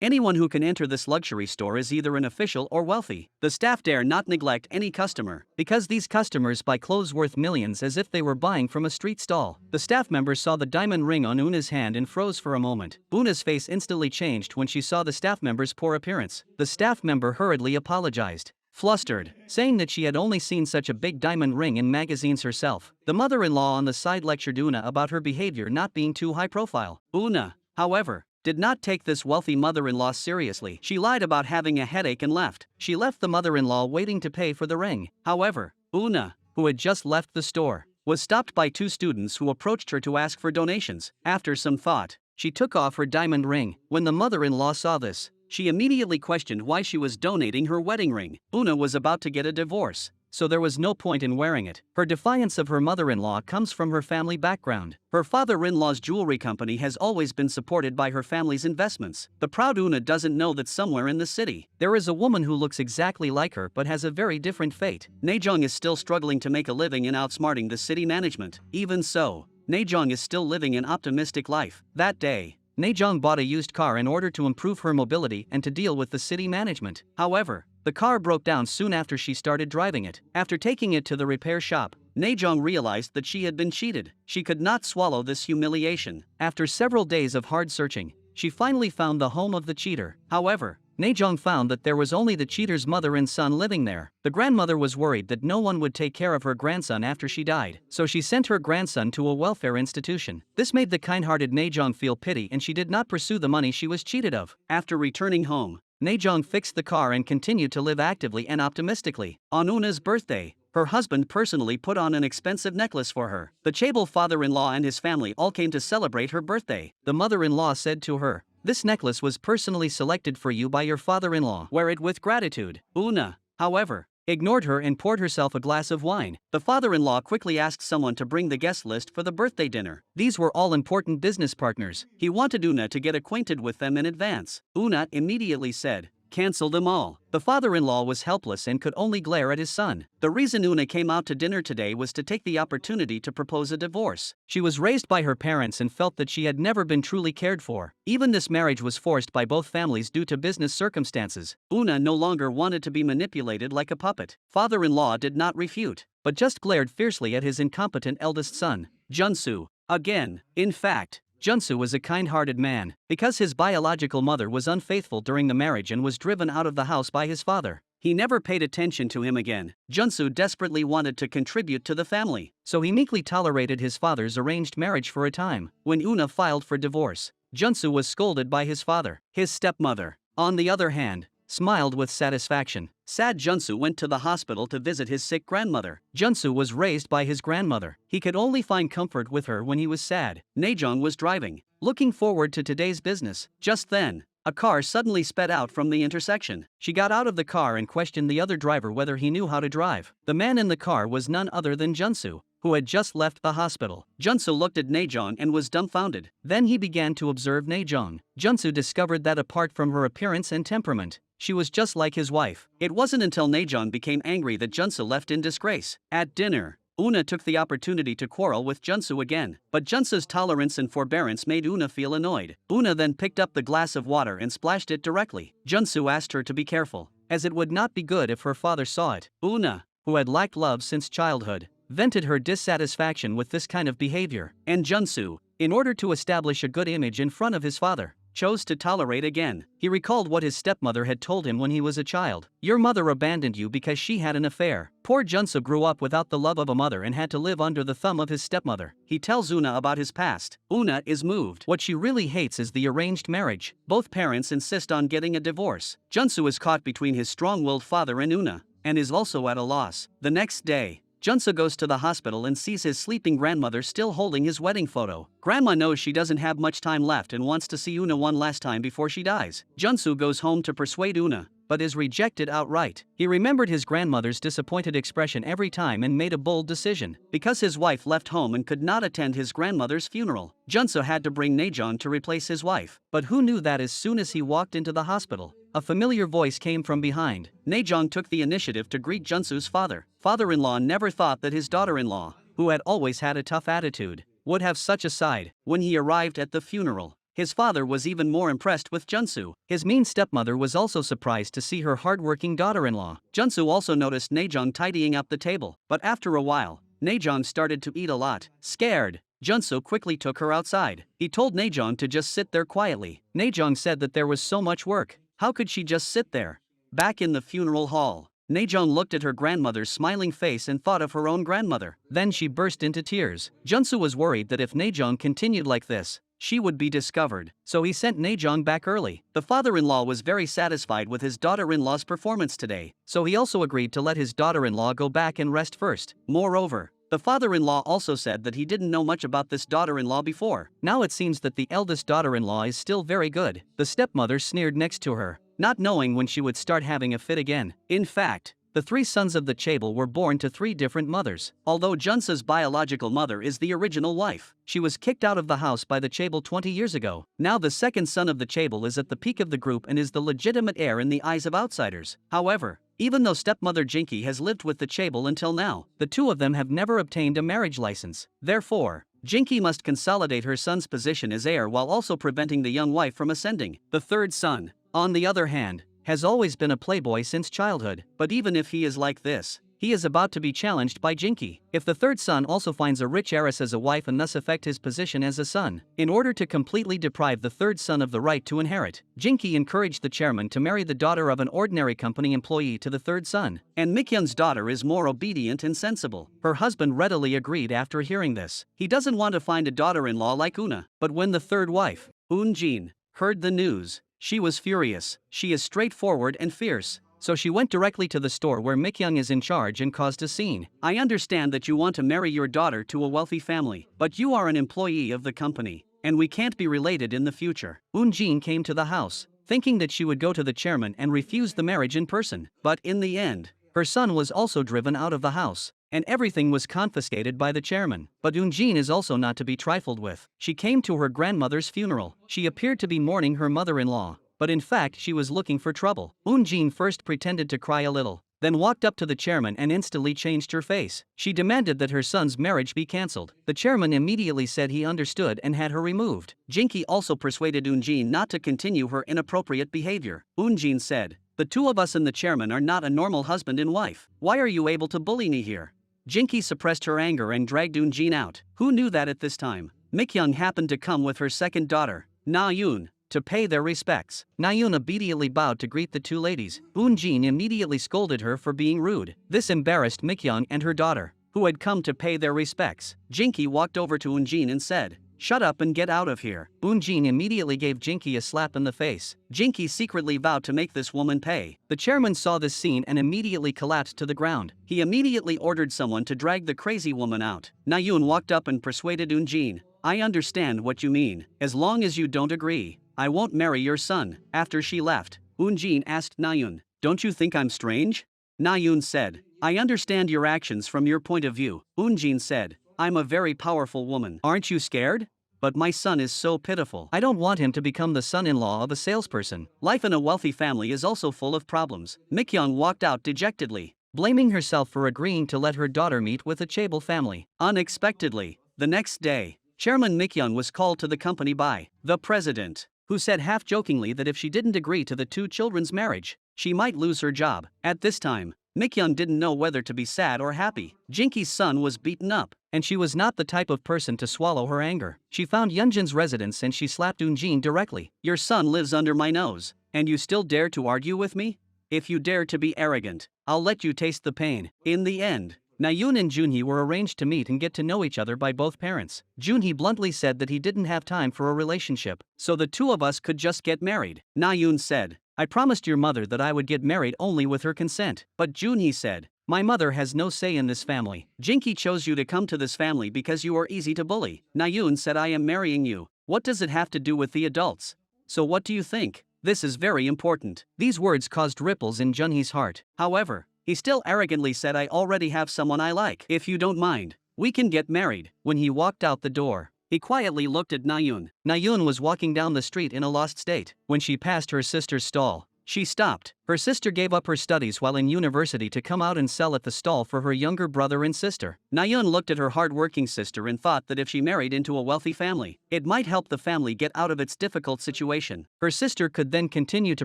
Anyone who can enter this luxury store is either an official or wealthy. The staff dare not neglect any customer, because these customers buy clothes worth millions as if they were buying from a street stall. The staff members saw the diamond ring on Una's hand and froze for a moment. Una's face instantly changed when she saw the staff member's poor appearance. The staff member hurriedly apologized, flustered, saying that she had only seen such a big diamond ring in magazines herself. The mother-in-law on the side lectured Una about her behavior not being too high profile. Una, however, did not take this wealthy mother-in-law seriously. She lied about having a headache and left. She left the mother-in-law waiting to pay for the ring. However, Una, who had just left the store, was stopped by two students who approached her to ask for donations. After some thought, she took off her diamond ring. When the mother-in-law saw this, she immediately questioned why she was donating her wedding ring. Una was about to get a divorce, so there was no point in wearing it. Her defiance of her mother-in-law comes from her family background. Her father-in-law's jewelry company has always been supported by her family's investments. The proud Una doesn't know that somewhere in the city, there is a woman who looks exactly like her but has a very different fate. Naejong is still struggling to make a living in outsmarting the city management. Even so, Naejong is still living an optimistic life. That day, Naejong bought a used car in order to improve her mobility and to deal with the city management. However, the car broke down soon after she started driving it. After taking it to the repair shop, Naejong realized that she had been cheated. She could not swallow this humiliation. After several days of hard searching, she finally found the home of the cheater. However, Naejong found that there was only the cheater's mother and son living there. The grandmother was worried that no one would take care of her grandson after she died, so she sent her grandson to a welfare institution. This made the kind-hearted Naejong feel pity and she did not pursue the money she was cheated of. After returning home, Naejong fixed the car and continued to live actively and optimistically. On Una's birthday, her husband personally put on an expensive necklace for her. The chaebol father-in-law and his family all came to celebrate her birthday. The mother-in-law said to her, "This necklace was personally selected for you by your father-in-law. Wear it with gratitude." Una, however, ignored her and poured herself a glass of wine. The father-in-law quickly asked someone to bring the guest list for the birthday dinner. These were all important business partners. He wanted Una to get acquainted with them in advance. Una immediately said, "Cancel them all." The father-in-law was helpless and could only glare at his son. The reason Una came out to dinner today was to take the opportunity to propose a divorce. She was raised by her parents and felt that she had never been truly cared for. Even this marriage was forced by both families due to business circumstances. Una no longer wanted to be manipulated like a puppet. Father-in-law did not refute, but just glared fiercely at his incompetent eldest son, Junsu. Again, in fact, Junsu was a kind-hearted man. Because his biological mother was unfaithful during the marriage and was driven out of the house by his father, he never paid attention to him again. Junsu desperately wanted to contribute to the family, so he meekly tolerated his father's arranged marriage for a time. When Una filed for divorce, Junsu was scolded by his father. His stepmother, on the other hand, smiled with satisfaction. Sad Junsu went to the hospital to visit his sick grandmother. Junsu was raised by his grandmother. He could only find comfort with her when he was sad. Naejong was driving, looking forward to today's business. Just then, a car suddenly sped out from the intersection. She got out of the car and questioned the other driver whether he knew how to drive. The man in the car was none other than Junsu, who had just left the hospital. Junsu looked at Naejong and was dumbfounded. Then he began to observe Naejong. Junsu discovered that apart from her appearance and temperament, she was just like his wife. It wasn't until Naejong became angry that Junsu left in disgrace. At dinner, Una took the opportunity to quarrel with Junsu again, but Junsu's tolerance and forbearance made Una feel annoyed. Una then picked up the glass of water and splashed it directly. Junsu asked her to be careful, as it would not be good if her father saw it. Una, who had lacked love since childhood, vented her dissatisfaction with this kind of behavior, and Junsu, in order to establish a good image in front of his father, chose to tolerate again. He recalled what his stepmother had told him when he was a child. "Your mother abandoned you because she had an affair." Poor Junsu grew up without the love of a mother and had to live under the thumb of his stepmother. He tells Una about his past. Una is moved. What she really hates is the arranged marriage. Both parents insist on getting a divorce. Junsu is caught between his strong-willed father and Una, and is also at a loss. The next day, Junsu goes to the hospital and sees his sleeping grandmother still holding his wedding photo. Grandma knows she doesn't have much time left and wants to see Una one last time before she dies. Junsu goes home to persuade Una, but is rejected outright. He remembered his grandmother's disappointed expression every time and made a bold decision. Because his wife left home and could not attend his grandmother's funeral, Junsu had to bring Naejong to replace his wife. But who knew that as soon as he walked into the hospital, a familiar voice came from behind. Naejong took the initiative to greet Junsu's father-in-law never thought that his daughter-in-law, who had always had a tough attitude, would have such a side. When he arrived at the funeral, His father was even more impressed with Junsu. His mean stepmother was also surprised to see her hardworking daughter-in-law. Junsu also noticed Naejong tidying up the table, but after a while, Naejong started to eat a lot. Scared, Junsu quickly took her outside. He told Naejong to just sit there quietly. Naejong said that there was so much work. How could she just sit there? Back in the funeral hall, Naejong looked at her grandmother's smiling face and thought of her own grandmother. Then she burst into tears. Junsu was worried that if Naejong continued like this, she would be discovered, so he sent Naejong back early. The father-in-law was very satisfied with his daughter-in-law's performance today, so he also agreed to let his daughter-in-law go back and rest first. Moreover, the father-in-law also said that he didn't know much about this daughter-in-law before. Now it seems that the eldest daughter-in-law is still very good. The stepmother sneered next to her, not knowing when she would start having a fit again. In fact, the 3 sons of the Chaebol were born to 3 different mothers. Although Junsu's biological mother is the original wife, she was kicked out of the house by the Chaebol 20 years ago. Now the second son of the Chaebol is at the peak of the group and is the legitimate heir in the eyes of outsiders. However, even though stepmother Jinki has lived with the Chaebol until now, the 2 of them have never obtained a marriage license. Therefore, Jinki must consolidate her son's position as heir while also preventing the young wife from ascending. The third son, on the other hand, has always been a playboy since childhood, but even if he is like this, he is about to be challenged by Jinki. If the third son also finds a rich heiress as a wife and thus affect his position as a son, in order to completely deprive the third son of the right to inherit, Jinki encouraged the chairman to marry the daughter of an ordinary company employee to the third son. And Mikyung's daughter is more obedient and sensible. Her husband readily agreed after hearing this. He doesn't want to find a daughter-in-law like Una. But when the third wife, Eun-jin, heard the news, she was furious. She is straightforward and fierce, so she went directly to the store where Mikyung is in charge and caused a scene. I understand that you want to marry your daughter to a wealthy family, but you are an employee of the company, and we can't be related in the future. Eun-jin came to the house, thinking that she would go to the chairman and refuse the marriage in person, but in the end, her son was also driven out of the house, and everything was confiscated by the chairman. But Eun-jin is also not to be trifled with. She came to her grandmother's funeral. She appeared to be mourning her mother-in-law, but in fact she was looking for trouble. Eun-jin first pretended to cry a little, then walked up to the chairman and instantly changed her face. She demanded that her son's marriage be cancelled. The chairman immediately said he understood and had her removed. Jinki also persuaded Eun-jin not to continue her inappropriate behavior. Eun-jin said, "The 2 of us and the chairman are not a normal husband and wife. Why are you able to bully me here?" Jinki suppressed her anger and dragged Eun-jin out. Who knew that at this time, Mikyung happened to come with her second daughter, Na-yoon, to pay their respects. Na-yoon obediently bowed to greet the 2 ladies. Eun-jin immediately scolded her for being rude. This embarrassed Mikyung and her daughter, who had come to pay their respects. Jinki walked over to Eun-jin and said, "Shut up and get out of here." Eun-jin immediately gave Jinki a slap in the face. Jinki secretly vowed to make this woman pay. The chairman saw this scene and immediately collapsed to the ground. He immediately ordered someone to drag the crazy woman out. Na-yoon walked up and persuaded Eun-jin, "I understand what you mean. As long as you don't agree, I won't marry your son." After she left, Eun-jin asked Na-yoon, "Don't you think I'm strange?" Na-yoon said, "I understand your actions from your point of view." Eun-jin said, "I'm a very powerful woman. Aren't you scared? But my son is so pitiful. I don't want him to become the son-in-law of a salesperson." Life in a wealthy family is also full of problems. Mikyung walked out dejectedly, blaming herself for agreeing to let her daughter meet with the Chaebol family. Unexpectedly, the next day, Chairman Mikyung was called to the company by the president, who said half-jokingly that if she didn't agree to the 2 children's marriage, she might lose her job. At this time, Mikyung didn't know whether to be sad or happy. Jinki's son was beaten up, and she was not the type of person to swallow her anger. She found Eun-jin's residence and she slapped Eun-jin directly. "Your son lives under my nose, and you still dare to argue with me? If you dare to be arrogant, I'll let you taste the pain." In the end, Na-yoon and Junhee were arranged to meet and get to know each other by both parents. Junhee bluntly said that he didn't have time for a relationship, so the 2 of us could just get married. Na-yoon said, "I promised your mother that I would get married only with her consent." But Junhee said, "My mother has no say in this family. Jinki chose you to come to this family because you are easy to bully." Na-yoon said, "I am marrying you. What does it have to do with the adults? So what do you think? This is very important." These words caused ripples in Junhee's heart. However, he still arrogantly said, "I already have someone I like. If you don't mind, we can get married." When he walked out the door, he quietly looked at Na-yoon. Na-yoon was walking down the street in a lost state. When she passed her sister's stall, she stopped. Her sister gave up her studies while in university to come out and sell at the stall for her younger brother and sister. Nayeon looked at her hard-working sister and thought that if she married into a wealthy family, it might help the family get out of its difficult situation. Her sister could then continue to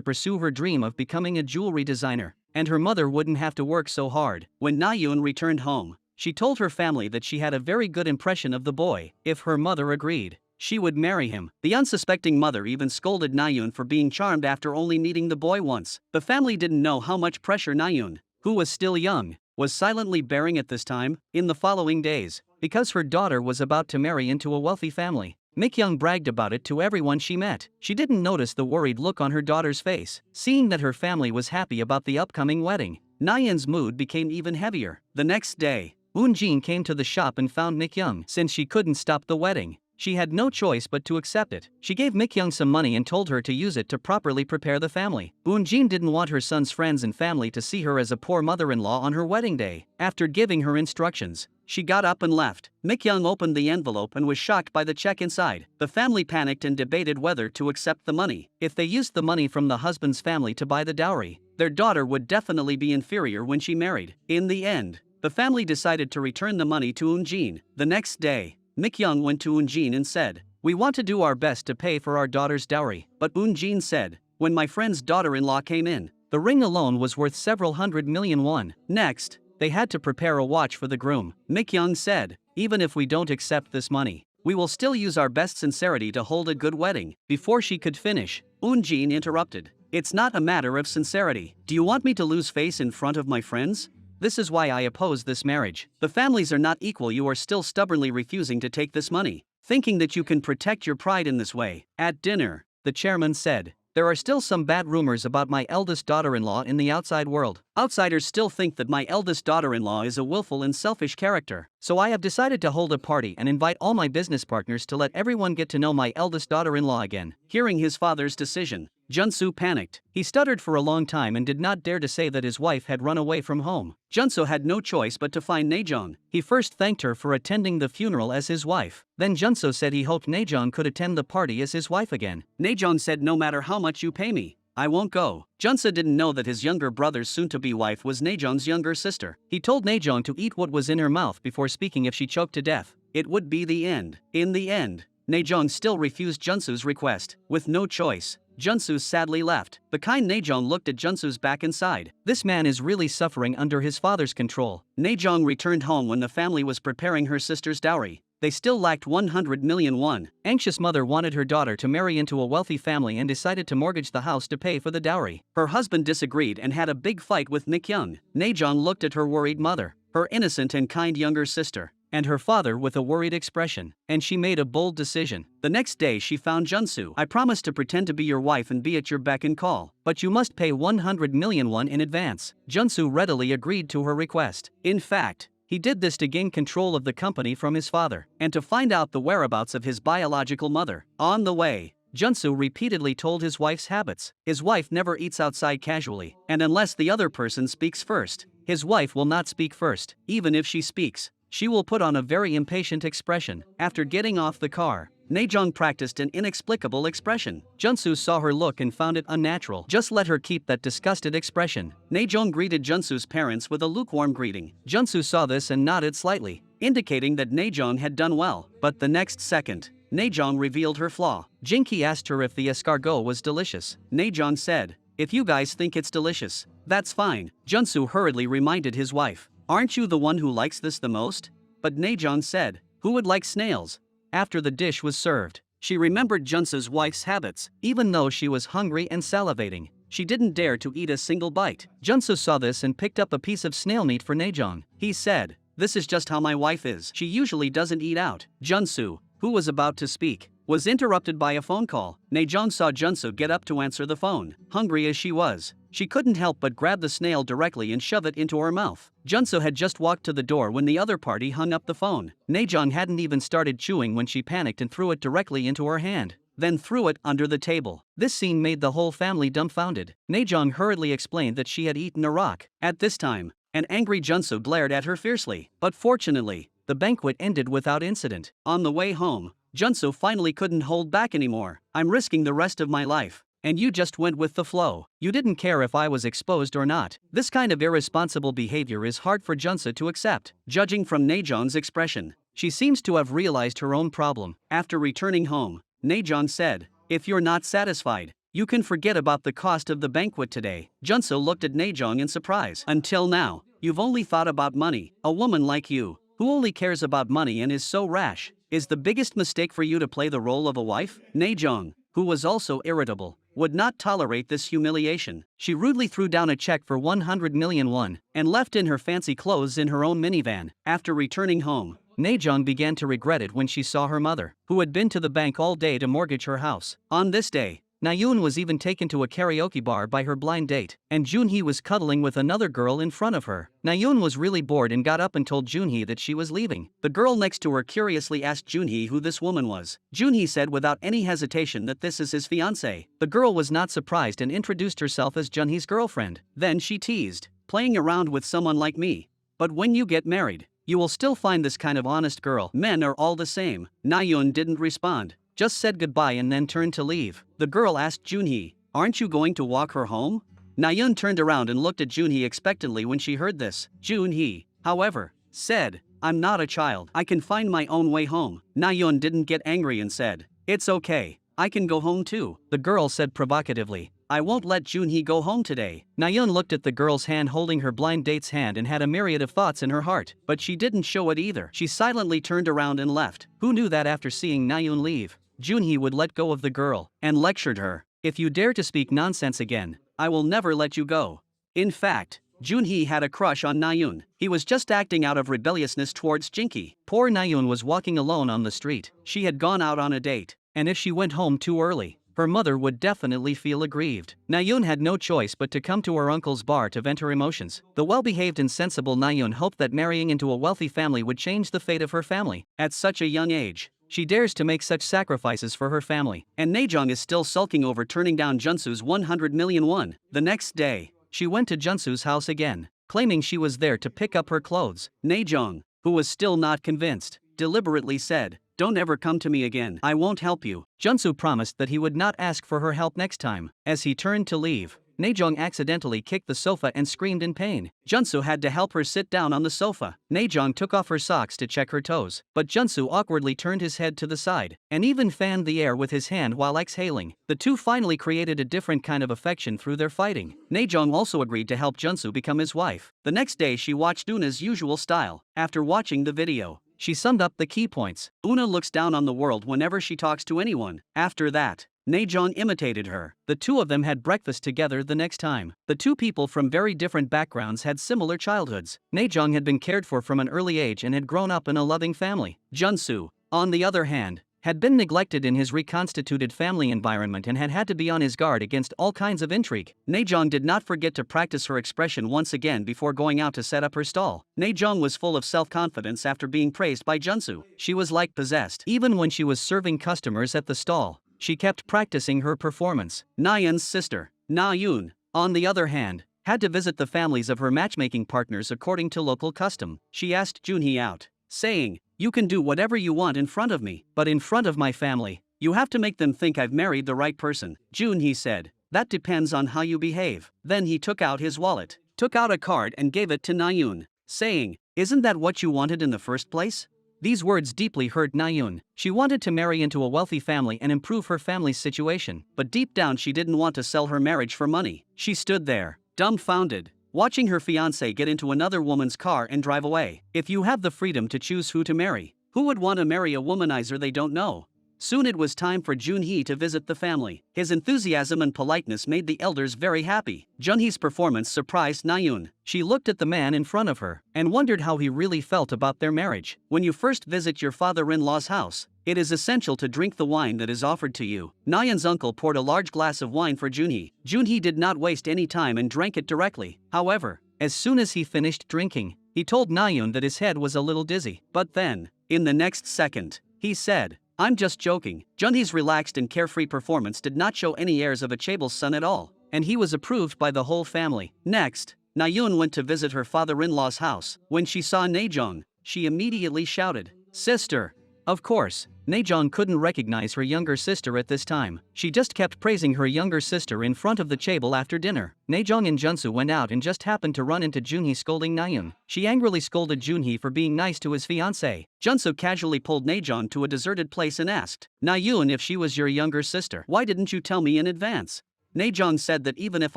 pursue her dream of becoming a jewelry designer, and her mother wouldn't have to work so hard. When Nayeon returned home, she told her family that she had a very good impression of the boy. If her mother agreed, she would marry him. The unsuspecting mother even scolded Nayeon for being charmed after only meeting the boy once. The family didn't know how much pressure Nayeon, who was still young, was silently bearing at this time. In the following days, because her daughter was about to marry into a wealthy family, Mikyoung bragged about it to everyone she met. She didn't notice the worried look on her daughter's face. Seeing that her family was happy about the upcoming wedding, Nayeon's mood became even heavier. The next day, Eun-jin came to the shop and found Mikyoung. Since she couldn't stop the wedding, she had no choice but to accept it. She gave Mikyoung some money and told her to use it to properly prepare the family. Eun-jin didn't want her son's friends and family to see her as a poor mother-in-law on her wedding day. After giving her instructions, she got up and left. Mikyoung opened the envelope and was shocked by the check inside. The family panicked and debated whether to accept the money. If they used the money from the husband's family to buy the dowry, their daughter would definitely be inferior when she married. In the end, the family decided to return the money to Eun-jin. The next day, Mikyoung went to Eun-jin and said, "We want to do our best to pay for our daughter's dowry." But Eun-jin said, "When my friend's daughter-in-law came in, the ring alone was worth several hundred million won. Next, they had to prepare a watch for the groom." Mikyoung said, "Even if we don't accept this money, we will still use our best sincerity to hold a good wedding." Before she could finish, Eun-jin interrupted. "It's not a matter of sincerity. Do you want me to lose face in front of my friends? This is why I oppose this marriage. The families are not equal. You are still stubbornly refusing to take this money, thinking that you can protect your pride in this way." At dinner, the chairman said, "There are still some bad rumors about my eldest daughter-in-law in the outside world. Outsiders still think that my eldest daughter-in-law is a willful and selfish character. So I have decided to hold a party and invite all my business partners to let everyone get to know my eldest daughter-in-law again." Hearing his father's decision, Junsu panicked. He stuttered for a long time and did not dare to say that his wife had run away from home. Junsu had no choice but to find Najeong. He first thanked her for attending the funeral as his wife. Then Junsu said he hoped Najeong could attend the party as his wife again. Najeong said, "No matter how much you pay me, I won't go." Junsu didn't know that his younger brother's soon-to-be wife was Najeong's younger sister. He told Najeong to eat what was in her mouth before speaking. If she choked to death, it would be the end. In the end, Najeong still refused Junsu's request. With no choice, Junsu sadly left. The kind Najeong looked at Junsu's back and sighed. This man is really suffering under his father's control. Najeong returned home when the family was preparing her sister's dowry. They still lacked 100 million won. Anxious mother wanted her daughter to marry into a wealthy family and decided to mortgage the house to pay for the dowry. Her husband disagreed and had a big fight with Mikyoung. Najeong looked at her worried mother, her innocent and kind younger sister, and her father with a worried expression, and she made a bold decision. The next day she found Junsu. "I promise to pretend to be your wife and be at your beck and call, but you must pay 100 million won in advance." Junsu readily agreed to her request. In fact, he did this to gain control of the company from his father, and to find out the whereabouts of his biological mother. On the way, Junsu repeatedly told his wife's habits. His wife never eats outside casually, and unless the other person speaks first, his wife will not speak first. Even if she speaks, she will put on a very impatient expression. After getting off the car, Najeong practiced an inexplicable expression. Junsu saw her look and found it unnatural. "Just let her keep that disgusted expression." Najeong greeted Junsu's parents with a lukewarm greeting. Junsu saw this and nodded slightly, indicating that Najeong had done well. But the next second, Najeong revealed her flaw. Jinki asked her if the escargot was delicious. Najeong said, "If you guys think it's delicious, that's fine." Junsu hurriedly reminded his wife, "Aren't you the one who likes this the most?" But Najeong said, "Who would like snails?" After the dish was served, she remembered Junsu's wife's habits. Even though she was hungry and salivating, she didn't dare to eat a single bite. Junsu saw this and picked up a piece of snail meat for Najeong. He said, "This is just how my wife is. She usually doesn't eat out." Junsu, who was about to speak, was interrupted by a phone call. Najeong saw Junsu get up to answer the phone. Hungry as she was, she couldn't help but grab the snail directly and shove it into her mouth. Junsu had just walked to the door when the other party hung up the phone. Najeong hadn't even started chewing when she panicked and threw it directly into her hand, then threw it under the table. This scene made the whole family dumbfounded. Najeong hurriedly explained that she had eaten a rock. At this time, an angry Junsu glared at her fiercely. But fortunately, the banquet ended without incident. On the way home, Junsu finally couldn't hold back anymore. "I'm risking the rest of my life, and you just went with the flow. You didn't care if I was exposed or not. This kind of irresponsible behavior is hard for Junsu to accept. Judging from Najeong's expression, she seems to have realized her own problem. After returning home, Najeong said, "If you're not satisfied, you can forget about the cost of the banquet today." Junsu looked at Najeong in surprise. "Until now, you've only thought about money. A woman like you, who only cares about money and is so rash, is the biggest mistake for you to play the role of a wife?" Najeong, who was also irritable, would not tolerate this humiliation. She rudely threw down a check for 100 million won and left in her fancy clothes in her own minivan. After returning home, Najeong began to regret it when she saw her mother, who had been to the bank all day to mortgage her house. On this day, Nayoon was even taken to a karaoke bar by her blind date, and Junhee was cuddling with another girl in front of her. Nayoon was really bored and got up and told Junhee that she was leaving. The girl next to her curiously asked Junhee who this woman was. Junhee said without any hesitation that this is his fiancée. The girl was not surprised and introduced herself as Junhee's girlfriend. Then she teased, "Playing around with someone like me. But when you get married, you will still find this kind of honest girl. Men are all the same." Nayoon didn't respond, just said goodbye and then turned to leave. The girl asked Junhee, "Aren't you going to walk her home?" Nayeon turned around and looked at Junhee expectantly when she heard this. Junhee, however, said, "I'm not a child. I can find my own way home." Nayeon didn't get angry and said, "It's okay. I can go home too." The girl said provocatively, "I won't let Junhee go home today." Nayeon looked at the girl's hand holding her blind date's hand and had a myriad of thoughts in her heart, but she didn't show it either. She silently turned around and left. Who knew that after seeing Nayeon leave, Junhee would let go of the girl, and lectured her, "If you dare to speak nonsense again, I will never let you go." In fact, Junhee had a crush on Nayeon. He was just acting out of rebelliousness towards Jinky. Poor Nayeon was walking alone on the street. She had gone out on a date, and if she went home too early, her mother would definitely feel aggrieved. Nayeon had no choice but to come to her uncle's bar to vent her emotions. The well-behaved and sensible Nayeon hoped that marrying into a wealthy family would change the fate of her family. At such a young age, she dares to make such sacrifices for her family. And Najeong is still sulking over turning down Junsu's 100 million won. The next day, she went to Junsu's house again, claiming she was there to pick up her clothes. Najeong, who was still not convinced, deliberately said, "Don't ever come to me again. I won't help you." Junsu promised that he would not ask for her help next time. As he turned to leave, Najeong accidentally kicked the sofa and screamed in pain. Junsu had to help her sit down on the sofa. Najeong took off her socks to check her toes, but Junsu awkwardly turned his head to the side, and even fanned the air with his hand while exhaling. The two finally created a different kind of affection through their fighting. Najeong also agreed to help Junsu become his wife. The next day she watched Una's usual style. After watching the video, she summed up the key points. Una looks down on the world whenever she talks to anyone. After that, Najeong imitated her. The two of them had breakfast together the next time. The two people from very different backgrounds had similar childhoods. Najeong had been cared for from an early age and had grown up in a loving family. Junsu, on the other hand, had been neglected in his reconstituted family environment and had had to be on his guard against all kinds of intrigue. Najeong did not forget to practice her expression once again before going out to set up her stall. Najeong was full of self-confidence after being praised by Junsu. She was like possessed. Even when she was serving customers at the stall, she kept practicing her performance. Nayeon's sister, Na-yoon, on the other hand, had to visit the families of her matchmaking partners according to local custom. She asked Junhee out, saying, "You can do whatever you want in front of me, but in front of my family, you have to make them think I've married the right person." Junhee said, "That depends on how you behave." Then he took out his wallet, took out a card and gave it to Nayeon, saying, "Isn't that what you wanted in the first place?" These words deeply hurt Nayeon. She wanted to marry into a wealthy family and improve her family's situation, but deep down she didn't want to sell her marriage for money. She stood there, dumbfounded, watching her fiancé get into another woman's car and drive away. If you have the freedom to choose who to marry, who would want to marry a womanizer they don't know? Soon it was time for Junhee to visit the family. His enthusiasm and politeness made the elders very happy. Junhee's performance surprised Nayeon. She looked at the man in front of her and wondered how he really felt about their marriage. When you first visit your father-in-law's house, it is essential to drink the wine that is offered to you. Nayeon's uncle poured a large glass of wine for Junhee. Junhee did not waste any time and drank it directly. However, as soon as he finished drinking, he told Nayeon that his head was a little dizzy. But then, in the next second, he said, "I'm just joking." Junhee's relaxed and carefree performance did not show any airs of a chaebol son at all, and he was approved by the whole family. Next, Nayeon went to visit her father-in-law's house. When she saw Najeong, she immediately shouted, "Sister, Of course, Najeong couldn't recognize her younger sister at this time. She just kept praising her younger sister in front of the table after dinner. Najeong and Junsu went out and just happened to run into Junhee scolding Nayeon. She angrily scolded Junhee for being nice to his fiancée. Junsu casually pulled Najeong to a deserted place and asked, "Nayeon, if she was your younger sister, why didn't you tell me in advance?" Najeong said that even if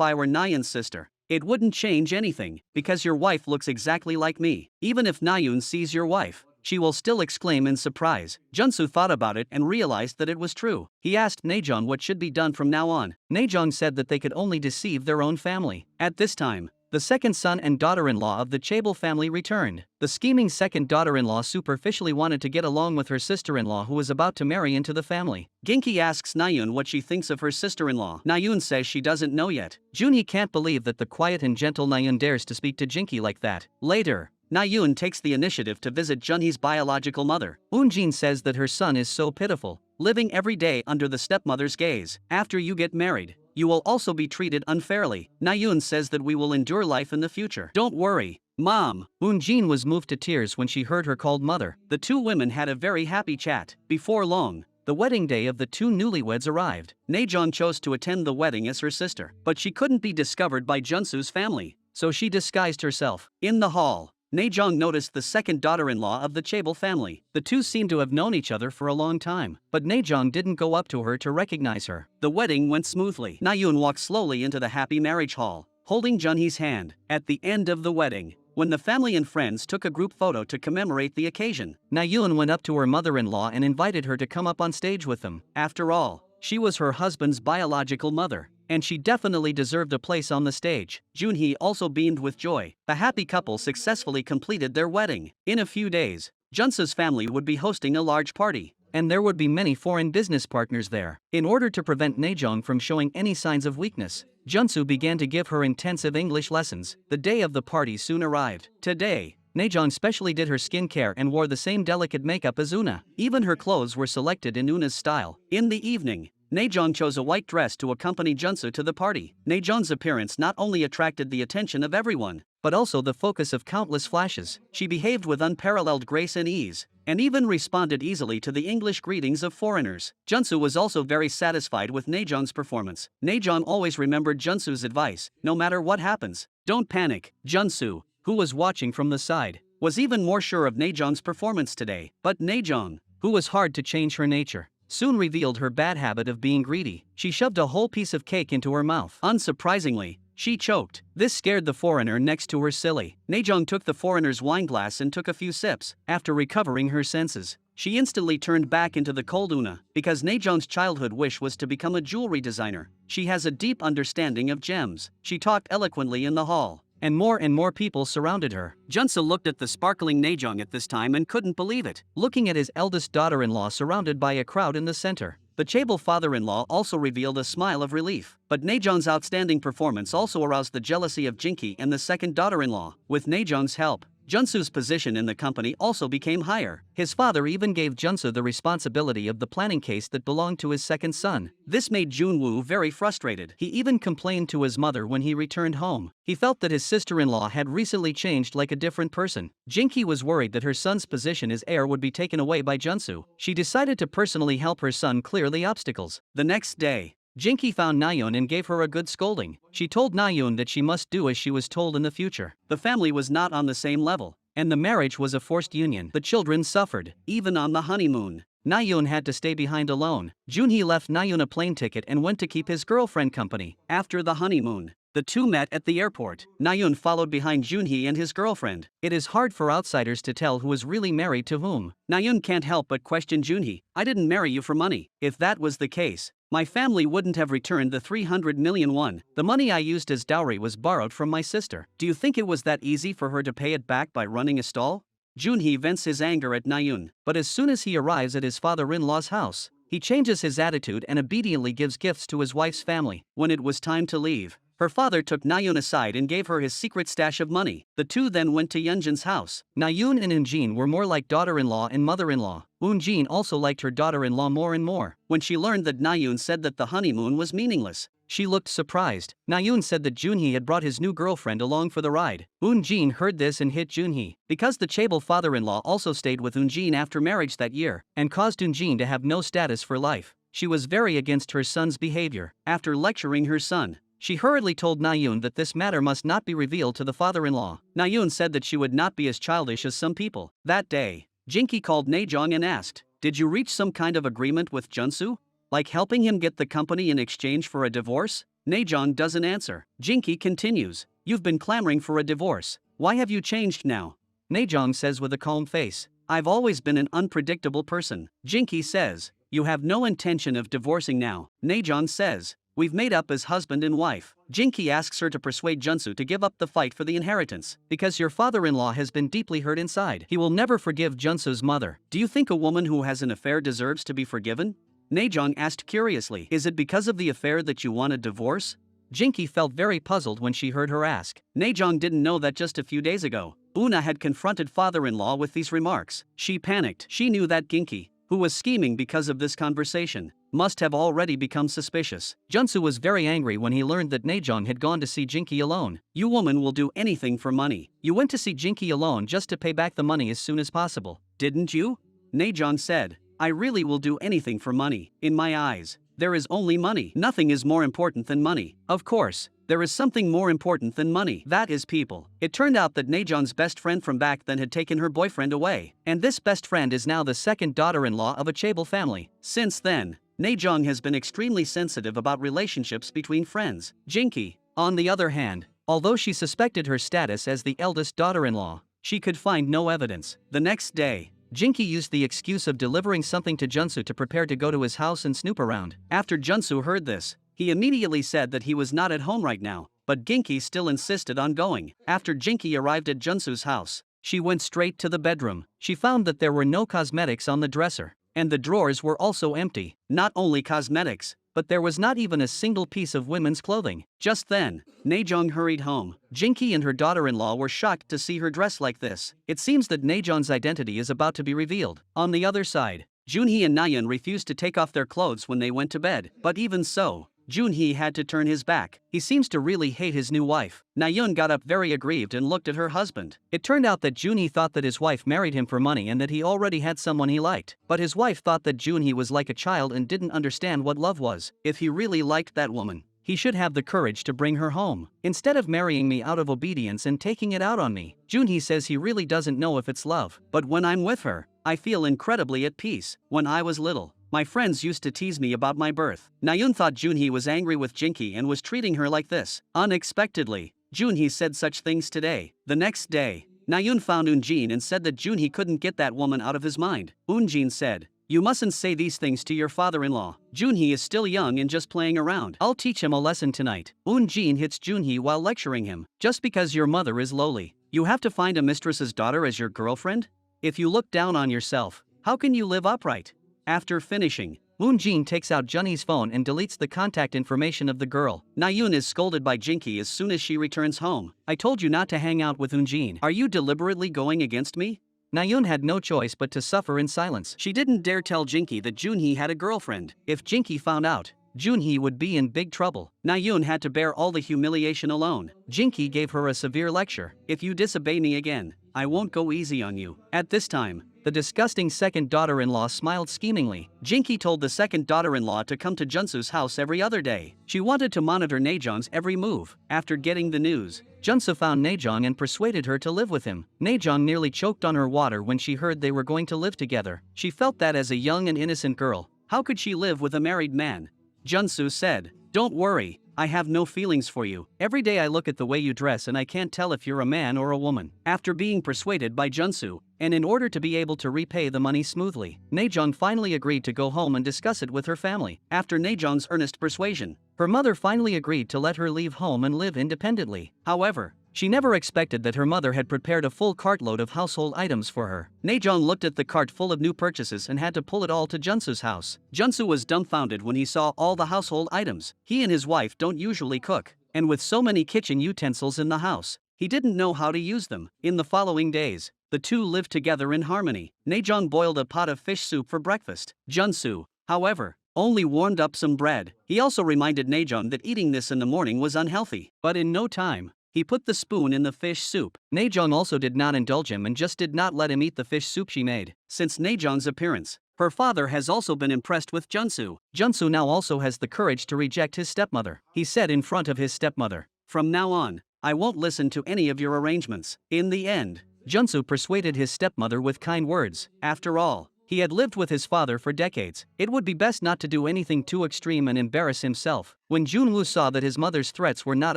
I were Nayeon's sister, it wouldn't change anything, because your wife looks exactly like me. Even if Nayeon sees your wife, she will still exclaim in surprise. Junsu thought about it and realized that it was true. He asked Najeong what should be done from now on. Najeong said that they could only deceive their own family. At this time, the second son and daughter-in-law of the Chaebol family returned. The scheming second daughter-in-law superficially wanted to get along with her sister-in-law who was about to marry into the family. Ginky asks Nayeon what she thinks of her sister-in-law. Nayeon says she doesn't know yet. Junhee can't believe that the quiet and gentle Nayeon dares to speak to Ginky like that. Later, Nayeon takes the initiative to visit Junhee's biological mother. Eunjin says that her son is so pitiful, living every day under the stepmother's gaze. After you get married, you will also be treated unfairly. Nayeon says that we will endure life in the future. Don't worry, Mom. Eunjin was moved to tears when she heard her called mother. The two women had a very happy chat. Before long, the wedding day of the two newlyweds arrived. Najeong chose to attend the wedding as her sister, but she couldn't be discovered by Junsu's family, so she disguised herself. In the hall, Najeong noticed the second daughter-in-law of the Chaebol family. The two seemed to have known each other for a long time, but Najeong didn't go up to her to recognize her. The wedding went smoothly. Nayeon walked slowly into the happy marriage hall, holding Junhee's hand. At the end of the wedding, when the family and friends took a group photo to commemorate the occasion, Nayeon went up to her mother-in-law and invited her to come up on stage with them. After all, she was her husband's biological mother, and she definitely deserved a place on the stage. Junhee also beamed with joy. The happy couple successfully completed their wedding. In a few days, Junsu's family would be hosting a large party, and there would be many foreign business partners there. In order to prevent Najeong from showing any signs of weakness, Junsu began to give her intensive English lessons. The day of the party soon arrived. Today, Najeong specially did her skincare and wore the same delicate makeup as Una. Even her clothes were selected in Una's style. In the evening, Najeong chose a white dress to accompany Junsu to the party. Najeong's appearance not only attracted the attention of everyone, but also the focus of countless flashes. She behaved with unparalleled grace and ease, and even responded easily to the English greetings of foreigners. Junsu was also very satisfied with Najeong's performance. Najeong always remembered Junsu's advice: no matter what happens, don't panic. Junsu, who was watching from the side, was even more sure of Najeong's performance today. But Najeong, who was hard to change her nature, soon revealed her bad habit of being greedy. She shoved a whole piece of cake into her mouth. Unsurprisingly, she choked. This scared the foreigner next to her silly. Najeong took the foreigner's wine glass and took a few sips. After recovering her senses, she instantly turned back into the cold Una, because Najeong's childhood wish was to become a jewelry designer. She has a deep understanding of gems. She talked eloquently in the hall, and more people surrounded her. Junsu looked at the sparkling Najeong at this time and couldn't believe it. Looking at his eldest daughter-in-law surrounded by a crowd in the center, the Chaebol father-in-law also revealed a smile of relief. But Najeong's outstanding performance also aroused the jealousy of Jinky and the second daughter-in-law. With Najeong's help, Junsu's position in the company also became higher. His father even gave Junsu the responsibility of the planning case that belonged to his second son. This made Junwoo very frustrated. He even complained to his mother when he returned home. He felt that his sister-in-law had recently changed like a different person. Jinky was worried that her son's position as heir would be taken away by Junsu. She decided to personally help her son clear the obstacles. The next day, Jinky found Nayeon and gave her a good scolding. She told Nayeon that she must do as she was told in the future. The family was not on the same level, and the marriage was a forced union. The children suffered. Even on the honeymoon, Nayeon had to stay behind alone. Junhee left Nayeon a plane ticket and went to keep his girlfriend company. After the honeymoon, the two met at the airport. Nayeon followed behind Junhee and his girlfriend. It is hard for outsiders to tell who is really married to whom. Nayeon can't help but question Junhee. "I didn't marry you for money. If that was the case, my family wouldn't have returned the 300 million won. The money I used as dowry was borrowed from my sister. Do you think it was that easy for her to pay it back by running a stall?" Junhee vents his anger at Nayeon, but as soon as he arrives at his father-in-law's house, he changes his attitude and obediently gives gifts to his wife's family. When it was time to leave, Her father took Nayoon aside and gave her his secret stash of money. The two then went to Yoonjin's house. Nayoon and Eunjin were more like daughter-in-law and mother-in-law. Eunjin also liked her daughter-in-law more and more. When she learned that Nayoon said that the honeymoon was meaningless, she looked surprised. Nayoon said that Junhee had brought his new girlfriend along for the ride. Eunjin heard this and hit Junhee. Because the chaebol father-in-law also stayed with Eunjin after marriage that year, and caused Eunjin to have no status for life, she was very against her son's behavior. After lecturing her son, she hurriedly told Nayoon that this matter must not be revealed to the father-in-law. Nayoon said that she would not be as childish as some people. That day, Jinki called Naejong and asked, "Did you reach some kind of agreement with Junsu? Like helping him get the company in exchange for a divorce?" Naejong doesn't answer. Jinki continues, "You've been clamoring for a divorce. Why have you changed now?" Naejong says with a calm face, "I've always been an unpredictable person." Jinki says, "You have no intention of divorcing now." Naejong says, "We've made up as husband and wife." Jinki asks her to persuade Junsu to give up the fight for the inheritance. "Because your father-in-law has been deeply hurt inside. He will never forgive Junsu's mother." "Do you think a woman who has an affair deserves to be forgiven?" Naejong asked curiously. "Is it because of the affair that you want a divorce?" Jinki felt very puzzled when she heard her ask. Naejong didn't know that just a few days ago, Una had confronted father-in-law with these remarks. She panicked. She knew that Ginki, who was scheming because of this conversation, must have already become suspicious. Junsu was very angry when he learned that Naejong had gone to see Jinki alone. "You woman will do anything for money. You went to see Jinki alone just to pay back the money as soon as possible, didn't you?" Naejong said, "I really will do anything for money. In my eyes, there is only money. Nothing is more important than money." Of course, there is something more important than money. That is people. It turned out that Naejong's best friend from back then had taken her boyfriend away, and this best friend is now the second daughter-in-law of a chaebol family. Since then, Naejong has been extremely sensitive about relationships between friends. Jinki, on the other hand, although she suspected her status as the eldest daughter-in-law, she could find no evidence. The next day, Jinki used the excuse of delivering something to Junsu to prepare to go to his house and snoop around. After Junsu heard this, he immediately said that he was not at home right now, but Ginki still insisted on going. After Jinki arrived at Junsu's house, she went straight to the bedroom. She found that there were no cosmetics on the dresser, and the drawers were also empty. Not only cosmetics, but there was not even a single piece of women's clothing. Just then, Naejong hurried home. Jinki and her daughter-in-law were shocked to see her dressed like this. It seems that Naejong's identity is about to be revealed. On the other side, Junhee and Nayeon refused to take off their clothes when they went to bed. But even so, Junhee had to turn his back. He seems to really hate his new wife. Nayeon got up very aggrieved and looked at her husband. It turned out that Junhee thought that his wife married him for money and that he already had someone he liked. But his wife thought that Junhee was like a child and didn't understand what love was. If he really liked that woman, he should have the courage to bring her home, instead of marrying me out of obedience and taking it out on me. Junhee says he really doesn't know if it's love. But when I'm with her, I feel incredibly at peace. When I was little, my friends used to tease me about my birth. Nayeon thought Junhee was angry with Jinki and was treating her like this. Unexpectedly, Junhee said such things today. The next day, Nayeon found Eunjin and said that Junhee couldn't get that woman out of his mind. Eunjin said, "You mustn't say these things to your father-in-law. Junhee is still young and just playing around. I'll teach him a lesson tonight." Eunjin hits Junhee while lecturing him. "Just because your mother is lowly, you have to find a mistress's daughter as your girlfriend? If you look down on yourself, how can you live upright?" After finishing, Eunjin takes out Junhee's phone and deletes the contact information of the girl. Nayeon is scolded by Jinki as soon as she returns home. "I told you not to hang out with Eunjin. Are you deliberately going against me?" Nayeon had no choice but to suffer in silence. She didn't dare tell Jinki that Junhee had a girlfriend. If Jinki found out, Junhee would be in big trouble. Nayeon had to bear all the humiliation alone. Jinki gave her a severe lecture. "If you disobey me again, I won't go easy on you." At this time, the disgusting second daughter-in-law smiled schemingly. Jinki told the second daughter-in-law to come to Junsu's house every other day. She wanted to monitor Naejong's every move. After getting the news, Junsu found Naejong and persuaded her to live with him. Naejong nearly choked on her water when she heard they were going to live together. She felt that as a young and innocent girl, how could she live with a married man? Junsu said, "Don't worry, I have no feelings for you. Every day I look at the way you dress and I can't tell if you're a man or a woman." After being persuaded by Junsu, and in order to be able to repay the money smoothly, Naejong finally agreed to go home and discuss it with her family. After Naejong's earnest persuasion, her mother finally agreed to let her leave home and live independently. However, she never expected that her mother had prepared a full cartload of household items for her. Naejong looked at the cart full of new purchases and had to pull it all to Junsu's house. Junsu was dumbfounded when he saw all the household items. He and his wife don't usually cook, and with so many kitchen utensils in the house, he didn't know how to use them. In the following days, the two lived together in harmony. Naejong boiled a pot of fish soup for breakfast. Junsu, however, only warmed up some bread. He also reminded Naejong that eating this in the morning was unhealthy. But in no time, he put the spoon in the fish soup. Naejong also did not indulge him and just did not let him eat the fish soup she made. Since Naejong's appearance, her father has also been impressed with Junsu. Junsu now also has the courage to reject his stepmother. He said in front of his stepmother, "From now on, I won't listen to any of your arrangements." In the end, Junsu persuaded his stepmother with kind words. After all, he had lived with his father for decades. It would be best not to do anything too extreme and embarrass himself. When Junwoo saw that his mother's threats were not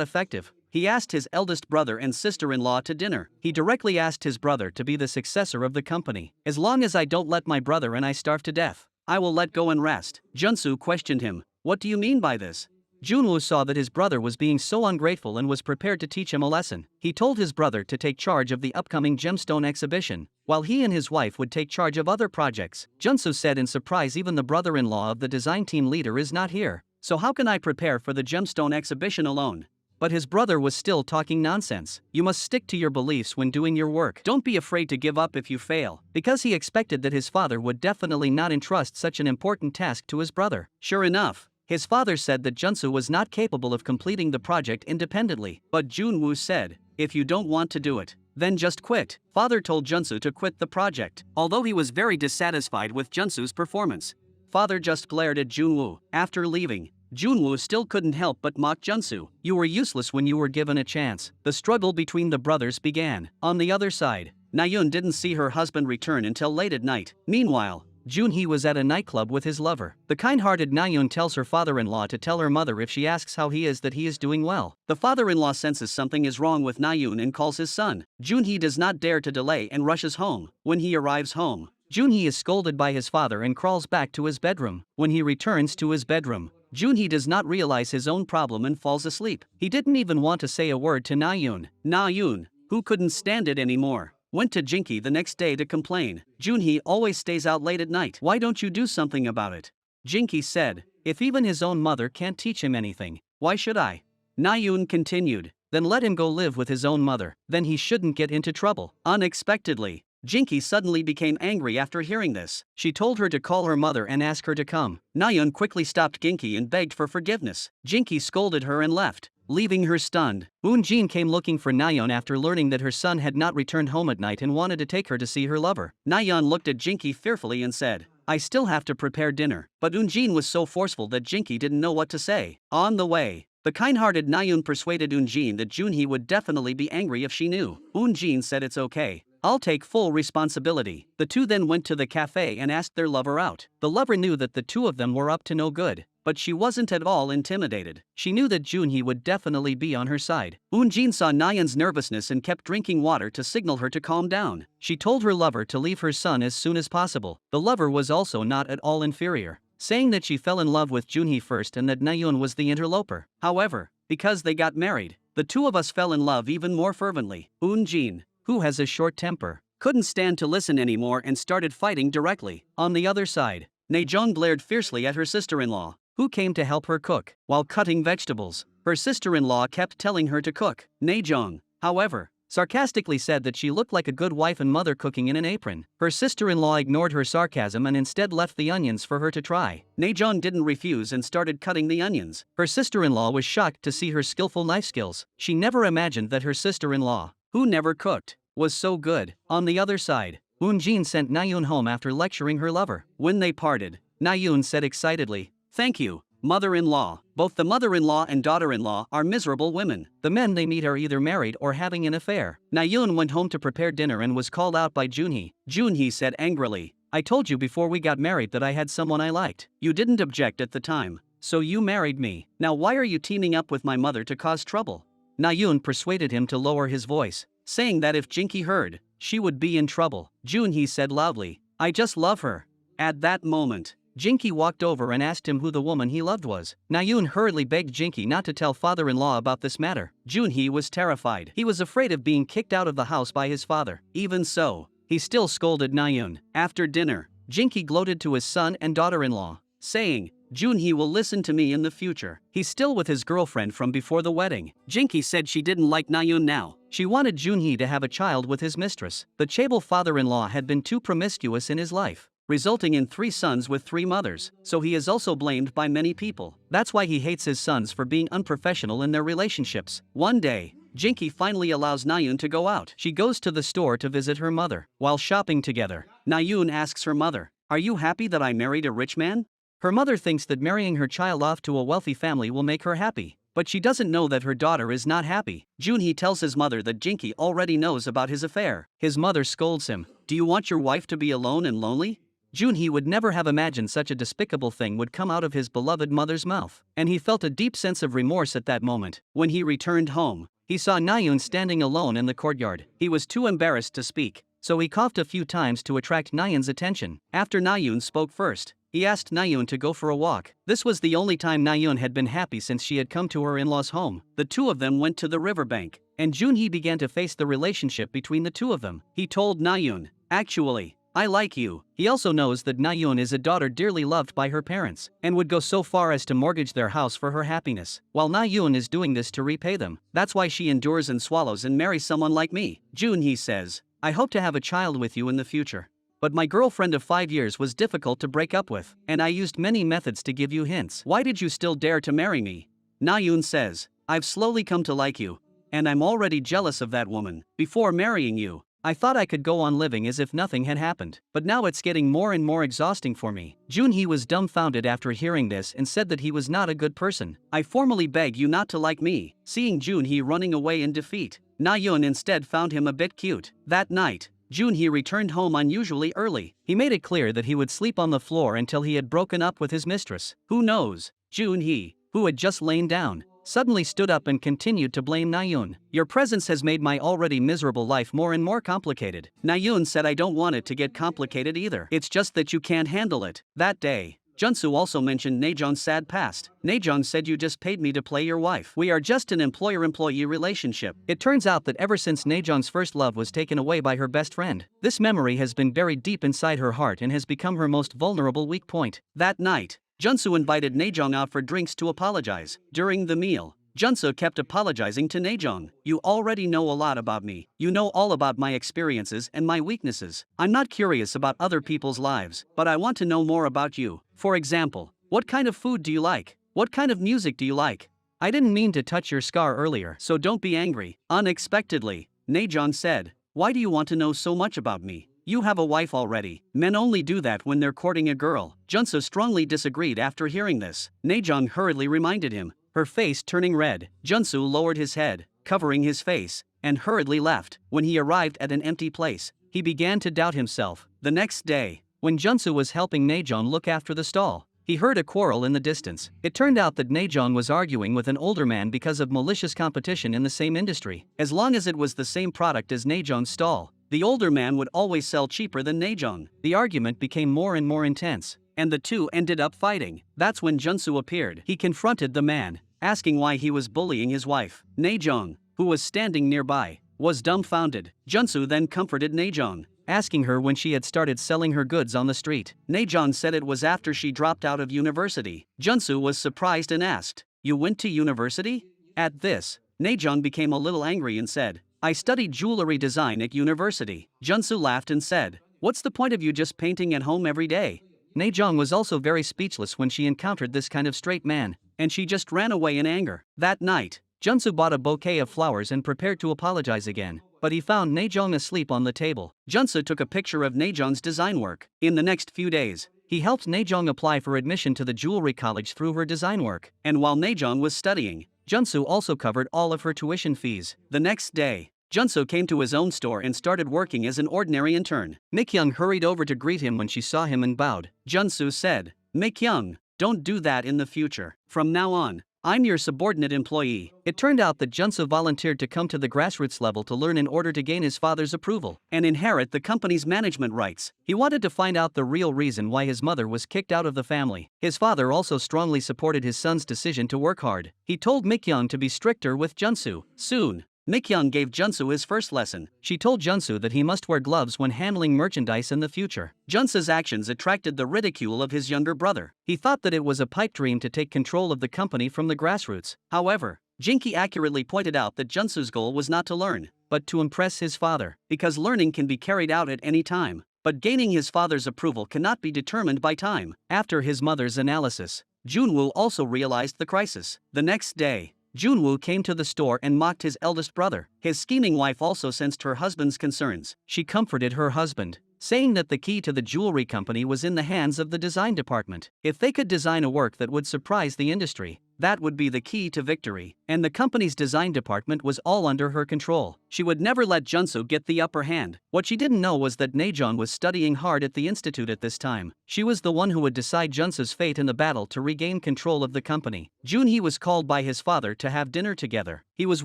effective, he asked his eldest brother and sister-in-law to dinner. He directly asked his brother to be the successor of the company. "As long as I don't let my brother and I starve to death, I will let go and rest." Junsu questioned him, "What do you mean by this?" Junwoo saw that his brother was being so ungrateful and was prepared to teach him a lesson. He told his brother to take charge of the upcoming gemstone exhibition, while he and his wife would take charge of other projects. Junsu said in surprise, "Even the brother-in-law of the design team leader is not here, so how can I prepare for the gemstone exhibition alone?" But his brother was still talking nonsense. "You must stick to your beliefs when doing your work. Don't be afraid to give up if you fail." Because he expected that his father would definitely not entrust such an important task to his brother. Sure enough, his father said that Junsu was not capable of completing the project independently. But Junwoo said, "If you don't want to do it, then just quit." Father told Junsu to quit the project. Although he was very dissatisfied with Junsu's performance, father just glared at Junwoo. After leaving, Junwoo still couldn't help but mock Junsu. "You were useless when you were given a chance." The struggle between the brothers began. On the other side, Naeun didn't see her husband return until late at night. Meanwhile, Junhee was at a nightclub with his lover. The kind-hearted Naeun tells her father-in-law to tell her mother if she asks how he is that he is doing well. The father-in-law senses something is wrong with Naeun and calls his son. Junhee does not dare to delay and rushes home. When he arrives home, Junhee is scolded by his father and crawls back to his bedroom. When he returns to his bedroom, Junhee does not realize his own problem and falls asleep. He didn't even want to say a word to Naeun. Naeun, who couldn't stand it anymore, went to Jinky the next day to complain. "Junhee always stays out late at night. Why don't you do something about it?" Jinky said, "If even his own mother can't teach him anything, why should I?" Naeun continued, "Then let him go live with his own mother. Then he shouldn't get into trouble." Unexpectedly, Jinky suddenly became angry after hearing this. She told her to call her mother and ask her to come. Naeun quickly stopped Ginky and begged for forgiveness. Jinky scolded her and left, leaving her stunned. Eun-jin came looking for Naeun after learning that her son had not returned home at night and wanted to take her to see her lover. Naeun looked at Jinky fearfully and said, "I still have to prepare dinner." But Eun-jin was so forceful that Jinky didn't know what to say. On the way, the kind-hearted Naeun persuaded Eun-jin that Junhee would definitely be angry if she knew. Eun-jin said, "It's okay. I'll take full responsibility." The two then went to the cafe and asked their lover out. The lover knew that the two of them were up to no good, but she wasn't at all intimidated. She knew that Junhee would definitely be on her side. Eun-jin saw Naeun's nervousness and kept drinking water to signal her to calm down. She told her lover to leave her son as soon as possible. The lover was also not at all inferior, saying that she fell in love with Junhee first and that Naeun was the interloper. However, because they got married, the two of us fell in love even more fervently. Eun-jin, who has a short temper, couldn't stand to listen anymore and started fighting directly. On the other side, Naejong glared fiercely at her sister-in-law, who came to help her cook. While cutting vegetables, her sister-in-law kept telling her to cook. Naejong, however, sarcastically said that she looked like a good wife and mother cooking in an apron. Her sister-in-law ignored her sarcasm and instead left the onions for her to try. Naejong didn't refuse and started cutting the onions. Her sister-in-law was shocked to see her skillful knife skills. She never imagined that her sister-in-law, who never cooked, was so good. On the other side, Eun-jin sent Naeun home after lecturing her lover. When they parted, Naeun said excitedly, "Thank you, mother-in-law." Both the mother-in-law and daughter-in-law are miserable women. The men they meet are either married or having an affair. Naeun went home to prepare dinner and was called out by Junhee. Junhee said angrily, "I told you before we got married that I had someone I liked. You didn't object at the time, so you married me. Now why are you teaming up with my mother to cause trouble?" Naeun persuaded him to lower his voice, saying that if Jinky heard, she would be in trouble. Junhee said loudly, "I just love her." At that moment, Jinky walked over and asked him who the woman he loved was. Naeun hurriedly begged Jinky not to tell father-in-law about this matter. Junhee was terrified. He was afraid of being kicked out of the house by his father. Even so, he still scolded Naeun. After dinner, Jinky gloated to his son and daughter-in-law, saying, Junhee will listen to me in the future. He's still with his girlfriend from before the wedding. Jinky said she didn't like Nayoon now. She wanted Junhee to have a child with his mistress. The chaebol father-in-law had been too promiscuous in his life, resulting in 3 sons with 3 mothers, so he is also blamed by many people. That's why he hates his sons for being unprofessional in their relationships. One day, Jinky finally allows Nayoon to go out. She goes to the store to visit her mother. While shopping together, Nayoon asks her mother, "Are you happy that I married a rich man?" Her mother thinks that marrying her child off to a wealthy family will make her happy, but she doesn't know that her daughter is not happy. Junhee tells his mother that Jinky already knows about his affair. His mother scolds him. "Do you want your wife to be alone and lonely?" Junhee would never have imagined such a despicable thing would come out of his beloved mother's mouth, and he felt a deep sense of remorse at that moment. When he returned home, he saw Nayoon standing alone in the courtyard. He was too embarrassed to speak, so he coughed a few times to attract Nayoon's attention. After Nayoon spoke first, he asked Nayoon to go for a walk. This was the only time Nayoon had been happy since she had come to her in-laws' home. The two of them went to the riverbank, and Junhee began to face the relationship between the two of them. He told Nayoon, "Actually, I like you." He also knows that Nayoon is a daughter dearly loved by her parents, and would go so far as to mortgage their house for her happiness, while Nayoon is doing this to repay them. That's why she endures and swallows and marries someone like me. Junhee says, "I hope to have a child with you in the future. But my girlfriend of 5 years was difficult to break up with, and I used many methods to give you hints. Why did you still dare to marry me?" Nayoon says, "I've slowly come to like you, and I'm already jealous of that woman. Before marrying you, I thought I could go on living as if nothing had happened, but now it's getting more and more exhausting for me." Junhee was dumbfounded after hearing this and said that he was not a good person. "I formally beg you not to like me." Seeing Junhee running away in defeat, Nayoon instead found him a bit cute. That night, Junhee returned home unusually early. He made it clear that he would sleep on the floor until he had broken up with his mistress. Who knows? Junhee, who had just lain down, suddenly stood up and continued to blame Nayoon. "Your presence has made my already miserable life more and more complicated." Nayoon said, "I don't want it to get complicated either. It's just that you can't handle it." That day, Junsu also mentioned Najeon's sad past. "Najeon said you just paid me to play your wife. We are just an employer-employee relationship." It turns out that ever since Najeon's first love was taken away by her best friend, this memory has been buried deep inside her heart and has become her most vulnerable weak point. That night, Junsu invited Najeon out for drinks to apologize. During the meal, Junsu kept apologizing to Najeon. "You already know a lot about me. You know all about my experiences and my weaknesses. I'm not curious about other people's lives, but I want to know more about you. For example, what kind of food do you like? What kind of music do you like? I didn't mean to touch your scar earlier, so don't be angry." Unexpectedly, Najeon said, "Why do you want to know so much about me? You have a wife already. Men only do that when they're courting a girl." Junsu strongly disagreed after hearing this. Najeon hurriedly reminded him, her face turning red. Junsu lowered his head, covering his face, and hurriedly left. When he arrived at an empty place, he began to doubt himself. The next day, when Junsu was helping Najeon look after the stall, he heard a quarrel in the distance. It turned out that Najeon was arguing with an older man because of malicious competition in the same industry. As long as it was the same product as Najeon's stall, the older man would always sell cheaper than Najeon. The argument became more and more intense, and the two ended up fighting. That's when Junsu appeared. He confronted the man, asking why he was bullying his wife. Najeon, who was standing nearby, was dumbfounded. Junsu then comforted Najeon, asking her when she had started selling her goods on the street. Najeon said it was after she dropped out of university. Junsu was surprised and asked, "You went to university?" At this, Najeon became a little angry and said, "I studied jewelry design at university." Junsu laughed and said, "What's the point of you just painting at home every day?" Najeon was also very speechless when she encountered this kind of straight man, and she just ran away in anger. That night, Junsu bought a bouquet of flowers and prepared to apologize again, but he found Najeon asleep on the table. Junsu took a picture of Najeon's design work. In the next few days, he helped Najeon apply for admission to the jewelry college through her design work, and while Najeon was studying, Junsu also covered all of her tuition fees. The next day, Junsu came to his own store and started working as an ordinary intern. Mikyung hurried over to greet him when she saw him and bowed. Junsu said, "Mikyung, don't do that in the future. From now on, I'm your subordinate employee." It turned out that Junsu volunteered to come to the grassroots level to learn in order to gain his father's approval and inherit the company's management rights. He wanted to find out the real reason why his mother was kicked out of the family. His father also strongly supported his son's decision to work hard. He told Mikyung to be stricter with Junsu. Soon, Mikyung gave Junsu his first lesson. She told Junsu that he must wear gloves when handling merchandise in the future. Junsu's actions attracted the ridicule of his younger brother. He thought that it was a pipe dream to take control of the company from the grassroots. However, Jinky accurately pointed out that Junsu's goal was not to learn, but to impress his father, because learning can be carried out at any time. But gaining his father's approval cannot be determined by time. After his mother's analysis, Junwoo also realized the crisis. The next day, Junwoo came to the store and mocked his eldest brother. His scheming wife also sensed her husband's concerns. She comforted her husband, saying that the key to the jewelry company was in the hands of the design department. If they could design a work that would surprise the industry, that would be the key to victory. And the company's design department was all under her control. She would never let Junsu get the upper hand. What she didn't know was that Najeon was studying hard at the institute at this time. She was the one who would decide Junsu's fate in the battle to regain control of the company. Junhee was called by his father to have dinner together. He was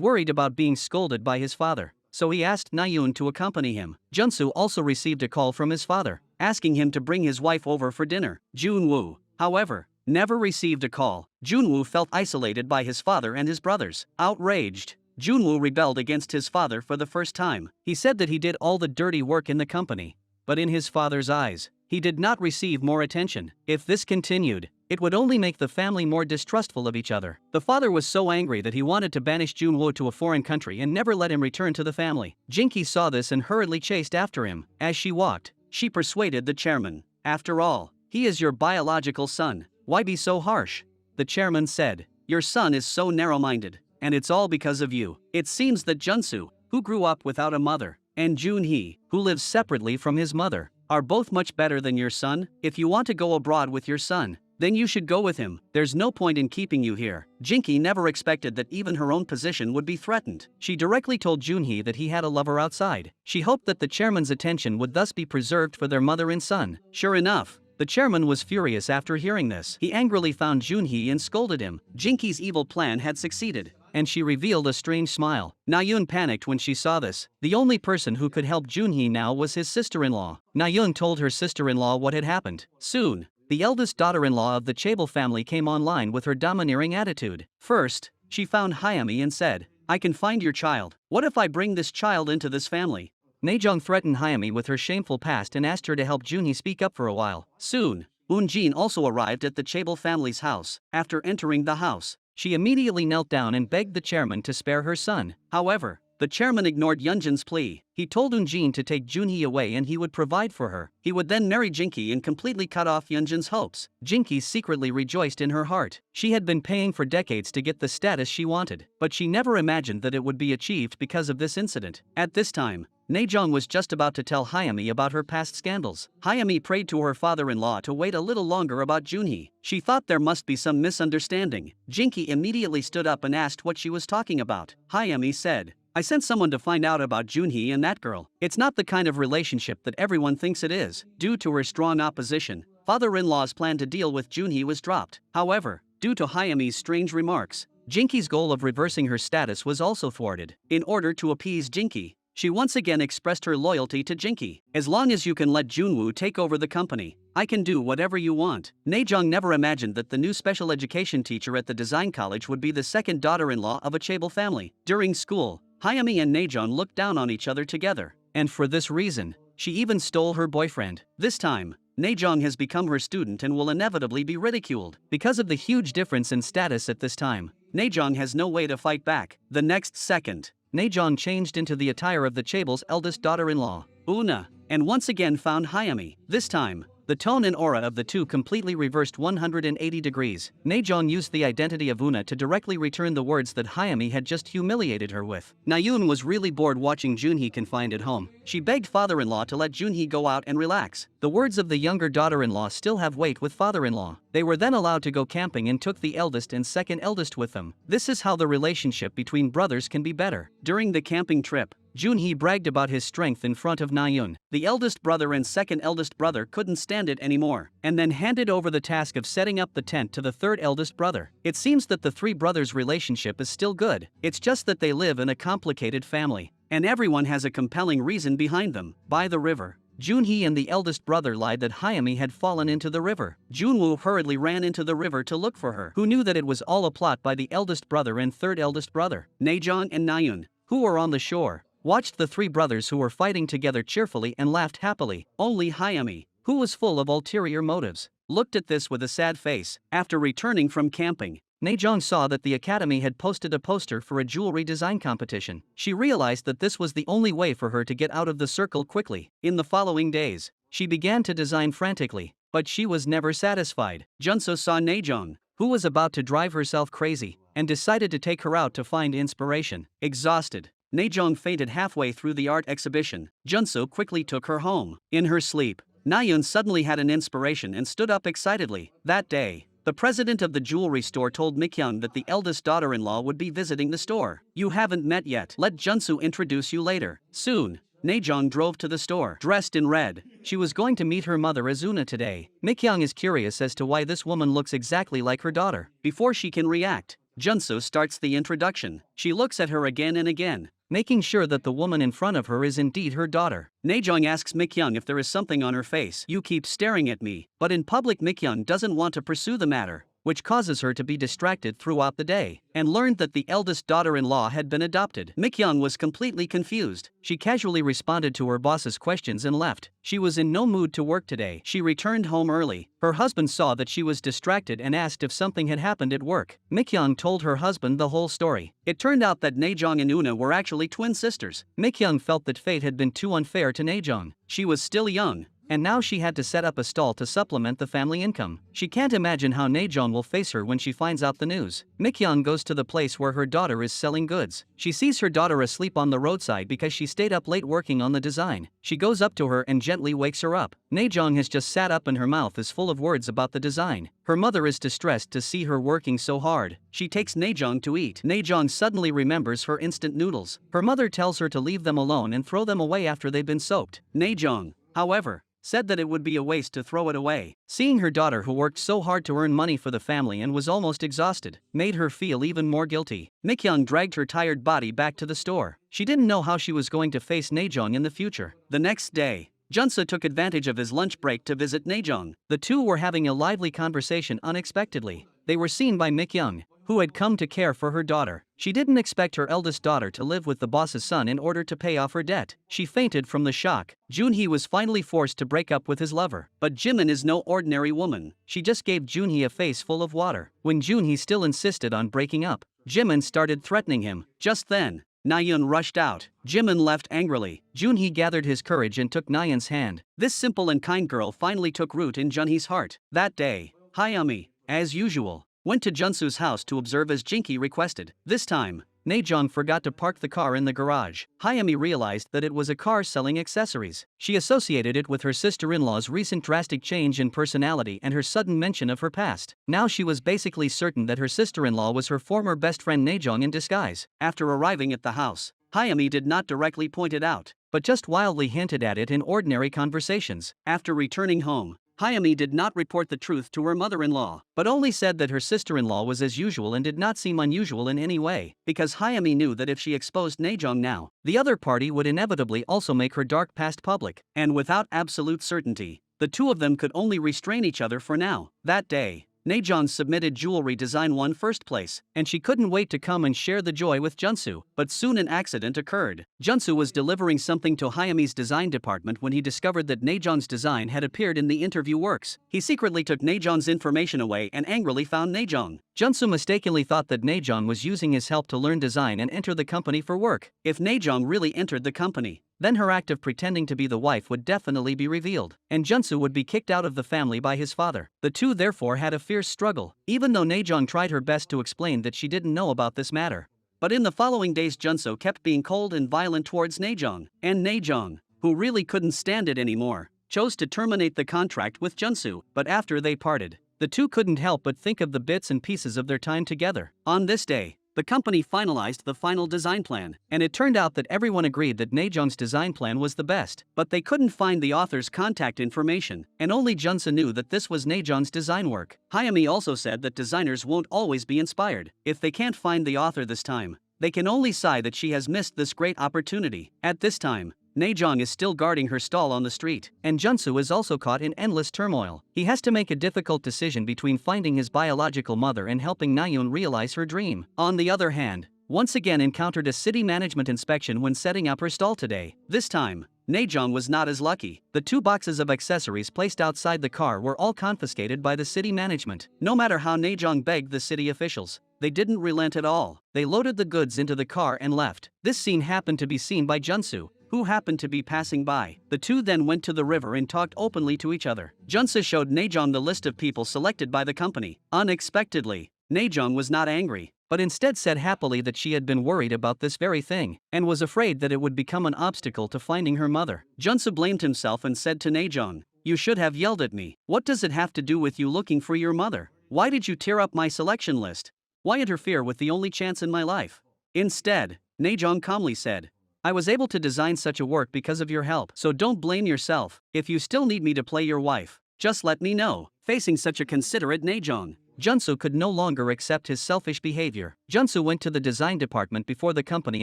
worried about being scolded by his father, so he asked Nayoon to accompany him. Junsu also received a call from his father, asking him to bring his wife over for dinner. Junwoo, however, never received a call. Junwoo felt isolated by his father and his brothers. Outraged, Junwoo rebelled against his father for the first time. He said that he did all the dirty work in the company, but in his father's eyes, he did not receive more attention. If this continued, it would only make the family more distrustful of each other. The father was so angry that he wanted to banish Junwoo to a foreign country and never let him return to the family. Jinky saw this and hurriedly chased after him. As she walked, she persuaded the chairman. After all, he is your biological son. Why be so harsh? The chairman said. Your son is so narrow-minded, and it's all because of you. It seems that Junsu, who grew up without a mother, and Junhee, who lives separately from his mother, are both much better than your son. If you want to go abroad with your son, then you should go with him. There's no point in keeping you here. Jinky never expected that even her own position would be threatened. She directly told Junhee that he had a lover outside. She hoped that the chairman's attention would thus be preserved for their mother and son. Sure enough, the chairman was furious after hearing this. He angrily found Junhee and scolded him. Jinky's evil plan had succeeded, and she revealed a strange smile. Nayoon panicked when she saw this. The only person who could help Junhee now was his sister-in-law. Nayoon told her sister-in-law what had happened. Soon, the eldest daughter-in-law of the Chaebol family came online with her domineering attitude. First, she found Hayami and said, I can find your child. What if I bring this child into this family? Najeong threatened Hayami with her shameful past and asked her to help Junhee speak up for a while. Soon, Eunjin also arrived at the Chaebol family's house. After entering the house, she immediately knelt down and begged the chairman to spare her son. However, the chairman ignored Eunjin's plea. He told Eunjin to take Junhee away and he would provide for her. He would then marry Jinky and completely cut off Eunjin's hopes. Jinky secretly rejoiced in her heart. She had been paying for decades to get the status she wanted, but she never imagined that it would be achieved because of this incident. At this time, Najeong was just about to tell Hayami about her past scandals. Hayami prayed to her father-in-law to wait a little longer about Junhee. She thought there must be some misunderstanding. Jinky immediately stood up and asked what she was talking about. Hayami said, I sent someone to find out about Junhee and that girl. It's not the kind of relationship that everyone thinks it is. Due to her strong opposition, father-in-law's plan to deal with Junhee was dropped. However, due to Hayami's strange remarks, Jinky's goal of reversing her status was also thwarted. In order to appease Jinky, she once again expressed her loyalty to Jinky. As long as you can let Junwoo take over the company, I can do whatever you want. Najeong never imagined that the new special education teacher at the design college would be the second daughter-in-law of a Chaebol family. During school, Hayami and Najeong looked down on each other together, and for this reason, she even stole her boyfriend. This time, Najeong has become her student and will inevitably be ridiculed. Because of the huge difference in status at this time, Najeong has no way to fight back. The next second, Najeong changed into the attire of the Chaebol's eldest daughter-in-law, Una, and once again found Hayami. This time, the tone and aura of the two completely reversed 180 degrees. Najeong used the identity of Una to directly return the words that Hayami had just humiliated her with. Nayoon was really bored watching Junhee confined at home. She begged father-in-law to let Junhee go out and relax. The words of the younger daughter-in-law still have weight with father-in-law. They were then allowed to go camping and took the eldest and second eldest with them. This is how the relationship between brothers can be better. During the camping trip, Junhee bragged about his strength in front of Nayoon. The eldest brother and second eldest brother couldn't stand it anymore, and then handed over the task of setting up the tent to the third eldest brother. It seems that the three brothers' relationship is still good. It's just that they live in a complicated family, and everyone has a compelling reason behind them. By the river, Junhee and the eldest brother lied that Hayami had fallen into the river. Junwoo hurriedly ran into the river to look for her, who knew that it was all a plot by the eldest brother and third eldest brother. Najeong and Nayoon, who were on the shore, watched the three brothers who were fighting together cheerfully and laughed happily. Only Hayami, who was full of ulterior motives, looked at this with a sad face. After returning from camping, Naejong saw that the academy had posted a poster for a jewelry design competition. She realized that this was the only way for her to get out of the circle quickly. In the following days, she began to design frantically, but she was never satisfied. Junso saw Naejong, who was about to drive herself crazy, and decided to take her out to find inspiration. Exhausted, Naejong fainted halfway through the art exhibition. Junso quickly took her home. In her sleep, Naeun suddenly had an inspiration and stood up excitedly. That day, the president of the jewelry store told Mikyung that the eldest daughter-in-law would be visiting the store. "You haven't met yet. Let Junsu introduce you later." Soon, Naejong drove to the store. Dressed in red, she was going to meet her mother Azuna today. Mikyung is curious as to why this woman looks exactly like her daughter. Before she can react, Junso starts the introduction. She looks at her again and again, making sure that the woman in front of her is indeed her daughter. Naejong asks Mikyung if there is something on her face. "You keep staring at me." But in public, Mikyung doesn't want to pursue the matter, which causes her to be distracted throughout the day, and learned that the eldest daughter-in-law had been adopted. Mikyung was completely confused. She casually responded to her boss's questions and left. She was in no mood to work today. She returned home early. Her husband saw that she was distracted and asked if something had happened at work. Mikyung told her husband the whole story. It turned out that Naejong and Una were actually twin sisters. Mikyung felt that fate had been too unfair to Naejong. She was still young, and now she had to set up a stall to supplement the family income. She can't imagine how Naejong will face her when she finds out the news. Mikyung goes to the place where her daughter is selling goods. She sees her daughter asleep on the roadside because she stayed up late working on the design. She goes up to her and gently wakes her up. Naejong has just sat up and her mouth is full of words about the design. Her mother is distressed to see her working so hard. She takes Naejong to eat. Naejong suddenly remembers her instant noodles. Her mother tells her to leave them alone and throw them away after they've been soaked. Naejong, however, said that it would be a waste to throw it away. Seeing her daughter, who worked so hard to earn money for the family and was almost exhausted, made her feel even more guilty. Mikyung dragged her tired body back to the store. She didn't know how she was going to face Naejong in the future. The next day, Junso took advantage of his lunch break to visit Naejong. The two were having a lively conversation unexpectedly. They were seen by Mikyung, who had come to care for her daughter. She didn't expect her eldest daughter to live with the boss's son in order to pay off her debt. She fainted from the shock. Junhee was finally forced to break up with his lover. But Jimin is no ordinary woman. She just gave Junhee a face full of water. When Junhee still insisted on breaking up, Jimin started threatening him. Just then, Naeun rushed out. Jimin left angrily. Junhee gathered his courage and took Naeun's hand. This simple and kind girl finally took root in Junhee's heart. That day, Hayami, as usual, went to Junsu's house to observe as Jinky requested. This time, Naejong forgot to park the car in the garage. Hayami realized that it was a car selling accessories. She associated it with her sister-in-law's recent drastic change in personality and her sudden mention of her past. Now she was basically certain that her sister-in-law was her former best friend Naejong in disguise. After arriving at the house, Hayami did not directly point it out, but just wildly hinted at it in ordinary conversations. After returning home, Hayami did not report the truth to her mother-in-law, but only said that her sister-in-law was as usual and did not seem unusual in any way, because Hayami knew that if she exposed Naejong now, the other party would inevitably also make her dark past public, and without absolute certainty, the two of them could only restrain each other for now. That day, Naejong submitted jewelry design won first place, and she couldn't wait to come and share the joy with Junsu. But soon an accident occurred. Junsu was delivering something to Hayami's design department when he discovered that Naejong's design had appeared in the interview works. He secretly took Naejong's information away and angrily found Naejong. Junsu mistakenly thought that Naejong was using his help to learn design and enter the company for work. If Naejong really entered the company, then her act of pretending to be the wife would definitely be revealed, and Junsu would be kicked out of the family by his father. The two therefore had a fierce struggle, even though Naejong tried her best to explain that she didn't know about this matter. But in the following days, Junso kept being cold and violent towards Naejong, and Naejong, who really couldn't stand it anymore, chose to terminate the contract with Junsu. But after they parted, the two couldn't help but think of the bits and pieces of their time together. On this day, the company finalized the final design plan, and it turned out that everyone agreed that Naejong's design plan was the best, but they couldn't find the author's contact information, and only Junsu knew that this was Naejong's design work. Hayami also said that designers won't always be inspired. If they can't find the author this time, they can only sigh that she has missed this great opportunity. At this time, Naejong is still guarding her stall on the street, and Junsu is also caught in endless turmoil. He has to make a difficult decision between finding his biological mother and helping Naeun realize her dream. On the other hand, once again encountered a city management inspection when setting up her stall today. This time, Naejong was not as lucky. The 2 boxes of accessories placed outside the car were all confiscated by the city management. No matter how Naejong begged the city officials, they didn't relent at all. They loaded the goods into the car and left. This scene happened to be seen by Junsu, who happened to be passing by. The two then went to the river and talked openly to each other. Junsu showed Naejong the list of people selected by the company. Unexpectedly, Naejong was not angry, but instead said happily that she had been worried about this very thing, and was afraid that it would become an obstacle to finding her mother. Junsu blamed himself and said to Naejong, "You should have yelled at me. What does it have to do with you looking for your mother? Why did you tear up my selection list? Why interfere with the only chance in my life?" Instead, Naejong calmly said, "I was able to design such a work because of your help, so don't blame yourself. If you still need me to play your wife, just let me know." Facing such a considerate Naejong, Junsu could no longer accept his selfish behavior. Junsu went to the design department before the company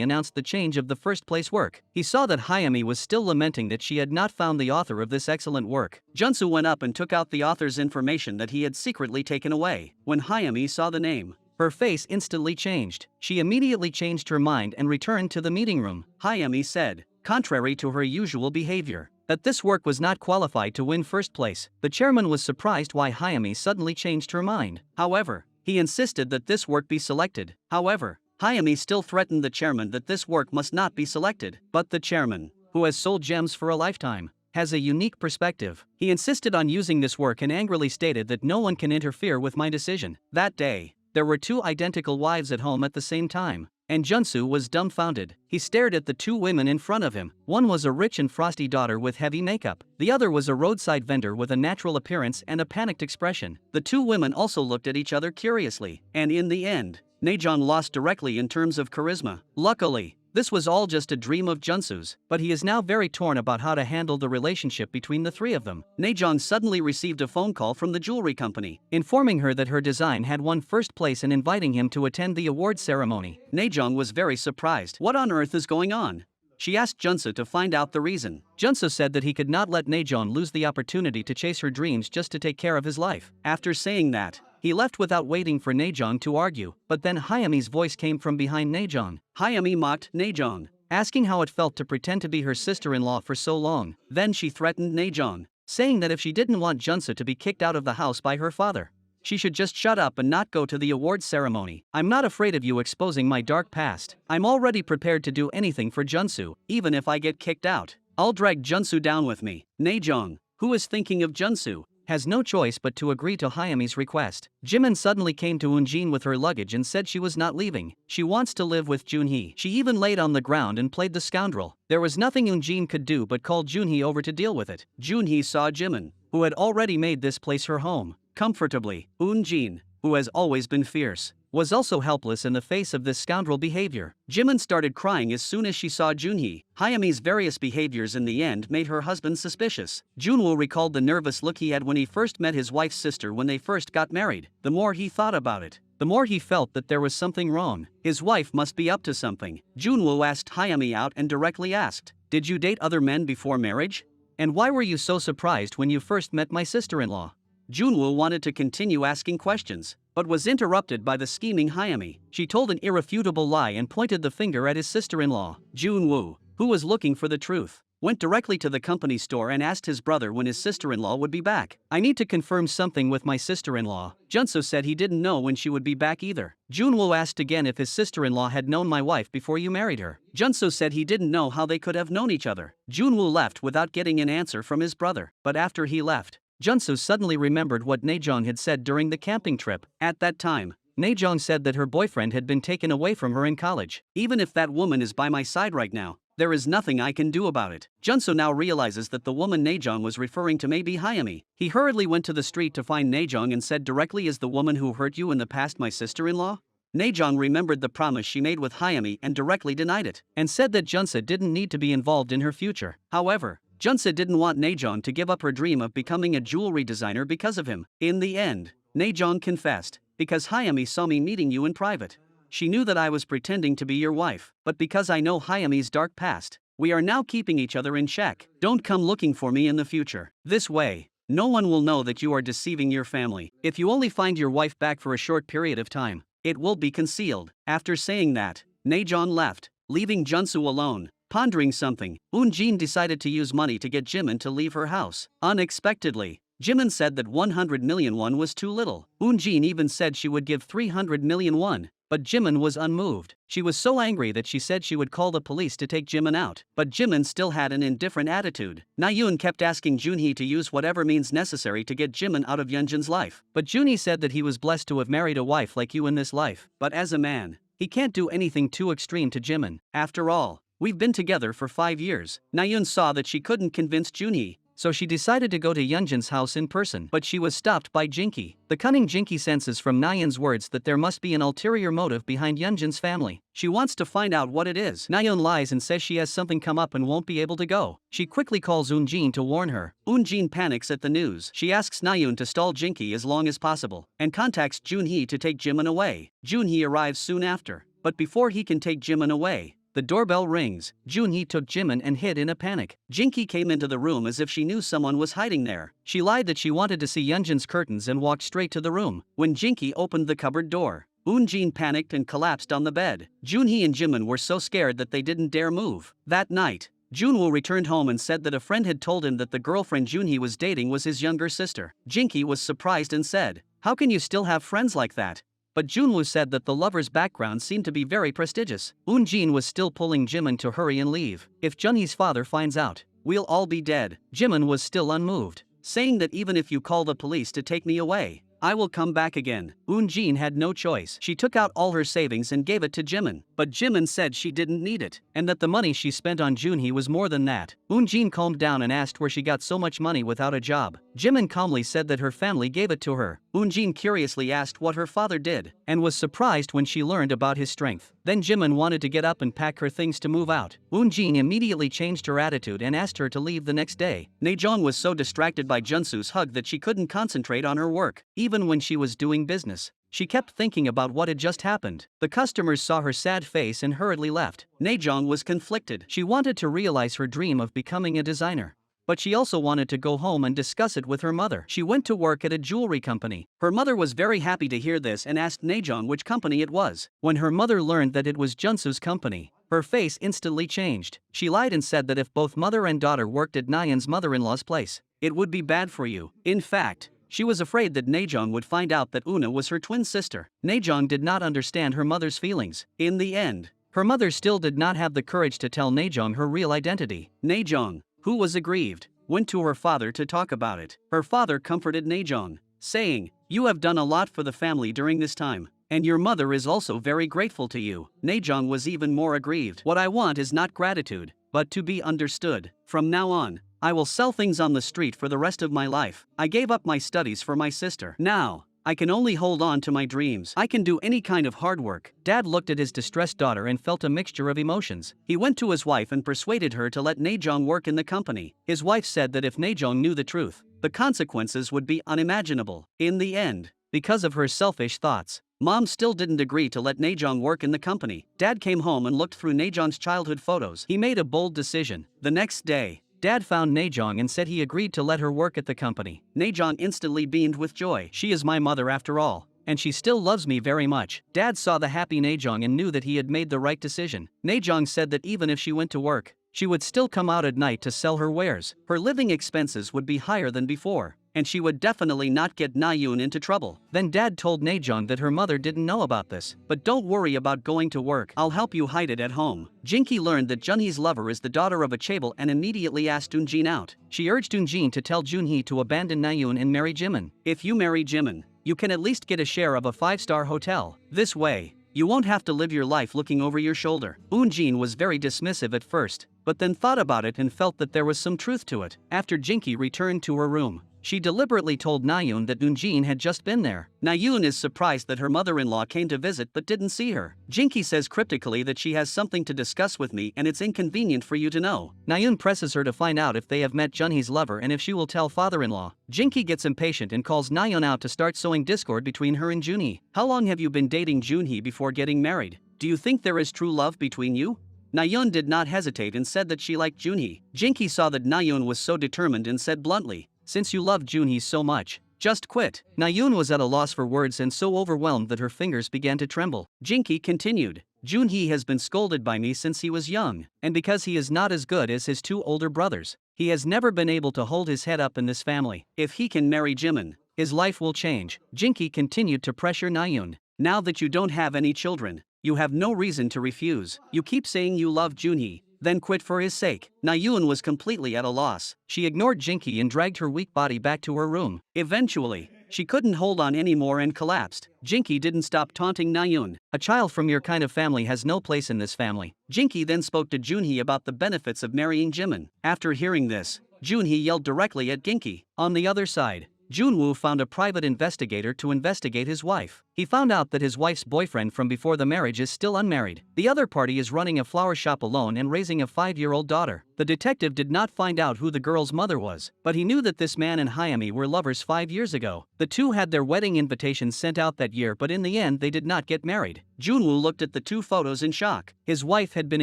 announced the change of the first place work. He saw that Hayami was still lamenting that she had not found the author of this excellent work. Junsu went up and took out the author's information that he had secretly taken away. When Hayami saw the name, her face instantly changed. She immediately changed her mind and returned to the meeting room. Hayami said, contrary to her usual behavior, that this work was not qualified to win first place. The chairman was surprised why Hayami suddenly changed her mind. However, he insisted that this work be selected. However, Hayami still threatened the chairman that this work must not be selected. But the chairman, who has sold gems for a lifetime, has a unique perspective. He insisted on using this work and angrily stated that no one can interfere with my decision. That day, there were 2 identical wives at home at the same time, and Junsu was dumbfounded. He stared at the 2 women in front of him. One was a rich and frosty daughter with heavy makeup. The other was a roadside vendor with a natural appearance and a panicked expression. The 2 women also looked at each other curiously, and in the end, Naejong lost directly in terms of charisma. Luckily, this was all just a dream of Junsu's, but he is now very torn about how to handle the relationship between the 3 of them. Naejong suddenly received a phone call from the jewelry company, informing her that her design had won first place and inviting him to attend the award ceremony. Naejong was very surprised. What on earth is going on? She asked Junsu to find out the reason. Junsu said that he could not let Naejong lose the opportunity to chase her dreams just to take care of his life. After saying that, he left without waiting for Naejong to argue, but then Hayami's voice came from behind Naejong. Hayami mocked Naejong, asking how it felt to pretend to be her sister-in-law for so long. Then she threatened Naejong, saying that if she didn't want Junsu to be kicked out of the house by her father, she should just shut up and not go to the award ceremony. "I'm not afraid of you exposing my dark past. I'm already prepared to do anything for Junsu, even if I get kicked out. I'll drag Junsu down with me." Naejong, who is thinking of Junsu, has no choice but to agree to Hayami's request. Jimin suddenly came to Eunjin with her luggage and said she was not leaving. She wants to live with Junhee. She even laid on the ground and played the scoundrel. There was nothing Eunjin could do but call Junhee over to deal with it. Junhee saw Jimin, who had already made this place her home, comfortably. Eunjin, who has always been fierce, was also helpless in the face of this scoundrel behavior. Jimin started crying as soon as she saw Junhee. Hayami's various behaviors in the end made her husband suspicious. Junwoo recalled the nervous look he had when he first met his wife's sister when they first got married. The more he thought about it, the more he felt that there was something wrong. His wife must be up to something. Junwoo asked Hayami out and directly asked, "Did you date other men before marriage? And why were you so surprised when you first met my sister-in-law?" Junwoo wanted to continue asking questions, but was interrupted by the scheming Hayami. She told an irrefutable lie and pointed the finger at his sister-in-law. Junwoo, who was looking for the truth, went directly to the company store and asked his brother when his sister-in-law would be back. "I need to confirm something with my sister-in-law." Junsu said he didn't know when she would be back either. Junwoo asked again if his sister-in-law had known my wife before you married her. Junsu said he didn't know how they could have known each other. Junwoo left without getting an answer from his brother, but after he left, Junsu suddenly remembered what Naejong had said during the camping trip. At that time, Naejong said that her boyfriend had been taken away from her in college. "Even if that woman is by my side right now, there is nothing I can do about it." Junsu now realizes that the woman Naejong was referring to may be Hayami. He hurriedly went to the street to find Naejong and said directly, "Is the woman who hurt you in the past my sister-in-law?" Naejong remembered the promise she made with Hayami and directly denied it, and said that Junsu didn't need to be involved in her future. However, Junsu didn't want Naejong to give up her dream of becoming a jewelry designer because of him. In the end, Naejong confessed, "Because Hayami saw me meeting you in private. She knew that I was pretending to be your wife, but because I know Hayami's dark past, we are now keeping each other in check. Don't come looking for me in the future. This way, no one will know that you are deceiving your family. If you only find your wife back for a short period of time, it will be concealed." After saying that, Najeon left, leaving Junsu alone. Pondering something, Eun-jin decided to use money to get Jimin to leave her house. Unexpectedly, Jimin said that 100 million won was too little. Eun-jin even said she would give 300 million won. But Jimin was unmoved. She was so angry that she said she would call the police to take Jimin out. But Jimin still had an indifferent attitude. Nayeon kept asking Junhee to use whatever means necessary to get Jimin out of Yeonjin's life. But Junhee said that he was blessed to have married a wife like you in this life. But as a man, he can't do anything too extreme to Jimin. After all, we've been together for 5 years. Nayeon saw that she couldn't convince Junhee, so she decided to go to Yeonjin's house in person. But she was stopped by Jinki. The cunning Jinki senses from Nayeon's words that there must be an ulterior motive behind Yeonjin's family. She wants to find out what it is. Nayeon lies and says she has something come up and won't be able to go. She quickly calls Eun-jin to warn her. Eun-jin panics at the news. She asks Nayeon to stall Jinki as long as possible and contacts Junhee to take Jimin away. Junhee arrives soon after. But before he can take Jimin away, the doorbell rings. Junhee took Jimin and hid in a panic. Jinki came into the room as if she knew someone was hiding there. She lied that she wanted to see Yeonjin's curtains and walked straight to the room. When Jinki opened the cupboard door, Eun-jin panicked and collapsed on the bed. Junhee and Jimin were so scared that they didn't dare move. That night, Junwoo returned home and said that a friend had told him that the girlfriend Junhee was dating was his younger sister. Jinki was surprised and said, "How can you still have friends like that?" But Junwoo said that the lover's background seemed to be very prestigious. Eun-jin was still pulling Jimin to hurry and leave. If Junhee's father finds out, we'll all be dead. Jimin was still unmoved, saying that even if you call the police to take me away, I will come back again. Eun-jin had no choice. She took out all her savings and gave it to Jimin. But Jimin said she didn't need it, and that the money she spent on Junhee was more than that. Eun-jin calmed down and asked where she got so much money without a job. Jimin calmly said that her family gave it to her. Eun-jin curiously asked what her father did, and was surprised when she learned about his strength. Then Jimin wanted to get up and pack her things to move out. Eun-jin immediately changed her attitude and asked her to leave the next day. Najeon was so distracted by Junsu's hug that she couldn't concentrate on her work. Even when she was doing business, she kept thinking about what had just happened. The customers saw her sad face and hurriedly left. Najeon was conflicted. She wanted to realize her dream of becoming a designer, but she also wanted to go home and discuss it with her mother. She went to work at a jewelry company. Her mother was very happy to hear this and asked Najeon which company it was. When her mother learned that it was Junsu's company, her face instantly changed. She lied and said that if both mother and daughter worked at Nayeon's mother-in-law's place, it would be bad for you. In fact, she was afraid that Najeon would find out that Una was her twin sister. Najeon did not understand her mother's feelings. In the end, her mother still did not have the courage to tell Najeon her real identity. Najeon, who was aggrieved, went to her father to talk about it. Her father comforted Najeon, saying, "You have done a lot for the family during this time, and your mother is also very grateful to you." Najeon was even more aggrieved. "What I want is not gratitude, but to be understood. From now on, I will sell things on the street for the rest of my life. I gave up my studies for my sister. Now, I can only hold on to my dreams. I can do any kind of hard work." Dad looked at his distressed daughter and felt a mixture of emotions. He went to his wife and persuaded her to let Najeon work in the company. His wife said that if Najeon knew the truth, the consequences would be unimaginable. In the end, because of her selfish thoughts, Mom still didn't agree to let Najeon work in the company. Dad came home and looked through Najeon's childhood photos. He made a bold decision. The next day, Dad found Najeon and said he agreed to let her work at the company. Najeon instantly beamed with joy. "She is my mother after all, and she still loves me very much." Dad saw the happy Najeon and knew that he had made the right decision. Najeon said that even if she went to work, she would still come out at night to sell her wares. Her living expenses would be higher than before, and she would definitely not get Nayeon into trouble. Then Dad told Najeon that her mother didn't know about this. "But don't worry about going to work. I'll help you hide it at home." Jinki learned that Junhee's lover is the daughter of a chaebol and immediately asked Eun-jin out. She urged Eun-jin to tell Junhee to abandon Nayeon and marry Jimin. "If you marry Jimin, you can at least get a share of a 5-star hotel. This way, you won't have to live your life looking over your shoulder." Eun-jin was very dismissive at first, but then thought about it and felt that there was some truth to it. After Jinki returned to her room, she deliberately told Nayeon that Eun-jin had just been there. Nayeon is surprised that her mother-in-law came to visit but didn't see her. Jinki says cryptically that she has something to discuss with me and it's inconvenient for you to know. Nayeon presses her to find out if they have met Junhee's lover and if she will tell father-in-law. Jinki gets impatient and calls Nayeon out to start sowing discord between her and Junhee. "How long have you been dating Junhee before getting married? Do you think there is true love between you?" Nayeon did not hesitate and said that she liked Junhee. Jinki saw that Nayeon was so determined and said bluntly, "Since you love Junhee so much, just quit." Nayeon was at a loss for words and so overwhelmed that her fingers began to tremble. Jinki continued, Junhee has been scolded by me since he was young, and because he is not as good as his two older brothers, he has never been able to hold his head up in this family. If he can marry Jimin, his life will change. Jinki continued to pressure Nayoon. Now that you don't have any children, you have no reason to refuse. You keep saying you love Junhee, then quit for his sake. Nayoon was completely at a loss. She ignored Jinki and dragged her weak body back to her room. Eventually, she couldn't hold on anymore and collapsed. Jinki didn't stop taunting Nayoon. A child from your kind of family has no place in this family. Jinki then spoke to Junhee about the benefits of marrying Jimin. After hearing this, Junhee yelled directly at Ginki. On the other side, Junwoo found a private investigator to investigate his wife. He found out that his wife's boyfriend from before the marriage is still unmarried. The other party is running a flower shop alone and raising a 5-year-old daughter. The detective did not find out who the girl's mother was, but he knew that this man and Hayami were lovers 5 years ago. The two had their wedding invitations sent out that year, but in the end they did not get married. Junwoo looked at the two photos in shock. His wife had been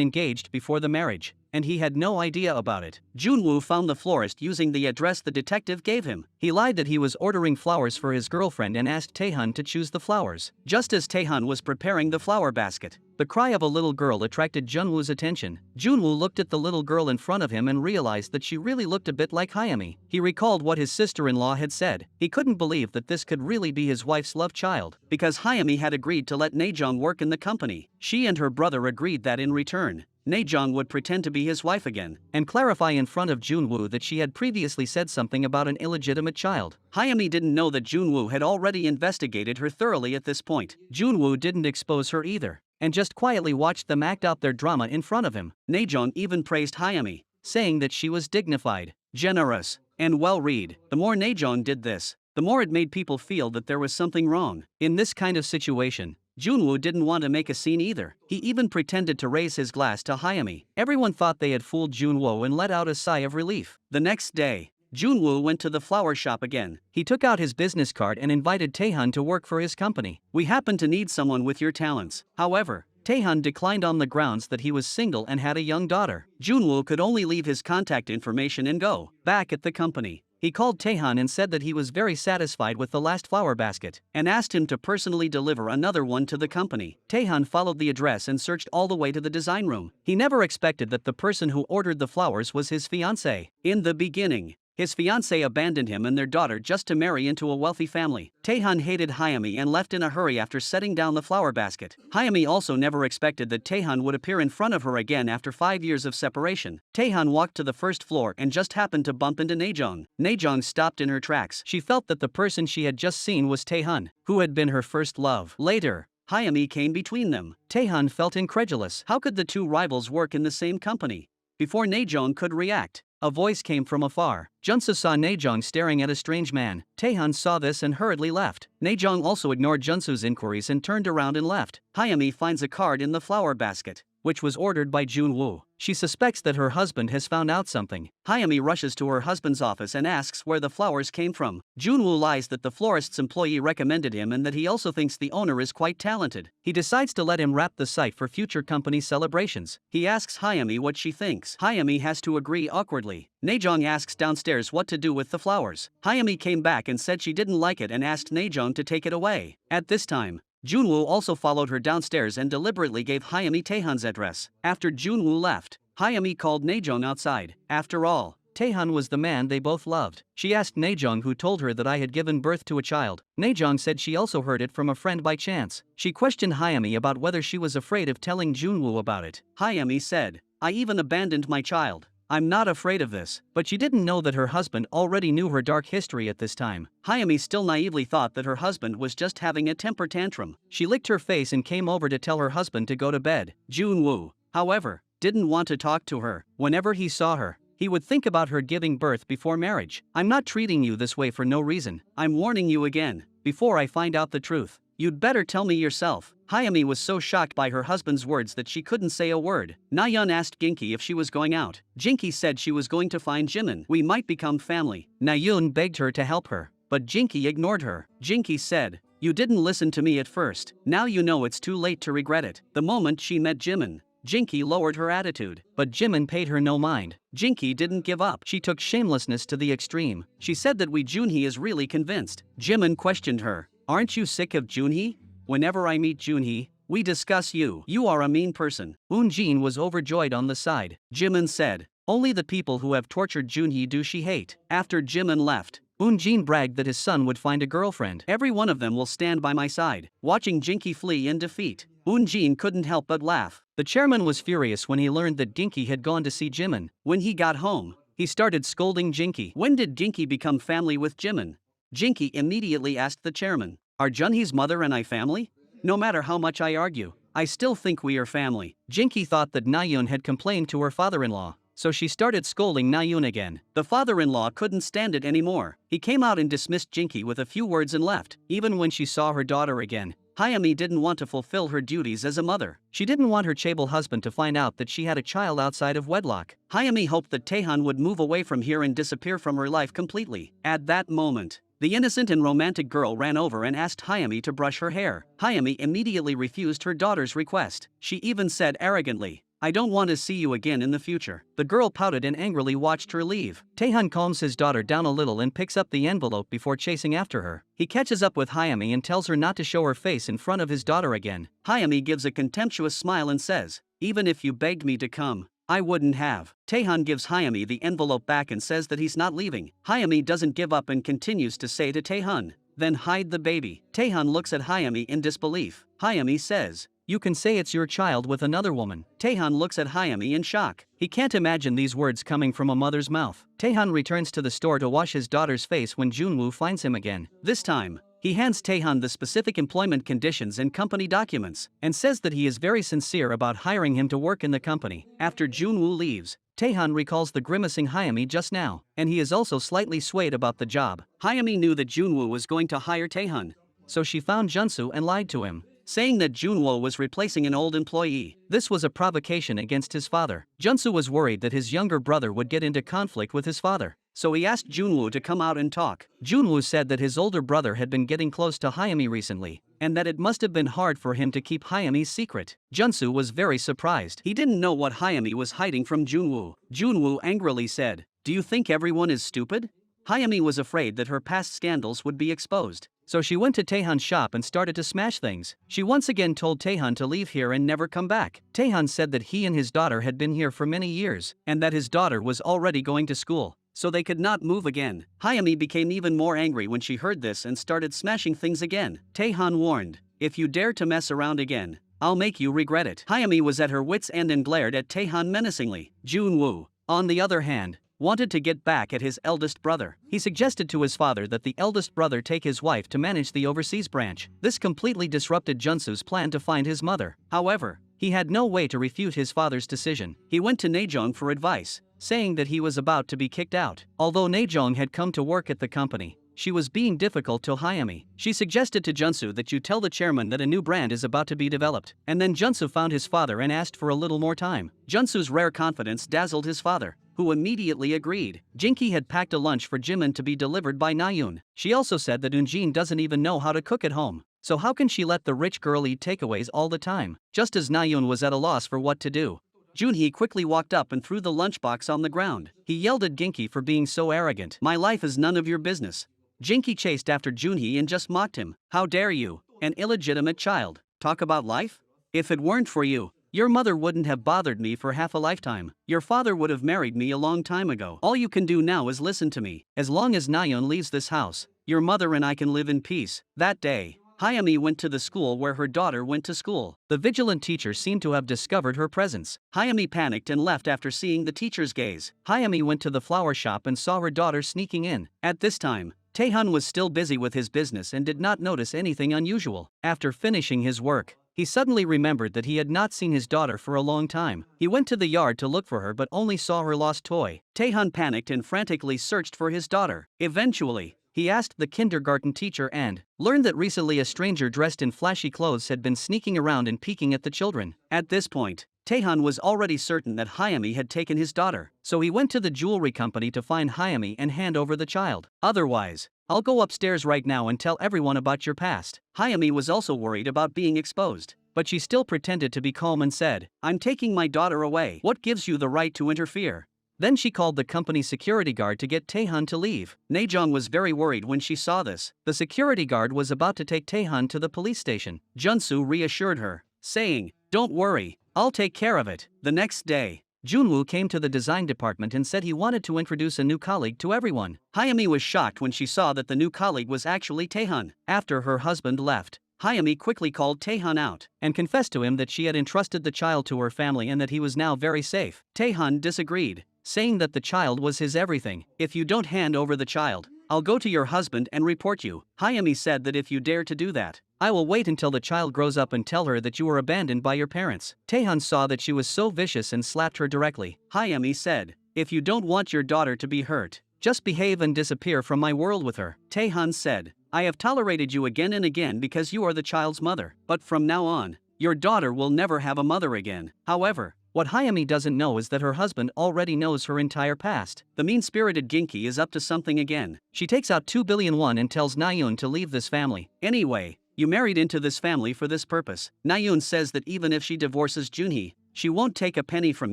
engaged before the marriage, and he had no idea about it. Junwoo found the florist using the address the detective gave him. He lied that he was ordering flowers for his girlfriend and asked Taehan to choose the flowers. Just as Taehan was preparing the flower basket, the cry of a little girl attracted Junwoo's attention. Junwoo looked at the little girl in front of him and realized that she really looked a bit like Hayami. He recalled what his sister-in-law had said. He couldn't believe that this could really be his wife's love child, because Hayami had agreed to let Naejong work in the company. She and her brother agreed that in return, Naejong would pretend to be his wife again, and clarify in front of Junwoo that she had previously said something about an illegitimate child. Hayami didn't know that Junwoo had already investigated her thoroughly at this point. Junwoo didn't expose her either, and just quietly watched them act out their drama in front of him. Naejong even praised Hayami, saying that she was dignified, generous, and well-read. The more Naejong did this, the more it made people feel that there was something wrong. In this kind of situation, Junwoo didn't want to make a scene either. He even pretended to raise his glass to Hayami. Everyone thought they had fooled Junwoo and let out a sigh of relief. The next day, Junwoo went to the flower shop again. He took out his business card and invited Taehan to work for his company. We happen to need someone with your talents. However, Taehan declined on the grounds that he was single and had a young daughter. Junwoo could only leave his contact information and go. Back at the company, he called Taehan and said that he was very satisfied with the last flower basket, and asked him to personally deliver another one to the company. Taehan followed the address and searched all the way to the design room. He never expected that the person who ordered the flowers was his fiancée. In the beginning, his fiancée abandoned him and their daughter just to marry into a wealthy family. Taehan hated Hayami and left in a hurry after setting down the flower basket. Hayami also never expected that Taehan would appear in front of her again after 5 years of separation. Taehan walked to the first floor and just happened to bump into Naejong. Naejong stopped in her tracks. She felt that the person she had just seen was Taehan, who had been her first love. Later, Hayami came between them. Taehan felt incredulous. How could the two rivals work in the same company? Before Naejong could react, a voice came from afar. Junsu saw Naejong staring at a strange man. Taehan saw this and hurriedly left. Naejong also ignored Junsu's inquiries and turned around and left. Hayami finds a card in the flower basket, which was ordered by Junwoo. She suspects that her husband has found out something. Hayami rushes to her husband's office and asks where the flowers came from. Junwoo lies that the florist's employee recommended him and that he also thinks the owner is quite talented. He decides to let him wrap the site for future company celebrations. He asks Hayami what she thinks. Hayami has to agree awkwardly. Naejong asks downstairs what to do with the flowers. Hayami came back and said she didn't like it and asked Naejong to take it away. At this time, Junwoo also followed her downstairs and deliberately gave Hayami Taehan's address. After Junwoo left, Hayami called Naejong outside. After all, Taehan was the man they both loved. She asked Naejong who told her that I had given birth to a child. Naejong said she also heard it from a friend by chance. She questioned Hayami about whether she was afraid of telling Junwoo about it. Hayami said, I even abandoned my child. I'm not afraid of this. But she didn't know that her husband already knew her dark history at this time. Hayami still naively thought that her husband was just having a temper tantrum. She licked her face and came over to tell her husband to go to bed. Junwoo, however, didn't want to talk to her. Whenever he saw her, he would think about her giving birth before marriage. I'm not treating you this way for no reason. I'm warning you again, before I find out the truth. You'd better tell me yourself. Hayami was so shocked by her husband's words that she couldn't say a word. Nayeon asked Ginki if she was going out. Jinki said she was going to find Jimin. We might become family. Nayeon begged her to help her, but Jinki ignored her. Jinki said, you didn't listen to me at first. Now you know it's too late to regret it. The moment she met Jimin, Jinki lowered her attitude, but Jimin paid her no mind. Jinki didn't give up. She took shamelessness to the extreme. She said that Junhee is really convinced. Jimin questioned her. Aren't you sick of Junhee? Whenever I meet Junhee, We discuss you. You are a mean person. Jin was overjoyed on the side. Jimin said, only the people who have tortured Junhee do she hate. After Jimin left, Jin bragged that his son would find a girlfriend. Every one of them will stand by my side. Watching Jinky flee in defeat, Jin couldn't help but laugh. The chairman was furious when he learned that Ginky had gone to see Jimin. When he got home, he started scolding Jinky. When did Jinky become family with Jimin? Jinky immediately asked the chairman. Are Junhee's mother and I family? No matter how much I argue, I still think we are family. Jinky thought that Nayeon had complained to her father-in-law, so she started scolding Nayeon again. The father-in-law couldn't stand it anymore. He came out and dismissed Jinky with a few words and left. Even when she saw her daughter again, Hayami didn't want to fulfill her duties as a mother. She didn't want her chaebol husband to find out that she had a child outside of wedlock. Hayami hoped that Taehan would move away from here and disappear from her life completely. At that moment, the innocent and romantic girl ran over and asked Hayami to brush her hair. Hayami immediately refused her daughter's request. She even said arrogantly, I don't want to see you again in the future. The girl pouted and angrily watched her leave. Taehan calms his daughter down a little and picks up the envelope before chasing after her. He catches up with Hayami and tells her not to show her face in front of his daughter again. Hayami gives a contemptuous smile and says, even if you begged me to come, I wouldn't have. Taehan gives Hayami the envelope back and says that he's not leaving. Hayami doesn't give up and continues to say to Taehan, then hide the baby. Taehan looks at Hayami in disbelief. Hayami says, you can say it's your child with another woman. Taehan looks at Hayami in shock. He can't imagine these words coming from a mother's mouth. Taehan returns to the store to wash his daughter's face when Junwoo finds him again. This time, he hands Taehan the specific employment conditions and company documents, and says that he is very sincere about hiring him to work in the company. After Junwoo leaves, Taehan recalls the grimacing Hayami just now, and he is also slightly swayed about the job. Hayami knew that Junwoo was going to hire Taehan, so she found Junsu and lied to him, saying that Junwoo was replacing an old employee. This was a provocation against his father. Junsu was worried that his younger brother would get into conflict with his father, so he asked Junwoo to come out and talk. Junwoo said that his older brother had been getting close to Hayami recently, and that it must have been hard for him to keep Hayami's secret. Junsu was very surprised. He didn't know what Hayami was hiding from Junwoo. Junwoo angrily said, do you think everyone is stupid? Hayami was afraid that her past scandals would be exposed, so she went to Taehan's shop and started to smash things. She once again told Taehan to leave here and never come back. Taehan said that he and his daughter had been here for many years, and that his daughter was already going to school, so they could not move again. Hayami became even more angry when she heard this and started smashing things again. Taehan warned, if you dare to mess around again, I'll make you regret it. Hayami was at her wits' end and glared at Taehan menacingly. Junwoo, on the other hand, wanted to get back at his eldest brother. He suggested to his father that the eldest brother take his wife to manage the overseas branch. This completely disrupted Junsu's plan to find his mother. However, he had no way to refute his father's decision. He went to Naejong for advice, saying that he was about to be kicked out. Although Naejong had come to work at the company, she was being difficult to Hayami. She suggested to Junsu that you tell the chairman that a new brand is about to be developed. And then Junsu found his father and asked for a little more time. Junsu's rare confidence dazzled his father, who immediately agreed. Jinky had packed a lunch for Jimin to be delivered by Nayeon. She also said that Eunjin doesn't even know how to cook at home, so how can she let the rich girl eat takeaways all the time? Just as Nayeon was at a loss for what to do, Junhee quickly walked up and threw the lunchbox on the ground. He yelled at Ginky for being so arrogant. My life is none of your business. Jinky chased after Junhee and just mocked him. How dare you, an illegitimate child, talk about life? If it weren't for you, your mother wouldn't have bothered me for half a lifetime. Your father would have married me a long time ago. All you can do now is listen to me. As long as Nayeon leaves this house, your mother and I can live in peace. That day, Hayami went to the school where her daughter went to school. The vigilant teacher seemed to have discovered her presence. Hayami panicked and left after seeing the teacher's gaze. Hayami went to the flower shop and saw her daughter sneaking in. At this time, Taehan was still busy with his business and did not notice anything unusual. After finishing his work, he suddenly remembered that he had not seen his daughter for a long time. He went to the yard to look for her but only saw her lost toy. Taehan panicked and frantically searched for his daughter. Eventually, he asked the kindergarten teacher and learned that recently a stranger dressed in flashy clothes had been sneaking around and peeking at the children. At this point, Taehan was already certain that Hayami had taken his daughter, so he went to the jewelry company to find Hayami and hand over the child. Otherwise, I'll go upstairs right now and tell everyone about your past. Hayami was also worried about being exposed, but she still pretended to be calm and said, I'm taking my daughter away. What gives you the right to interfere? Then she called the company's security guard to get Taehan to leave. Naejong was very worried when she saw this. The security guard was about to take Taehan to the police station. Junsu reassured her, saying, "Don't worry, I'll take care of it." The next day, Junwoo came to the design department and said he wanted to introduce a new colleague to everyone. Hayami was shocked when she saw that the new colleague was actually Taehan. After her husband left, Hayami quickly called Taehan out and confessed to him that she had entrusted the child to her family and that he was now very safe. Taehan disagreed, saying that the child was his everything. "If you don't hand over the child, I'll go to your husband and report you." Hayami said that if you dare to do that, I will wait until the child grows up and tell her that you were abandoned by your parents. Taehan saw that she was so vicious and slapped her directly. Hayami said, "If you don't want your daughter to be hurt, just behave and disappear from my world with her." Taehan said, "I have tolerated you again and again because you are the child's mother, but from now on, your daughter will never have a mother again." However, what Hayami doesn't know is that her husband already knows her entire past. The mean-spirited Ginki is up to something again. She takes out 2 billion won and tells Nayoon to leave this family. "Anyway, you married into this family for this purpose." Nayoon says that even if she divorces Junhee, she won't take a penny from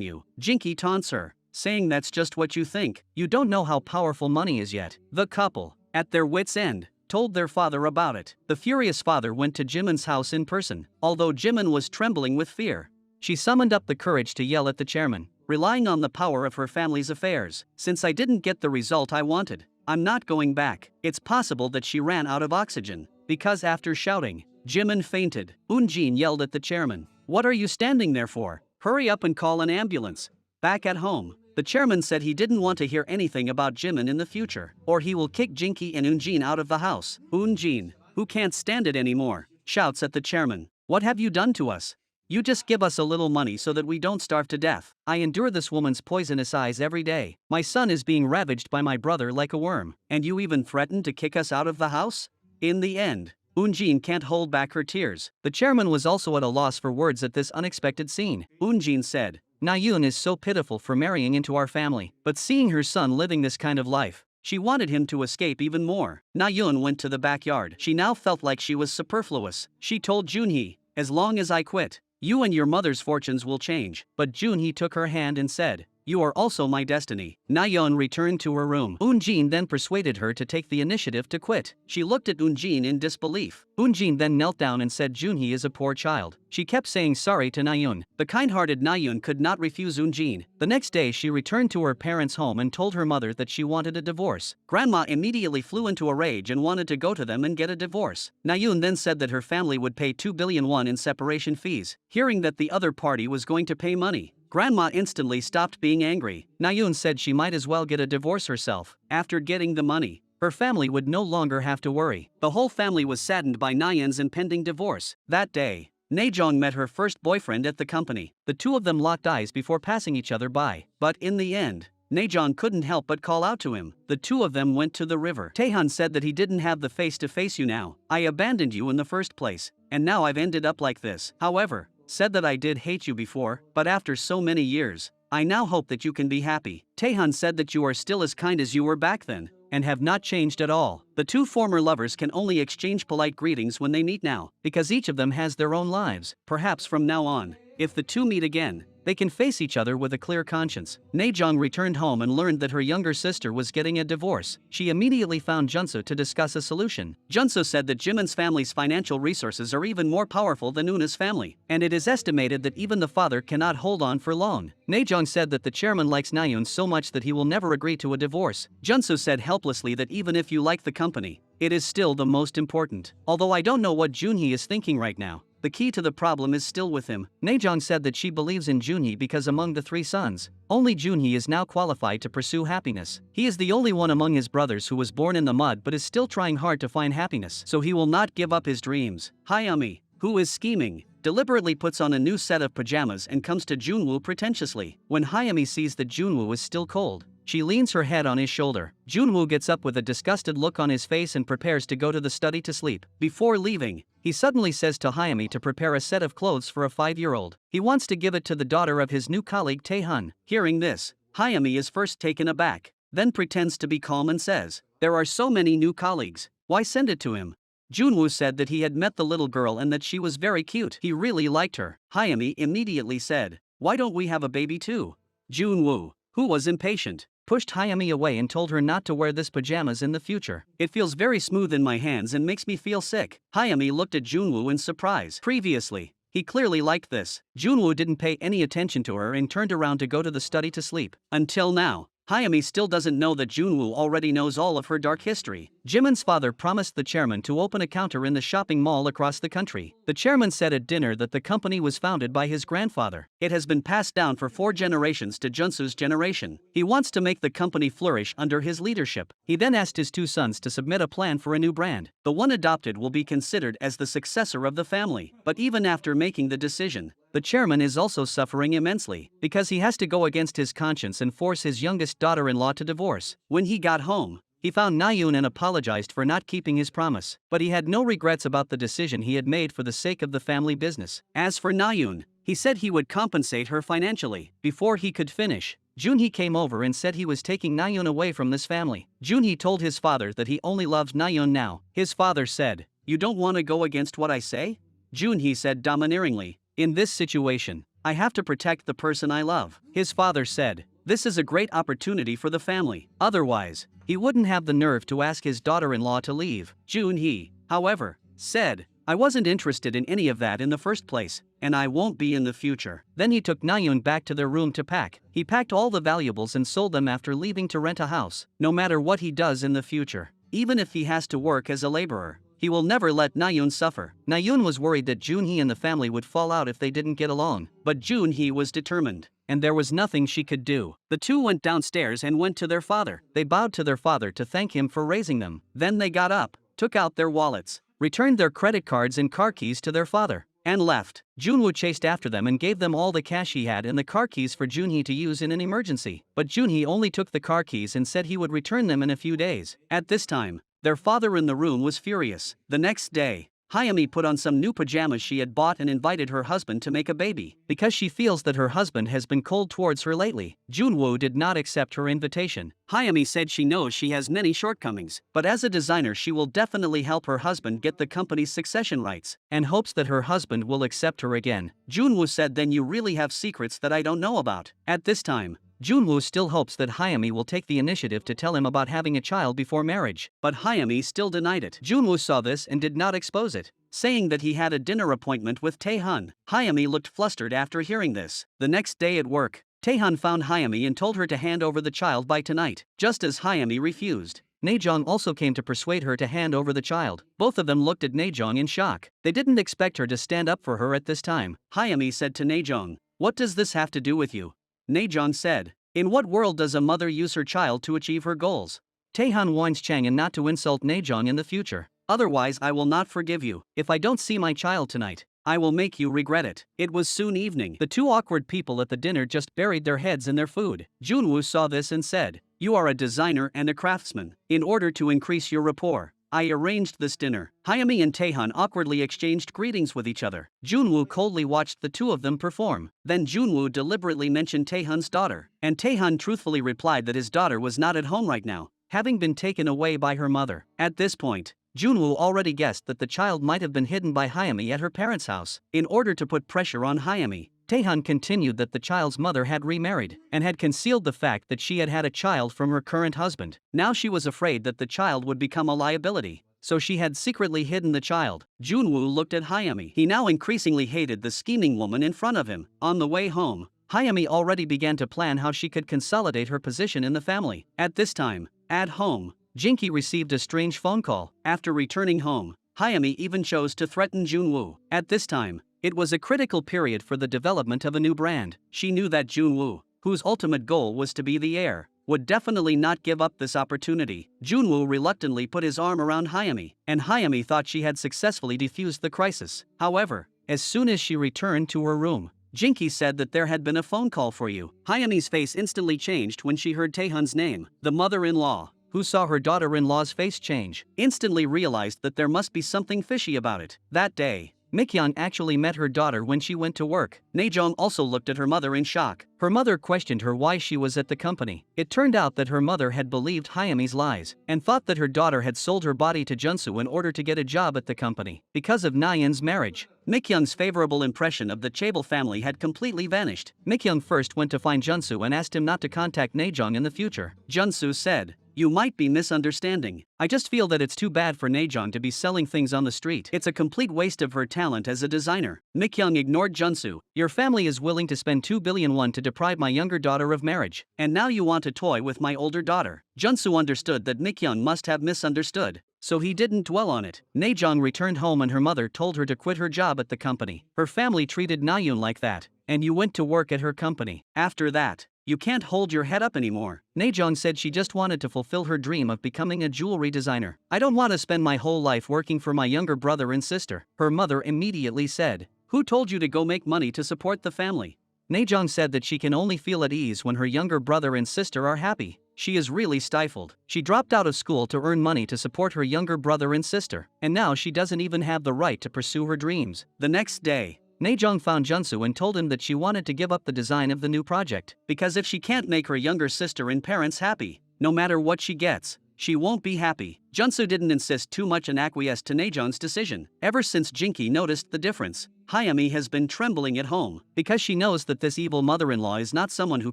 you. Ginki taunts her, saying that's just what you think. You don't know how powerful money is yet. The couple, at their wits' end, told their father about it. The furious father went to Jimin's house in person. Although Jimin was trembling with fear, she summoned up the courage to yell at the chairman, relying on the power of her family's affairs. "Since I didn't get the result I wanted, I'm not going back." It's possible that she ran out of oxygen, because after shouting, Jimin fainted. Eun-jin yelled at the chairman, "What are you standing there for? Hurry up and call an ambulance." Back at home, the chairman said he didn't want to hear anything about Jimin in the future, or he will kick Ginki and Eun-jin out of the house. Eun-jin, who can't stand it anymore, shouts at the chairman, "What have you done to us? You just give us a little money so that we don't starve to death. I endure this woman's poisonous eyes every day. My son is being ravaged by my brother like a worm, and you even threaten to kick us out of the house?" In the end, Eun-jin can't hold back her tears. The chairman was also at a loss for words at this unexpected scene. Eun-jin said, "Nayoon is so pitiful for marrying into our family, but seeing her son living this kind of life, she wanted him to escape even more." Nayoon went to the backyard. She now felt like she was superfluous. She told Junhee, "As long as I quit, you and your mother's fortunes will change." But Junhee took her hand and said, "You are also my destiny." Nayeon returned to her room. Eun-jin then persuaded her to take the initiative to quit. She looked at Eun-jin in disbelief. Eun-jin then knelt down and said Junhee is a poor child. She kept saying sorry to Nayeon. The kind-hearted Nayeon could not refuse Eun-jin. The next day she returned to her parents' home and told her mother that she wanted a divorce. Grandma immediately flew into a rage and wanted to go to them and get a divorce. Nayeon then said that her family would pay 2 billion won in separation fees. Hearing that the other party was going to pay money, Grandma instantly stopped being angry. Nayeon said she might as well get a divorce herself. After getting the money, her family would no longer have to worry. The whole family was saddened by Nayeon's impending divorce. That day, Naejong met her first boyfriend at the company. The two of them locked eyes before passing each other by. But in the end, Naejong couldn't help but call out to him. The two of them went to the river. Taehan said that he didn't have the face to face you now. "I abandoned you in the first place, and now I've ended up like this. However, said that I did hate you before, but after so many years, I now hope that you can be happy." Taehan said that you are still as kind as you were back then, and have not changed at all. The two former lovers can only exchange polite greetings when they meet now, because each of them has their own lives. Perhaps from now on, if the two meet again, they can face each other with a clear conscience. Naejong returned home and learned that her younger sister was getting a divorce. She immediately found Junso to discuss a solution. Junso said that Jimin's family's financial resources are even more powerful than Una's family, and it is estimated that even the father cannot hold on for long. Naejong said that the chairman likes Nayeon so much that he will never agree to a divorce. Junso said helplessly that even if you like the company, it is still the most important. Although I don't know what Junhee is thinking right now, the key to the problem is still with him. Naejong said that she believes in Junhee because among the three sons, only Junhee is now qualified to pursue happiness. He is the only one among his brothers who was born in the mud but is still trying hard to find happiness, so he will not give up his dreams. Hayami, who is scheming, deliberately puts on a new set of pajamas and comes to Junwoo pretentiously. When Hayami sees that Junwoo is still cold, she leans her head on his shoulder. Junwoo gets up with a disgusted look on his face and prepares to go to the study to sleep. Before leaving, he suddenly says to Hayami to prepare a set of clothes for a 5-year-old. He wants to give it to the daughter of his new colleague Taehan. Hearing this, Hayami is first taken aback, then pretends to be calm and says, "There are so many new colleagues, why send it to him?" Junwoo said that he had met the little girl and that she was very cute. He really liked her. Hayami immediately said, "Why don't we have a baby too?" Junwoo, who was impatient, pushed Hayami away and told her not to wear this pajamas in the future. "It feels very smooth in my hands and makes me feel sick." Hayami looked at Junwoo in surprise. Previously, He clearly liked this. Junwoo didn't pay any attention to her and turned around to go to the study to sleep. Until now, Hayami still doesn't know that Junwoo already knows all of her dark history. Jimin's father promised the chairman to open a counter in the shopping mall across the country. The chairman said at dinner that the company was founded by his grandfather. It has been passed down for 4 generations to Junsu's generation. He wants to make the company flourish under his leadership. He then asked his 2 sons to submit a plan for a new brand. The one adopted will be considered as the successor of the family. But even after making the decision, the chairman is also suffering immensely, because he has to go against his conscience and force his youngest daughter-in-law to divorce. When he got home, he found Na-yoon and apologized for not keeping his promise, but he had no regrets about the decision he had made for the sake of the family business. As for Na-yoon, he said he would compensate her financially. Before he could finish, Junhee came over and said he was taking Na-yoon away from this family. Junhee told his father that he only loves Na-yoon now. His father said, "You don't want to go against what I say?" Junhee said domineeringly, "In this situation, I have to protect the person I love." His father said, "This is a great opportunity for the family. Otherwise, he wouldn't have the nerve to ask his daughter-in-law to leave." Junhee, however, said, "I wasn't interested in any of that in the first place, and I won't be in the future." Then he took Na-yoon back to their room to pack. He packed all the valuables and sold them after leaving to rent a house. No matter what he does in the future, even if he has to work as a laborer, he will never let Na-yoon suffer. Na-yoon was worried that Junhee and the family would fall out if they didn't get along, but Junhee was determined, and there was nothing she could do. The 2 went downstairs and went to their father. They bowed to their father to thank him for raising them. Then they got up, took out their wallets, returned their credit cards and car keys to their father, and left. Junwoo chased after them and gave them all the cash he had and the car keys for Junhee to use in an emergency. But Junhee only took the car keys and said he would return them in a few days. At this time, their father in the room was furious. The next day, Hayami put on some new pajamas she had bought and invited her husband to make a baby. Because she feels that her husband has been cold towards her lately, Junwoo did not accept her invitation. Hayami said she knows she has many shortcomings, but as a designer she will definitely help her husband get the company's succession rights, and hopes that her husband will accept her again. Junwoo said, "Then you really have secrets that I don't know about." At this time, Junwoo still hopes that Hayami will take the initiative to tell him about having a child before marriage, but Hayami still denied it. Junwoo saw this and did not expose it, saying that he had a dinner appointment with Taehan. Hayami looked flustered after hearing this. The next day at work, Taehan found Hayami and told her to hand over the child by tonight, just as Hayami refused. Naejong also came to persuade her to hand over the child. Both of them looked at Naejong in shock. They didn't expect her to stand up for her at this time. Hayami said to Naejong, "What does this have to do with you?" Naejong said, "In what world does a mother use her child to achieve her goals?" Taehan warns Changin not to insult Naejong in the future. "Otherwise I will not forgive you. If I don't see my child tonight, I will make you regret it." It was soon evening. The 2 awkward people at the dinner just buried their heads in their food. Junwoo saw this and said, "You are a designer and a craftsman. In order to increase your rapport, I arranged this dinner." Hayami and Taehan awkwardly exchanged greetings with each other. Junwoo coldly watched the 2 of them perform. Then Junwoo deliberately mentioned Taehan's daughter, and Taehan truthfully replied that his daughter was not at home right now, having been taken away by her mother. At this point, Junwoo already guessed that the child might have been hidden by Hayami at her parents' house. In order to put pressure on Hayami, Taehan continued that the child's mother had remarried and had concealed the fact that she had had a child from her current husband. Now she was afraid that the child would become a liability, so she had secretly hidden the child. Junwoo looked at Hayami. He now increasingly hated the scheming woman in front of him. On the way home, Hayami already began to plan how she could consolidate her position in the family. At this time, at home, Jinki received a strange phone call. After returning home, Hayami even chose to threaten Junwoo. At this time, it was a critical period for the development of a new brand. She knew that Junwoo, whose ultimate goal was to be the heir, would definitely not give up this opportunity. Junwoo reluctantly put his arm around Hayami, and Hayami thought she had successfully defused the crisis. However, as soon as she returned to her room, Jinki said that there had been a phone call for you. Hayami's face instantly changed when she heard Taehan's name. The mother-in-law, who saw her daughter-in-law's face change, instantly realized that there must be something fishy about it. That day, Mikyoung actually met her daughter when she went to work. Naejong also looked at her mother in shock. Her mother questioned her why she was at the company. It turned out that her mother had believed Hayami's lies and thought that her daughter had sold her body to Junsu in order to get a job at the company because of Nayeon's marriage. Mikyoung's favorable impression of the Chaebol family had completely vanished. Mikyoung first went to find Junsu and asked him not to contact Naejong in the future. Junsu said, You might be misunderstanding. I just feel that it's too bad for Naejong to be selling things on the street. It's a complete waste of her talent as a designer. Mikyung ignored Junsu. Your family is willing to spend 2 billion won to deprive my younger daughter of marriage. And now you want to toy with my older daughter. Junsu understood that Mikyung must have misunderstood, so he didn't dwell on it. Naejong returned home and her mother told her to quit her job at the company. Her family treated Naeun like that, and you went to work at her company. After that, you can't hold your head up anymore. Naejong said she just wanted to fulfill her dream of becoming a jewelry designer. I don't want to spend my whole life working for my younger brother and sister. Her mother immediately said, "Who told you to go make money to support the family?" Naejong said that she can only feel at ease when her younger brother and sister are happy. She is really stifled. She dropped out of school to earn money to support her younger brother and sister, and now she doesn't even have the right to pursue her dreams. The next day, Naejong found Junsu and told him that she wanted to give up the design of the new project, because if she can't make her younger sister and parents happy, no matter what she gets, she won't be happy. Junsu didn't insist too much and acquiesced to Naejong's decision. Ever since Jinki noticed the difference, Hyami has been trembling at home, because she knows that this evil mother-in-law is not someone who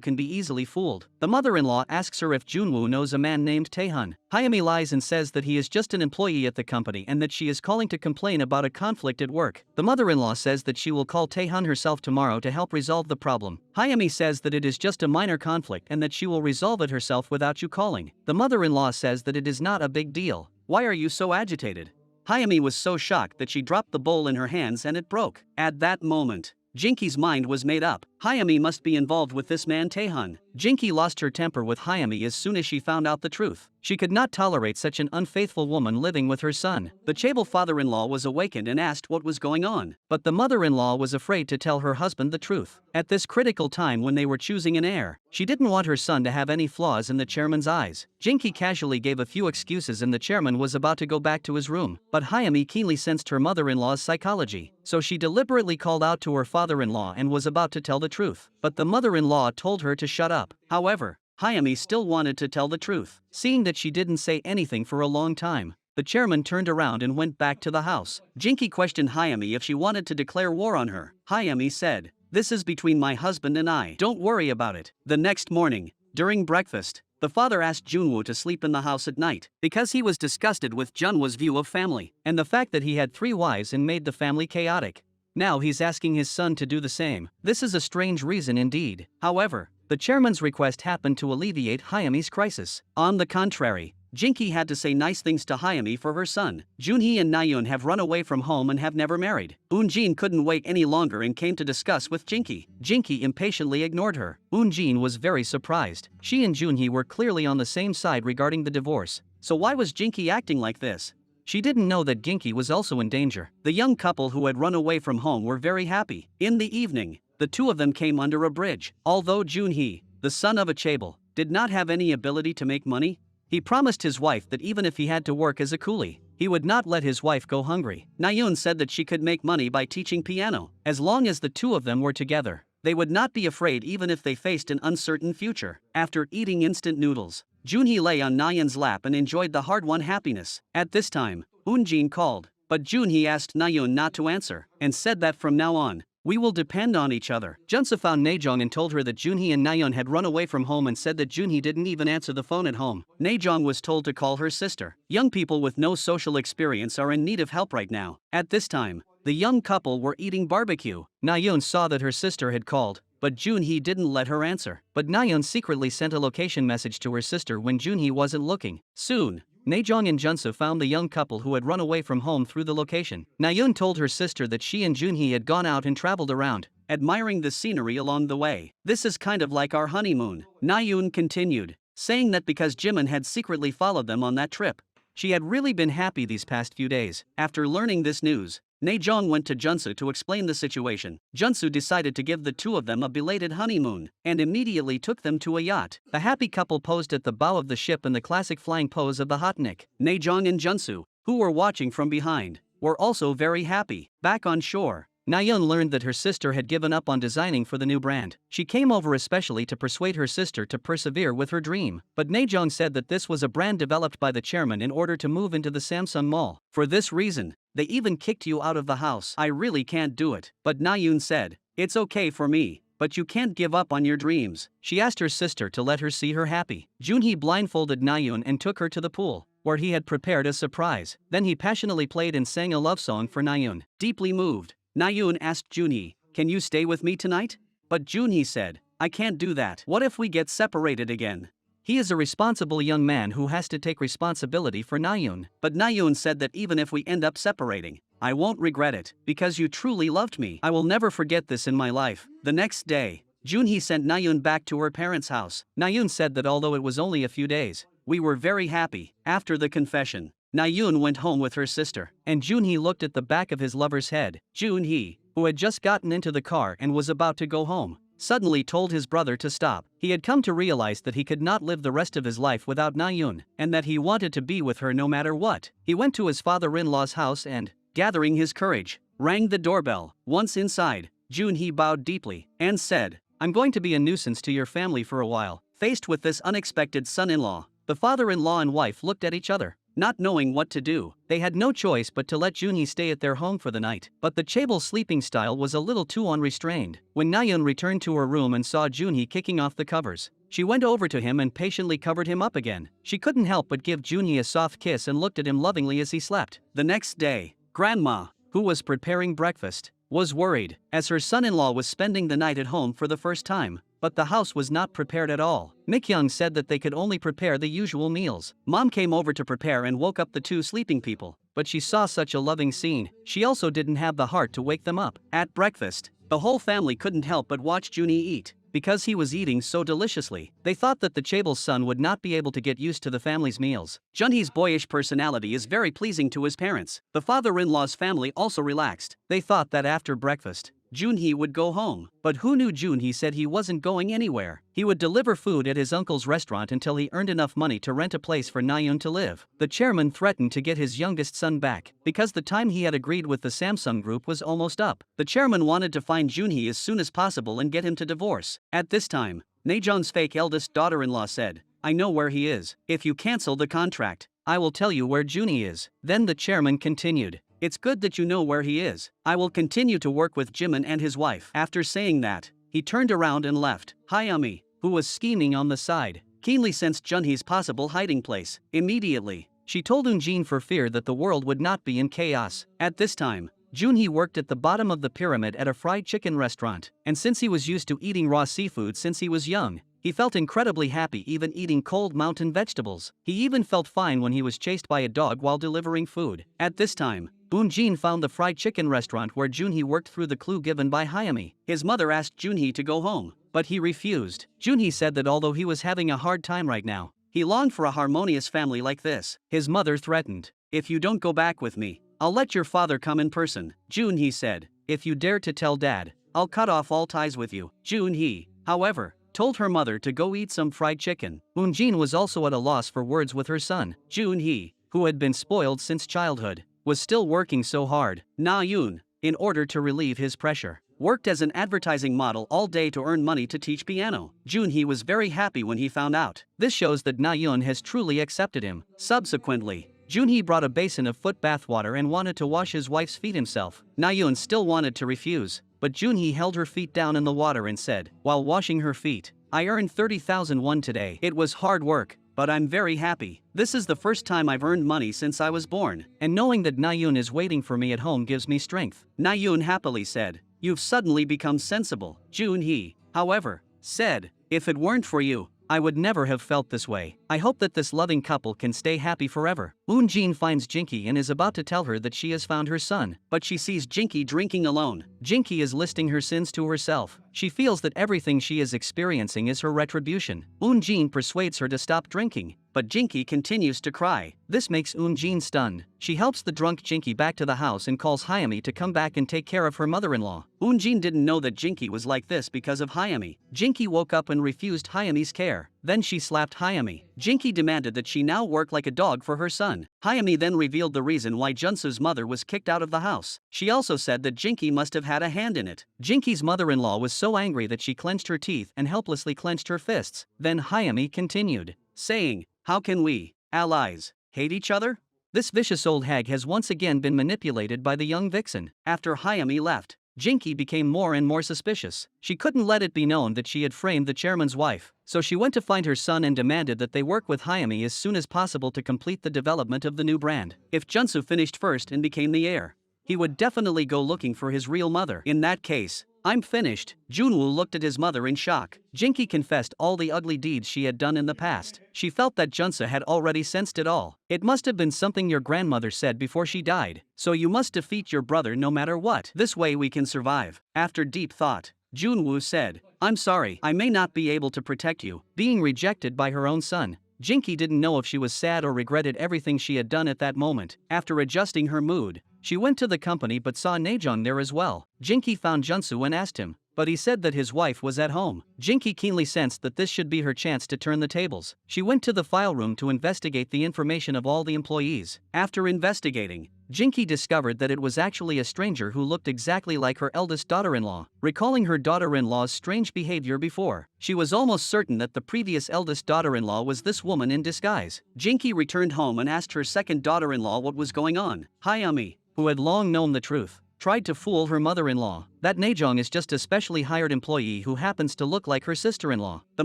can be easily fooled. The mother-in-law asks her if Junwoo knows a man named Taehyun. Hyami lies and says that he is just an employee at the company and that she is calling to complain about a conflict at work. The mother-in-law says that she will call Taehyun herself tomorrow to help resolve the problem. Hyami says that it is just a minor conflict and that she will resolve it herself without you calling. The mother-in-law says that it is not a big deal. Why are you so agitated? Hyami was so shocked that she dropped the bowl in her hands and it broke. At that moment, Jinki's mind was made up. Hyami must be involved with this man Taehyun. Jinki lost her temper with Hyami as soon as she found out the truth. She could not tolerate such an unfaithful woman living with her son. The chaebol father-in-law was awakened and asked what was going on, but the mother-in-law was afraid to tell her husband the truth. At this critical time when they were choosing an heir, she didn't want her son to have any flaws in the chairman's eyes. Jinki casually gave a few excuses and the chairman was about to go back to his room, but Hyami keenly sensed her mother-in-law's psychology, so she deliberately called out to her father-in-law and was about to tell the truth, but the mother-in-law told her to shut up. However, Hyami still wanted to tell the truth. Seeing that she didn't say anything for a long time, the chairman turned around and went back to the house. Jinki questioned Hyami if she wanted to declare war on her. Hyami said, "This is between my husband and I. Don't worry about it." The next morning, during breakfast, the father asked Junwoo to sleep in the house at night, because he was disgusted with Junwoo's view of family, and the fact that he had 3 wives and made the family chaotic. Now he's asking his son to do the same. This is a strange reason indeed. However, the chairman's request happened to alleviate Hyami's crisis. On the contrary, Jinki had to say nice things to Hyami for her son. Junhee and Naeun have run away from home and have never married. Eunjin couldn't wait any longer and came to discuss with Jinki. Jinki impatiently ignored her. Eunjin was very surprised. She and Junhee were clearly on the same side regarding the divorce. So why was Jinki acting like this? She didn't know that Jinki was also in danger. The young couple who had run away from home were very happy. In the evening, the two of them came under a bridge. Although Junhee, the son of a chaebol, did not have any ability to make money, he promised his wife that even if he had to work as a coolie, he would not let his wife go hungry. Naeun said that she could make money by teaching piano. As long as the two of them were together, they would not be afraid even if they faced an uncertain future. After eating instant noodles, Junhee lay on Naeun's lap and enjoyed the hard-won happiness. At this time, Eunjin called, but Junhee asked Naeun not to answer, and said that from now on, we will depend on each other. Junsu found Naejong and told her that Junhee and Naeun had run away from home and said that Junhee didn't even answer the phone at home. Naejong was told to call her sister. Young people with no social experience are in need of help right now. At this time, the young couple were eating barbecue. Naeun saw that her sister had called, but Junhee didn't let her answer. But Naeun secretly sent a location message to her sister when Junhee wasn't looking. Soon, Naejong and Junsu found the young couple who had run away from home through the location. Naeun told her sister that she and Junhee had gone out and traveled around, admiring the scenery along the way. This is kind of like our honeymoon. Naeun continued, saying that because Jimin had secretly followed them on that trip, she had really been happy these past few days. After learning this news, Naejong went to Junsu to explain the situation. Junsu decided to give the two of them a belated honeymoon, and immediately took them to a yacht. The happy couple posed at the bow of the ship in the classic flying pose of the hotnik. Naejong and Junsu, who were watching from behind, were also very happy. Back on shore, Naeun learned that her sister had given up on designing for the new brand. She came over especially to persuade her sister to persevere with her dream. But Naejong said that this was a brand developed by the chairman in order to move into the Samsung Mall. For this reason, they even kicked you out of the house. I really can't do it. But Naeun said, it's okay for me, but you can't give up on your dreams. She asked her sister to let her see her happy. Junhee blindfolded Nayoon and took her to the pool, where he had prepared a surprise. Then he passionately played and sang a love song for Nayoon. Deeply moved, Nayoon asked Junhee, "Can you stay with me tonight?" But Junhee said, "I can't do that. What if we get separated again?" He is a responsible young man who has to take responsibility for Nayoon. But Nayoon said that even if we end up separating, I won't regret it, because you truly loved me. I will never forget this in my life. The next day, Junhee sent Nayoon back to her parents' house. Nayoon said that although it was only a few days, we were very happy. After the confession, Nayoon went home with her sister, and Junhee looked at the back of his lover's head. Junhee, who had just gotten into the car and was about to go home, suddenly told his brother to stop. He had come to realize that he could not live the rest of his life without Nayoon, and that he wanted to be with her no matter what. He went to his father-in-law's house and, gathering his courage, rang the doorbell. Once inside, Junhee bowed deeply and said, "I'm going to be a nuisance to your family for a while." Faced with this unexpected son-in-law, the father-in-law and wife looked at each other, not knowing what to do. They had no choice but to let Junhee stay at their home for the night. But the chaebol sleeping style was a little too unrestrained. When Nayoon returned to her room and saw Junhee kicking off the covers, she went over to him and patiently covered him up again. She couldn't help but give Junhee a soft kiss and looked at him lovingly as he slept. The next day, Grandma, who was preparing breakfast, was worried, as her son-in-law was spending the night at home for the first time. But the house was not prepared at all. Mikyoung said that they could only prepare the usual meals. Mom came over to prepare and woke up the two sleeping people, but she saw such a loving scene. She also didn't have the heart to wake them up. At breakfast, the whole family couldn't help but watch Junhee eat. Because he was eating so deliciously, they thought that the chaebol's son would not be able to get used to the family's meals. Junhee's boyish personality is very pleasing to his parents. The father-in-law's family also relaxed. They thought that after breakfast, Junhee would go home. But who knew Junhee said he wasn't going anywhere. He would deliver food at his uncle's restaurant until he earned enough money to rent a place for Nayoon to live. The chairman threatened to get his youngest son back, because the time he had agreed with the Samsung Group was almost up. The chairman wanted to find Junhee as soon as possible and get him to divorce. At this time, Najeon's fake eldest daughter-in-law said, "I know where he is. If you cancel the contract, I will tell you where Junhee is." Then the chairman continued, "It's good that you know where he is. I will continue to work with Jimin and his wife." After saying that, he turned around and left. Hayami, who was scheming on the side, keenly sensed Junhee's possible hiding place. Immediately, she told Eunjin for fear that the world would not be in chaos. At this time, Junhee worked at the bottom of the pyramid at a fried chicken restaurant, and since he was used to eating raw seafood since he was young, he felt incredibly happy even eating cold mountain vegetables. He even felt fine when he was chased by a dog while delivering food. At this time, Eunjin found the fried chicken restaurant where Junhee worked through the clue given by Hayami. His mother asked Junhee to go home, but he refused. Junhee said that although he was having a hard time right now, he longed for a harmonious family like this. His mother threatened, "If you don't go back with me, I'll let your father come in person." Junhee said, "If you dare to tell Dad, I'll cut off all ties with you." Junhee, however, told her mother to go eat some fried chicken. Eunjin was also at a loss for words with her son. Junhee, who had been spoiled since childhood, was still working so hard. Nayoon, in order to relieve his pressure, worked as an advertising model all day to earn money to teach piano. Junhee was very happy when he found out. This shows that Nayoon has truly accepted him. Subsequently, Junhee brought a basin of foot bath water and wanted to wash his wife's feet himself. Nayoon still wanted to refuse, but Junhee held her feet down in the water and said, while washing her feet, "I earned 30,000 won today. It was hard work, but I'm very happy. This is the first time I've earned money since I was born, and knowing that Nayoon is waiting for me at home gives me strength." Nayoon happily said, "You've suddenly become sensible." Junhee, however, said, "If it weren't for you, I would never have felt this way. I hope that this loving couple can stay happy forever." Eunjin finds Jinky and is about to tell her that she has found her son, but she sees Jinky drinking alone. Jinky is listing her sins to herself. She feels that everything she is experiencing is her retribution. Eunjin persuades her to stop drinking, but Jinky continues to cry. This makes Eunjin stunned. She helps the drunk Jinky back to the house and calls Hayami to come back and take care of her mother-in-law. Eunjin didn't know that Jinky was like this because of Hayami. Jinky woke up and refused Hayami's care. Then she slapped Hayami. Jinky demanded that she now work like a dog for her son. Hayami then revealed the reason why Junsu's mother was kicked out of the house. She also said that Jinky must have had a hand in it. Jinky's mother-in-law was so angry that she clenched her teeth and helplessly clenched her fists. Then Hayami continued, saying, "How can we, allies, hate each other?" This vicious old hag has once again been manipulated by the young vixen. After Hayami left, Jinky became more and more suspicious. She couldn't let it be known that she had framed the chairman's wife, so she went to find her son and demanded that they work with Hayami as soon as possible to complete the development of the new brand. If Junsu finished first and became the heir, he would definitely go looking for his real mother. In that case, I'm finished. Junwoo looked at his mother in shock. Jinky confessed all the ugly deeds she had done in the past. She felt that Junsu had already sensed it all. It must have been something your grandmother said before she died. So you must defeat your brother no matter what. This way we can survive. After deep thought, Junwoo said, I'm sorry, I may not be able to protect you. Being rejected by her own son, Jinky didn't know if she was sad or regretted everything she had done at that moment. After adjusting her mood, she went to the company but saw Naejong there as well. Jinky found Junsu and asked him, but he said that his wife was at home. Jinky keenly sensed that this should be her chance to turn the tables. She went to the file room to investigate the information of all the employees. After investigating, Jinky discovered that it was actually a stranger who looked exactly like her eldest daughter-in-law. Recalling her daughter-in-law's strange behavior before, she was almost certain that the previous eldest daughter-in-law was this woman in disguise. Jinky returned home and asked her second daughter-in-law what was going on. Hayami, who had long known the truth, tried to fool her mother-in-law that Naejong is just a specially hired employee who happens to look like her sister-in-law. The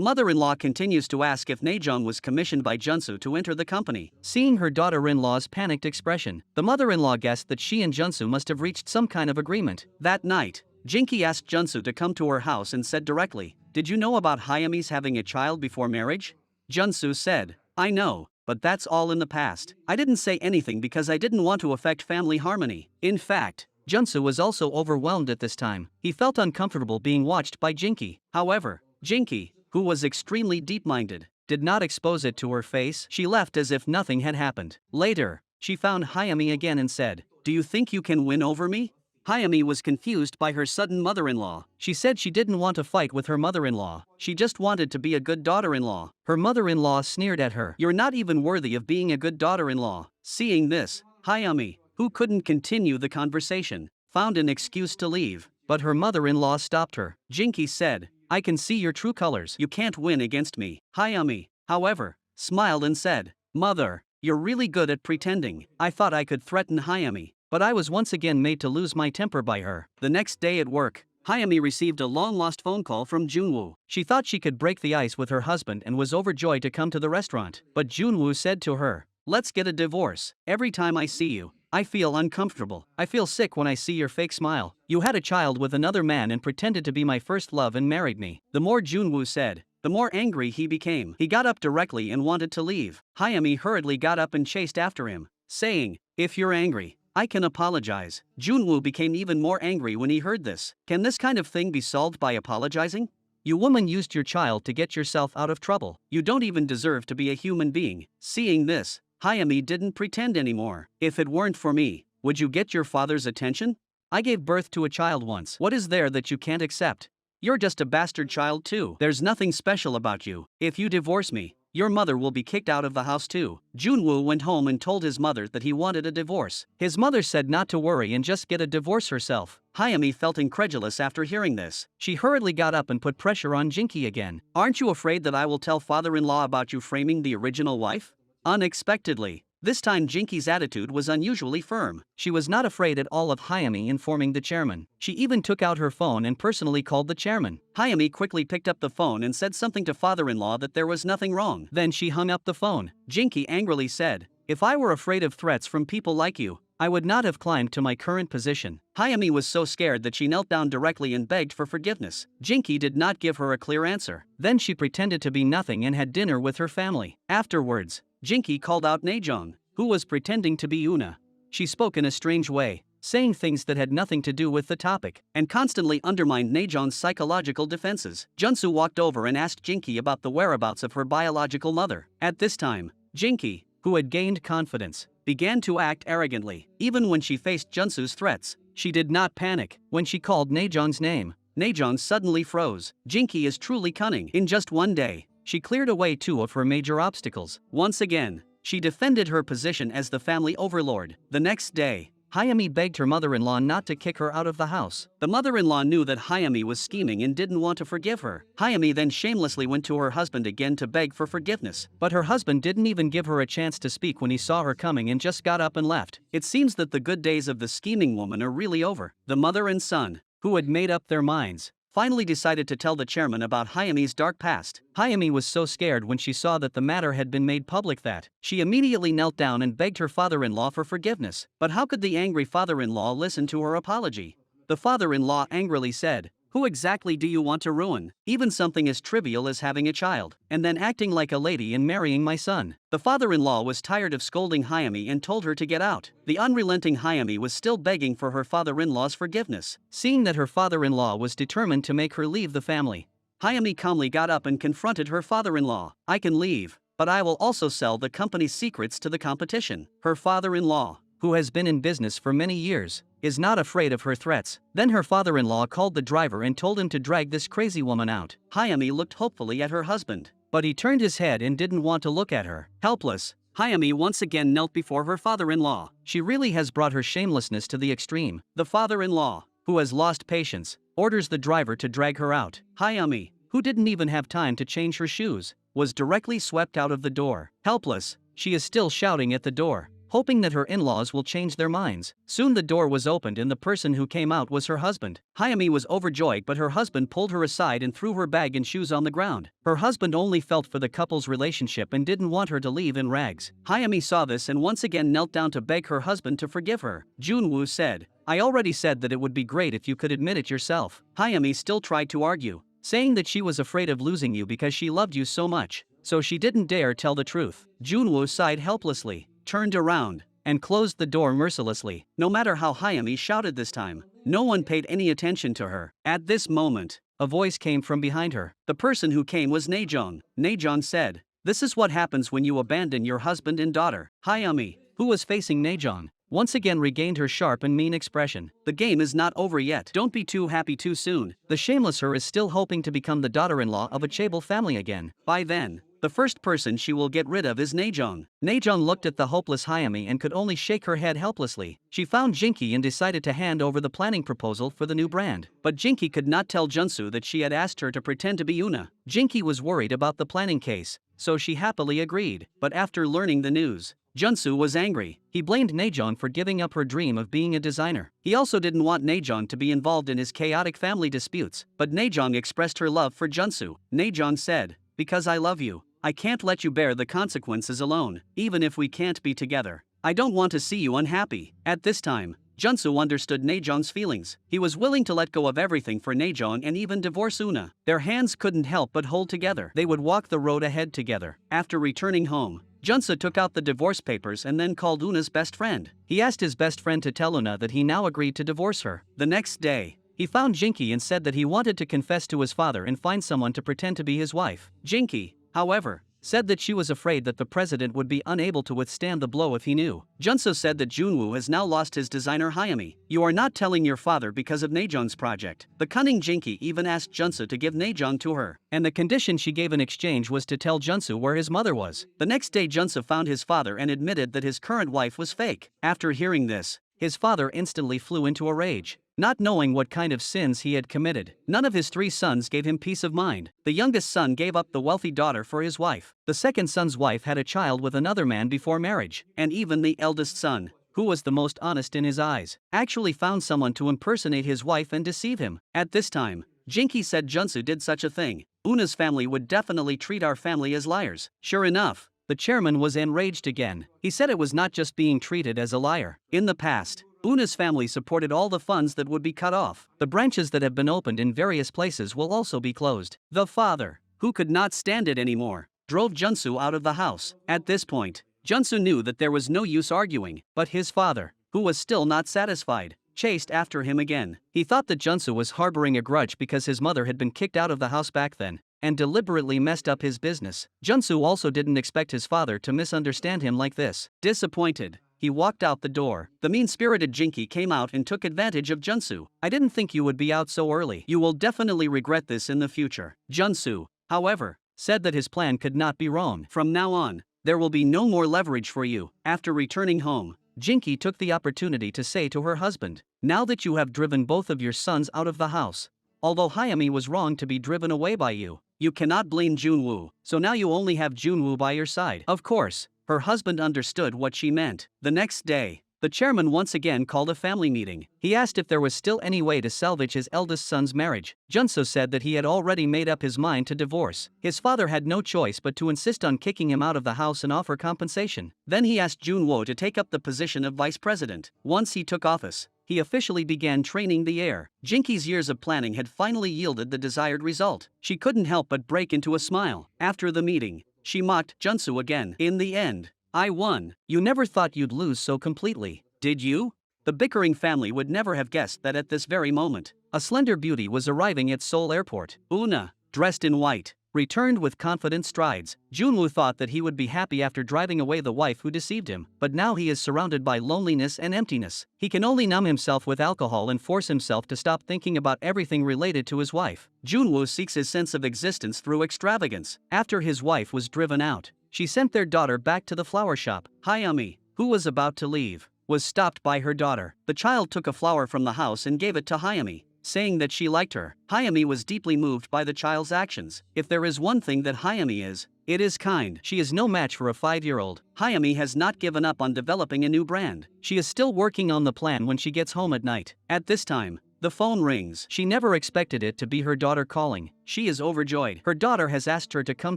mother-in-law continues to ask if Naejong was commissioned by Junsu to enter the company. Seeing her daughter-in-law's panicked expression, the mother-in-law guessed that she and Junsu must have reached some kind of agreement. That night, Jinky asked Junsu to come to her house and said directly, "Did you know about Hayami's having a child before marriage?" Junsu said, "I know, but that's all in the past. I didn't say anything because I didn't want to affect family harmony." In fact, Junsu was also overwhelmed at this time. He felt uncomfortable being watched by Jinky. However, Jinky, who was extremely deep-minded, did not expose it to her face. She left as if nothing had happened. Later, she found Hayami again and said, "Do you think you can win over me?" Hayami was confused by her sudden mother-in-law. She said she didn't want to fight with her mother-in-law. She just wanted to be a good daughter-in-law. Her mother-in-law sneered at her. "You're not even worthy of being a good daughter-in-law." Seeing this, Hayami, who couldn't continue the conversation, found an excuse to leave, but her mother-in-law stopped her. Jinky said, "I can see your true colors. You can't win against me." Hayami, however, smiled and said, "Mother, you're really good at pretending. I thought I could threaten Hayami, but I was once again made to lose my temper by her." The next day at work, Hayami received a long-lost phone call from Junwoo. She thought she could break the ice with her husband and was overjoyed to come to the restaurant. But Junwoo said to her, "Let's get a divorce. Every time I see you, I feel uncomfortable. I feel sick when I see your fake smile. You had a child with another man and pretended to be my first love and married me." The more Junwoo said, the more angry he became. He got up directly and wanted to leave. Hayami hurriedly got up and chased after him, saying, "If you're angry, I can apologize." Junwoo became even more angry when he heard this. Can this kind of thing be solved by apologizing? You woman used your child to get yourself out of trouble. You don't even deserve to be a human being. Seeing this, Hayami didn't pretend anymore. "If it weren't for me, would you get your father's attention? I gave birth to a child once. What is there that you can't accept? You're just a bastard child too. There's nothing special about you. If you divorce me, your mother will be kicked out of the house too." Junwoo went home and told his mother that he wanted a divorce. His mother said not to worry and just get a divorce herself. Hayami felt incredulous after hearing this. She hurriedly got up and put pressure on Jinky again. "Aren't you afraid that I will tell father-in-law about you framing the original wife?" Unexpectedly, this time Jinky's attitude was unusually firm. She was not afraid at all of Hayami informing the chairman. She even took out her phone and personally called the chairman. Hayami quickly picked up the phone and said something to father-in-law that there was nothing wrong. Then she hung up the phone. Jinky angrily said, "If I were afraid of threats from people like you, I would not have climbed to my current position." Hayami was so scared that she knelt down directly and begged for forgiveness. Jinky did not give her a clear answer. Then she pretended to be nothing and had dinner with her family. Afterwards, Jinky called out Naejong, who was pretending to be Una. She spoke in a strange way, saying things that had nothing to do with the topic, and constantly undermined Naejong's psychological defenses. Junsu walked over and asked Jinky about the whereabouts of her biological mother. At this time, Jinky, who had gained confidence, began to act arrogantly. Even when she faced Junsu's threats, she did not panic. When she called Naejong's name, Naejong suddenly froze. Jinky is truly cunning. In just one day, she cleared away 2 of her major obstacles. Once again, she defended her position as the family overlord. The next day, Hayami begged her mother-in-law not to kick her out of the house. The mother-in-law knew that Hayami was scheming and didn't want to forgive her. Hayami then shamelessly went to her husband again to beg for forgiveness. But her husband didn't even give her a chance to speak when he saw her coming and just got up and left. It seems that the good days of the scheming woman are really over. The mother and son, who had made up their minds, finally decided to tell the chairman about Hayami's dark past. Hayami was so scared when she saw that the matter had been made public that she immediately knelt down and begged her father-in-law for forgiveness. But how could the angry father-in-law listen to her apology? The father-in-law angrily said, "Who exactly do you want to ruin? Even something as trivial as having a child, and then acting like a lady and marrying my son." The father-in-law was tired of scolding Hayami and told her to get out. The unrelenting Hayami was still begging for her father-in-law's forgiveness. Seeing that her father-in-law was determined to make her leave the family, Hayami calmly got up and confronted her father-in-law. "I can leave, but I will also sell the company's secrets to the competition." Her father-in-law, who has been in business for many years, is not afraid of her threats. Then her father-in-law called the driver and told him to drag this crazy woman out. Hayami looked hopefully at her husband, but he turned his head and didn't want to look at her. Helpless, Hayami once again knelt before her father-in-law. She really has brought her shamelessness to the extreme. The father-in-law, who has lost patience, orders the driver to drag her out. Hayami, who didn't even have time to change her shoes, was directly swept out of the door. Helpless, she is still shouting at the door, hoping that her in-laws will change their minds. Soon the door was opened and the person who came out was her husband. Hayami was overjoyed, but her husband pulled her aside and threw her bag and shoes on the ground. Her husband only felt for the couple's relationship and didn't want her to leave in rags. Hayami saw this and once again knelt down to beg her husband to forgive her. Junwoo said, "I already said that it would be great if you could admit it yourself." Hayami still tried to argue, saying that she was afraid of losing you because she loved you so much, so she didn't dare tell the truth. Junwoo sighed helplessly, turned around, and closed the door mercilessly. No matter how Hayami shouted this time, no one paid any attention to her. At this moment, a voice came from behind her. The person who came was Naejong. Naejong said, "This is what happens when you abandon your husband and daughter." Hayami, who was facing Naejong, once again regained her sharp and mean expression. "The game is not over yet. Don't be too happy too soon." The shameless her is still hoping to become the daughter-in-law of a chaebol family again. By then, the first person she will get rid of is Naejong. Naejong looked at the hopeless Hayami and could only shake her head helplessly. She found Jinki and decided to hand over the planning proposal for the new brand. But Jinki could not tell Junsu that she had asked her to pretend to be Yuna. Jinki was worried about the planning case, so she happily agreed. But after learning the news, Junsu was angry. He blamed Naejong for giving up her dream of being a designer. He also didn't want Naejong to be involved in his chaotic family disputes. But Naejong expressed her love for Junsu. Naejong said, "Because I love you, I can't let you bear the consequences alone. Even if we can't be together, I don't want to see you unhappy." At this time, Junsu understood Naejong's feelings. He was willing to let go of everything for Naejong and even divorce Una. Their hands couldn't help but hold together. They would walk the road ahead together. After returning home, Junsu took out the divorce papers and then called Una's best friend. He asked his best friend to tell Una that he now agreed to divorce her. The next day, he found Jinki and said that he wanted to confess to his father and find someone to pretend to be his wife. Jinki, however, said that she was afraid that the president would be unable to withstand the blow if he knew. Junsu said that Junwoo has now lost his designer Hayami. "You are not telling your father because of Naejong's project." The cunning Jinki even asked Junsu to give Naejong to her, and the condition she gave in exchange was to tell Junsu where his mother was. The next day Junsu found his father and admitted that his current wife was fake. After hearing this, his father instantly flew into a rage. Not knowing what kind of sins he had committed, none of his 3 sons gave him peace of mind. The youngest son gave up the wealthy daughter for his wife. The second son's wife had a child with another man before marriage. And even the eldest son, who was the most honest in his eyes, actually found someone to impersonate his wife and deceive him. At this time, Jinki said Junsu did such a thing, Una's family would definitely treat our family as liars. Sure enough, the chairman was enraged again. He said it was not just being treated as a liar. In the past, Una's family supported all the funds that would be cut off. The branches that have been opened in various places will also be closed. The father, who could not stand it anymore, drove Junsu out of the house. At this point, Junsu knew that there was no use arguing, but his father, who was still not satisfied, chased after him again. He thought that Junsu was harboring a grudge because his mother had been kicked out of the house back then, and deliberately messed up his business. Junsu also didn't expect his father to misunderstand him like this. Disappointed, he walked out the door. The mean-spirited Jinki came out and took advantage of Junsu. "I didn't think you would be out so early. You will definitely regret this in the future." Junsu, however, said that his plan could not be wrong. "From now on, there will be no more leverage for you." After returning home, Jinki took the opportunity to say to her husband, "Now that you have driven both of your sons out of the house, although Hayami was wrong to be driven away by you, you cannot blame Junwoo, so now you only have Junwoo by your side." Of course, her husband understood what she meant. The next day, The chairman once again called a family meeting. He asked if there was still any way to salvage his eldest son's marriage. Junso said that he had already made up his mind to divorce. His father had no choice but to insist on kicking him out of the house and offer compensation. Then he asked Junwoo to take up the position of vice president. Once he took office, he officially began training the heir. Jinki's years of planning had finally yielded the desired result. She couldn't help but break into a smile. After the meeting, she mocked Junso again. In the end, I won. You never thought you'd lose so completely, did you? The bickering family would never have guessed that at this very moment, a slender beauty was arriving at Seoul Airport. Una, dressed in white, returned with confident strides. Junwoo thought that he would be happy after driving away the wife who deceived him, but now he is surrounded by loneliness and emptiness. He can only numb himself with alcohol and force himself to stop thinking about everything related to his wife. Junwoo seeks his sense of existence through extravagance. After his wife was driven out, she sent their daughter back to the flower shop. Hayami, who was about to leave, was stopped by her daughter. The child took a flower from the house and gave it to Hayami, saying that she liked her. Hayami was deeply moved by the child's actions. If there is one thing that Hayami is, it is kind. She is no match for a 5-year-old. Hayami has not given up on developing a new brand. She is still working on the plan when she gets home at night. At this time, the phone rings. She never expected it to be her daughter calling. She is overjoyed. Her daughter has asked her to come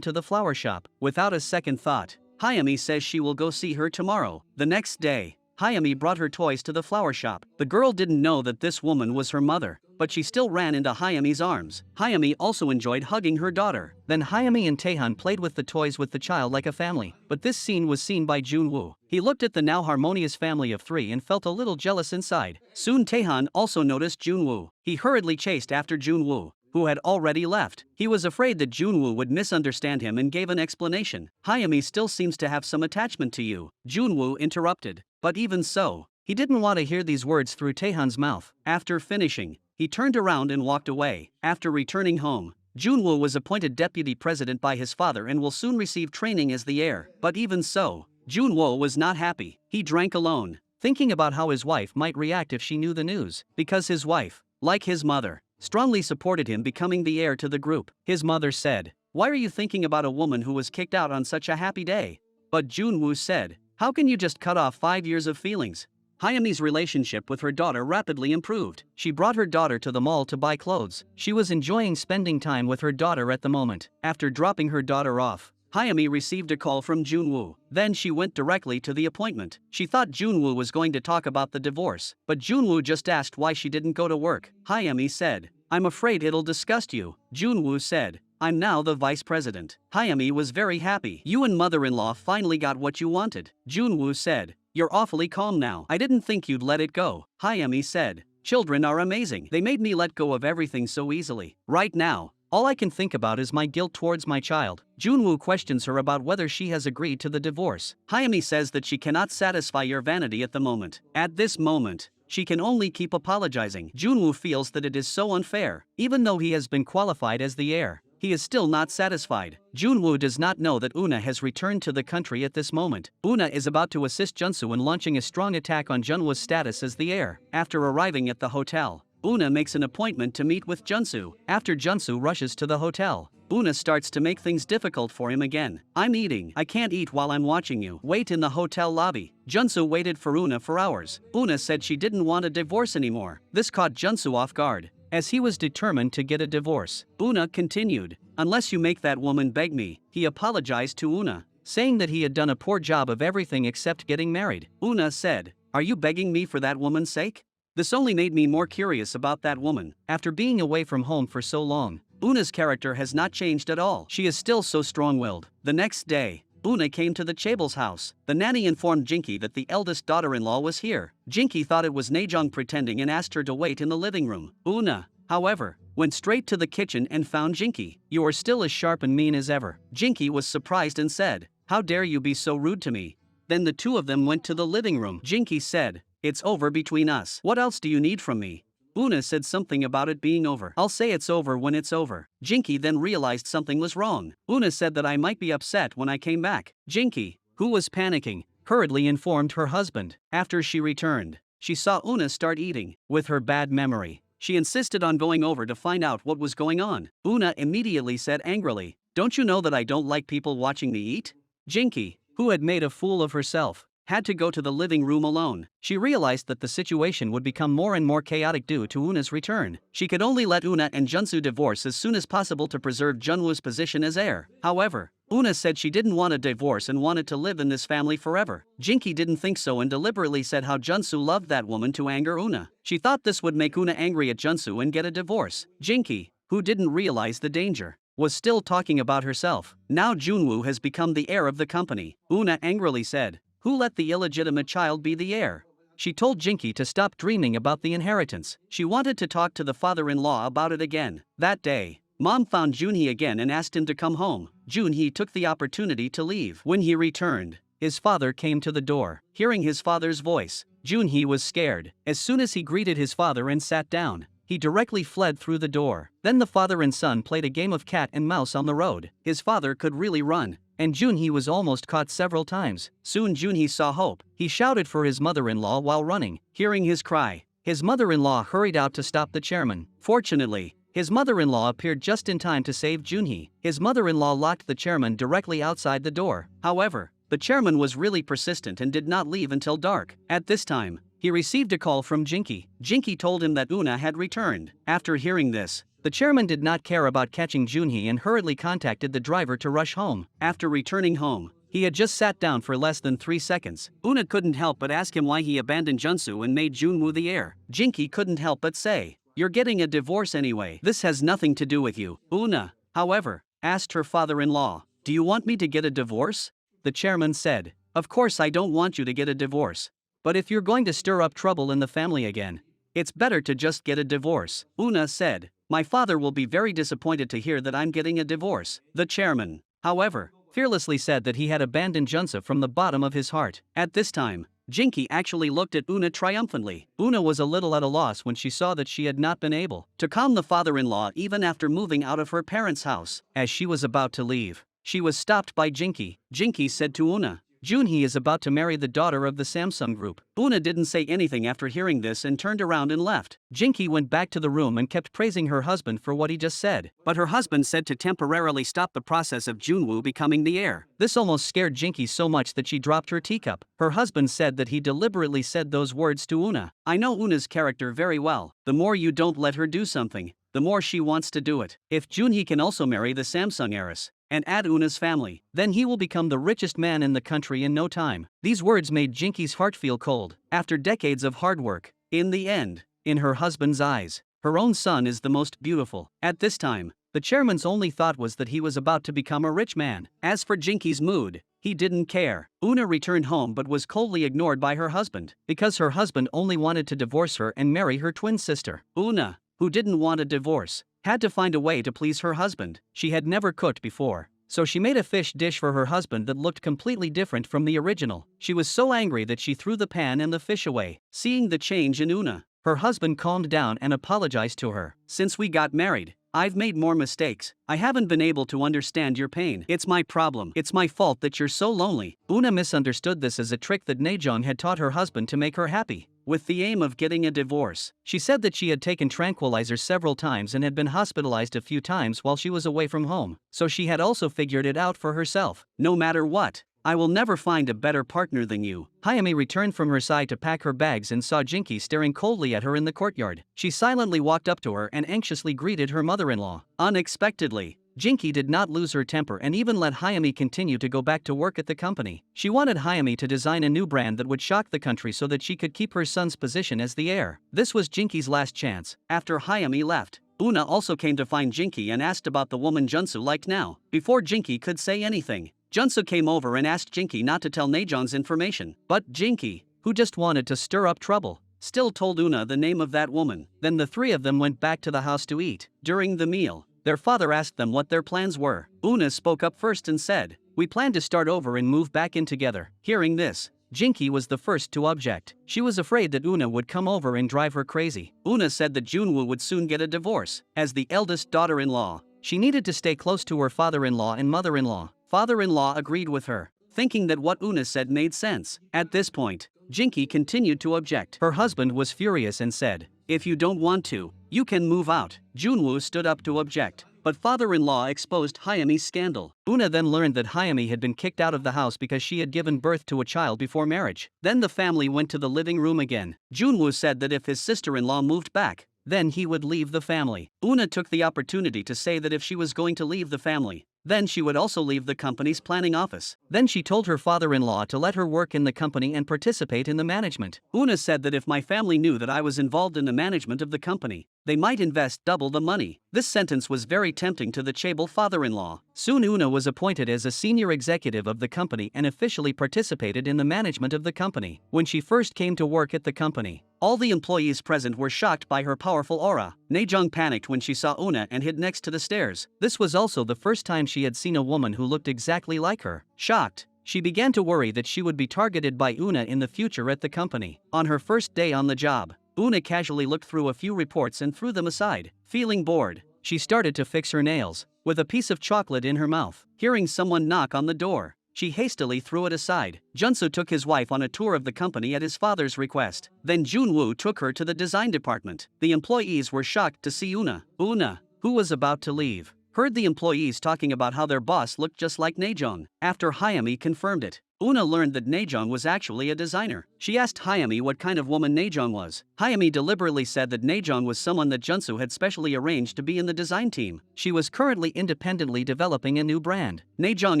to the flower shop. Without a second thought, Hayami says she will go see her tomorrow. The next day, Hayami brought her toys to the flower shop. The girl didn't know that this woman was her mother, but she still ran into Hayami's arms. Hayami also enjoyed hugging her daughter. Then Hayami and Taehan played with the toys with the child like a family. But this scene was seen by Junwoo. He looked at the now harmonious family of 3 and felt a little jealous inside. Soon Taehan also noticed Junwoo. He hurriedly chased after Junwoo, who had already left. He was afraid that Junwoo would misunderstand him and gave an explanation. Hayami still seems to have some attachment to you, Junwoo interrupted. But even so, he didn't want to hear these words through Taehan's mouth. After finishing, he turned around and walked away. After returning home, Junwoo was appointed deputy president by his father and will soon receive training as the heir. But even so, Junwoo was not happy. He drank alone, thinking about how his wife might react if she knew the news. Because his wife, like his mother, strongly supported him becoming the heir to the group. His mother said, "Why are you thinking about a woman who was kicked out on such a happy day?" But Junwoo said, "How can you just cut off 5 years of feelings?" Hayami's relationship with her daughter rapidly improved. She brought her daughter to the mall to buy clothes. She was enjoying spending time with her daughter at the moment. After dropping her daughter off, Hayami received a call from Junwoo. Then she went directly to the appointment. She thought Junwoo was going to talk about the divorce, but Junwoo just asked why she didn't go to work. Hayami said, "I'm afraid it'll disgust you." Junwoo said, "I'm now the vice president." Hayami was very happy. "You and mother-in-law finally got what you wanted." Junwoo said, "You're awfully calm now. I didn't think you'd let it go." Hayami said, "Children are amazing. They made me let go of everything so easily. Right now, all I can think about is my guilt towards my child." Junwoo questions her about whether she has agreed to the divorce. Hayami says that she cannot satisfy your vanity at the moment. At this moment, she can only keep apologizing. Junwoo feels that it is so unfair. Even though he has been qualified as the heir, he is still not satisfied. Junwoo does not know that Una has returned to the country at this moment. Una is about to assist Junsu in launching a strong attack on Junwoo's status as the heir. After arriving at the hotel, Una makes an appointment to meet with Junsu. After Junsu rushes to the hotel, Una starts to make things difficult for him again. "I'm eating. I can't eat while I'm watching you. Wait in the hotel lobby." Junsu waited for Una for hours. Una said she didn't want a divorce anymore. This caught Junsu off guard, as he was determined to get a divorce. Una continued, "Unless you make that woman beg me." He apologized to Una, saying that he had done a poor job of everything except getting married. Una said, "Are you begging me for that woman's sake?" This only made me more curious about that woman. After being away from home for so long, Una's character has not changed at all. She is still so strong-willed. The next day, Una came to the Chaebul's house. The nanny informed Jinki that the eldest daughter-in-law was here. Jinki thought it was Naejong pretending and asked her to wait in the living room. Una, however, went straight to the kitchen and found Jinki. "You are still as sharp and mean as ever." Jinki was surprised and said, "How dare you be so rude to me?" Then the two of them went to the living room. Jinki said, "It's over between us. What else do you need from me?" Una said something about it being over. "I'll say it's over when it's over." Jinki then realized something was wrong. Una said that I might be upset when I came back. Jinki, who was panicking, hurriedly informed her husband. After she returned, she saw Una start eating. With her bad memory, she insisted on going over to find out what was going on. Una immediately said angrily, "Don't you know that I don't like people watching me eat?" Jinki, who had made a fool of herself, had to go to the living room alone. She realized that the situation would become more and more chaotic due to Una's return. She could only let Una and Junsu divorce as soon as possible to preserve Junwoo's position as heir. However, Una said she didn't want a divorce and wanted to live in this family forever. Jinki didn't think so and deliberately said how Junsu loved that woman to anger Una. She thought this would make Una angry at Junsu and get a divorce. Jinki, who didn't realize the danger, was still talking about herself. Now Junwoo has become the heir of the company. Una angrily said, "Who let the illegitimate child be the heir?" She told Jinki to stop dreaming about the inheritance. She wanted to talk to the father-in-law about it again. That day, Mom found Junhee again and asked him to come home. Junhee took the opportunity to leave. When he returned, his father came to the door. Hearing his father's voice, Junhee was scared. As soon as he greeted his father and sat down, he directly fled through the door. Then the father and son played a game of cat and mouse on the road. His father could really run, and Junhee was almost caught several times. Soon Junhee saw hope. He shouted for his mother-in-law while running. Hearing his cry, his mother-in-law hurried out to stop the chairman. Fortunately, his mother-in-law appeared just in time to save Junhee. His mother-in-law locked the chairman directly outside the door. However, the chairman was really persistent and did not leave until dark. At this time, he received a call from Jinki. Jinki told him that Una had returned. After hearing this, the chairman did not care about catching Junhee and hurriedly contacted the driver to rush home. After returning home, he had just sat down for less than 3 seconds. Una couldn't help but ask him why he abandoned Junsu and made Junwoo the heir. Jinki couldn't help but say, "You're getting a divorce anyway. This has nothing to do with you." Una, however, asked her father-in-law, "Do you want me to get a divorce?" The chairman said, "Of course I don't want you to get a divorce. But if you're going to stir up trouble in the family again, it's better to just get a divorce." Una said, "My father will be very disappointed to hear that I'm getting a divorce." The chairman, however, fearlessly said that he had abandoned Junsu from the bottom of his heart. At this time, Jinki actually looked at Una triumphantly. Una was a little at a loss when she saw that she had not been able to calm the father-in-law even after moving out of her parents' house. As she was about to leave, she was stopped by Jinki. Jinki said to Una, "Junhee is about to marry the daughter of the Samsung Group." Una didn't say anything after hearing this and turned around and left. Jinki went back to the room and kept praising her husband for what he just said. But her husband said to temporarily stop the process of Junwoo becoming the heir. This almost scared Jinki so much that she dropped her teacup. Her husband said that he deliberately said those words to Una. "I know Una's character very well. The more you don't let her do something, the more she wants to do it. If Junhee can also marry the Samsung heiress and add Una's family, then he will become the richest man in the country in no time." These words made Jinki's heart feel cold. After decades of hard work, in the end, in her husband's eyes, her own son is the most beautiful. At this time, the chairman's only thought was that he was about to become a rich man. As for Jinki's mood, he didn't care. Una returned home but was coldly ignored by her husband, because her husband only wanted to divorce her and marry her twin sister. Una, who didn't want a divorce, had to find a way to please her husband. She had never cooked before, so she made a fish dish for her husband that looked completely different from the original. She was so angry that she threw the pan and the fish away. Seeing the change in Una, her husband calmed down and apologized to her. "Since we got married, I've made more mistakes. I haven't been able to understand your pain. It's my problem. It's my fault that you're so lonely." Una misunderstood this as a trick that Naejong had taught her husband to make her happy, with the aim of getting a divorce. She said that she had taken tranquilizers several times and had been hospitalized a few times while she was away from home, so she had also figured it out for herself. "No matter what, I will never find a better partner than you." Hayami returned from her side to pack her bags and saw Jinki staring coldly at her in the courtyard. She silently walked up to her and anxiously greeted her mother-in-law. Unexpectedly, Jinki did not lose her temper and even let Hayami continue to go back to work at the company. She wanted Hayami to design a new brand that would shock the country so that she could keep her son's position as the heir. This was Jinki's last chance. After Hayami left, Una also came to find Jinki and asked about the woman Junsu liked now. Before Jinki could say anything, Junsu came over and asked Jinki not to tell Naejong's information. But Jinki, who just wanted to stir up trouble, still told Una the name of that woman. Then the three of them went back to the house to eat. During the meal, their father asked them what their plans were. Una spoke up first and said, "We plan to start over and move back in together." Hearing this, Jinki was the first to object. She was afraid that Una would come over and drive her crazy. Una said that Junwoo would soon get a divorce. As the eldest daughter-in-law, she needed to stay close to her father-in-law and mother-in-law. Father-in-law agreed with her, thinking that what Una said made sense. At this point, Jinki continued to object. Her husband was furious and said, "If you don't want to, you can move out." Junwoo stood up to object. but father-in-law exposed Hayami's scandal. Una then learned that Hayami had been kicked out of the house because she had given birth to a child before marriage. Then the family went to the living room again. Junwoo said that if his sister-in-law moved back, then he would leave the family. Una took the opportunity to say that if she was going to leave the family, then she would also leave the company's planning office. Then she told her father-in-law to let her work in the company and participate in the management. Una said that if my family knew that I was involved in the management of the company, they might invest double the money. This sentence was very tempting to the chaebol father-in-law. Soon Una was appointed as a senior executive of the company and officially participated in the management of the company. When she first came to work at the company, all the employees present were shocked by her powerful aura. Naejong panicked when she saw Una and hid next to the stairs. This was also the first time she had seen a woman who looked exactly like her. Shocked, she began to worry that she would be targeted by Una in the future at the company. On her first day on the job, Una casually looked through a few reports and threw them aside. Feeling bored, she started to fix her nails, with a piece of chocolate in her mouth. Hearing someone knock on the door, she hastily threw it aside. Junsu took his wife on a tour of the company at his father's request. Then Junwoo took her to the design department. The employees were shocked to see Una. Una, who was about to leave, heard the employees talking about how their boss looked just like Naejong. After Hayami confirmed it, Una learned that Naejong was actually a designer. She asked Hayami what kind of woman Naejong was. Hayami deliberately said that Naejong was someone that Junsu had specially arranged to be in the design team. She was currently independently developing a new brand. Naejong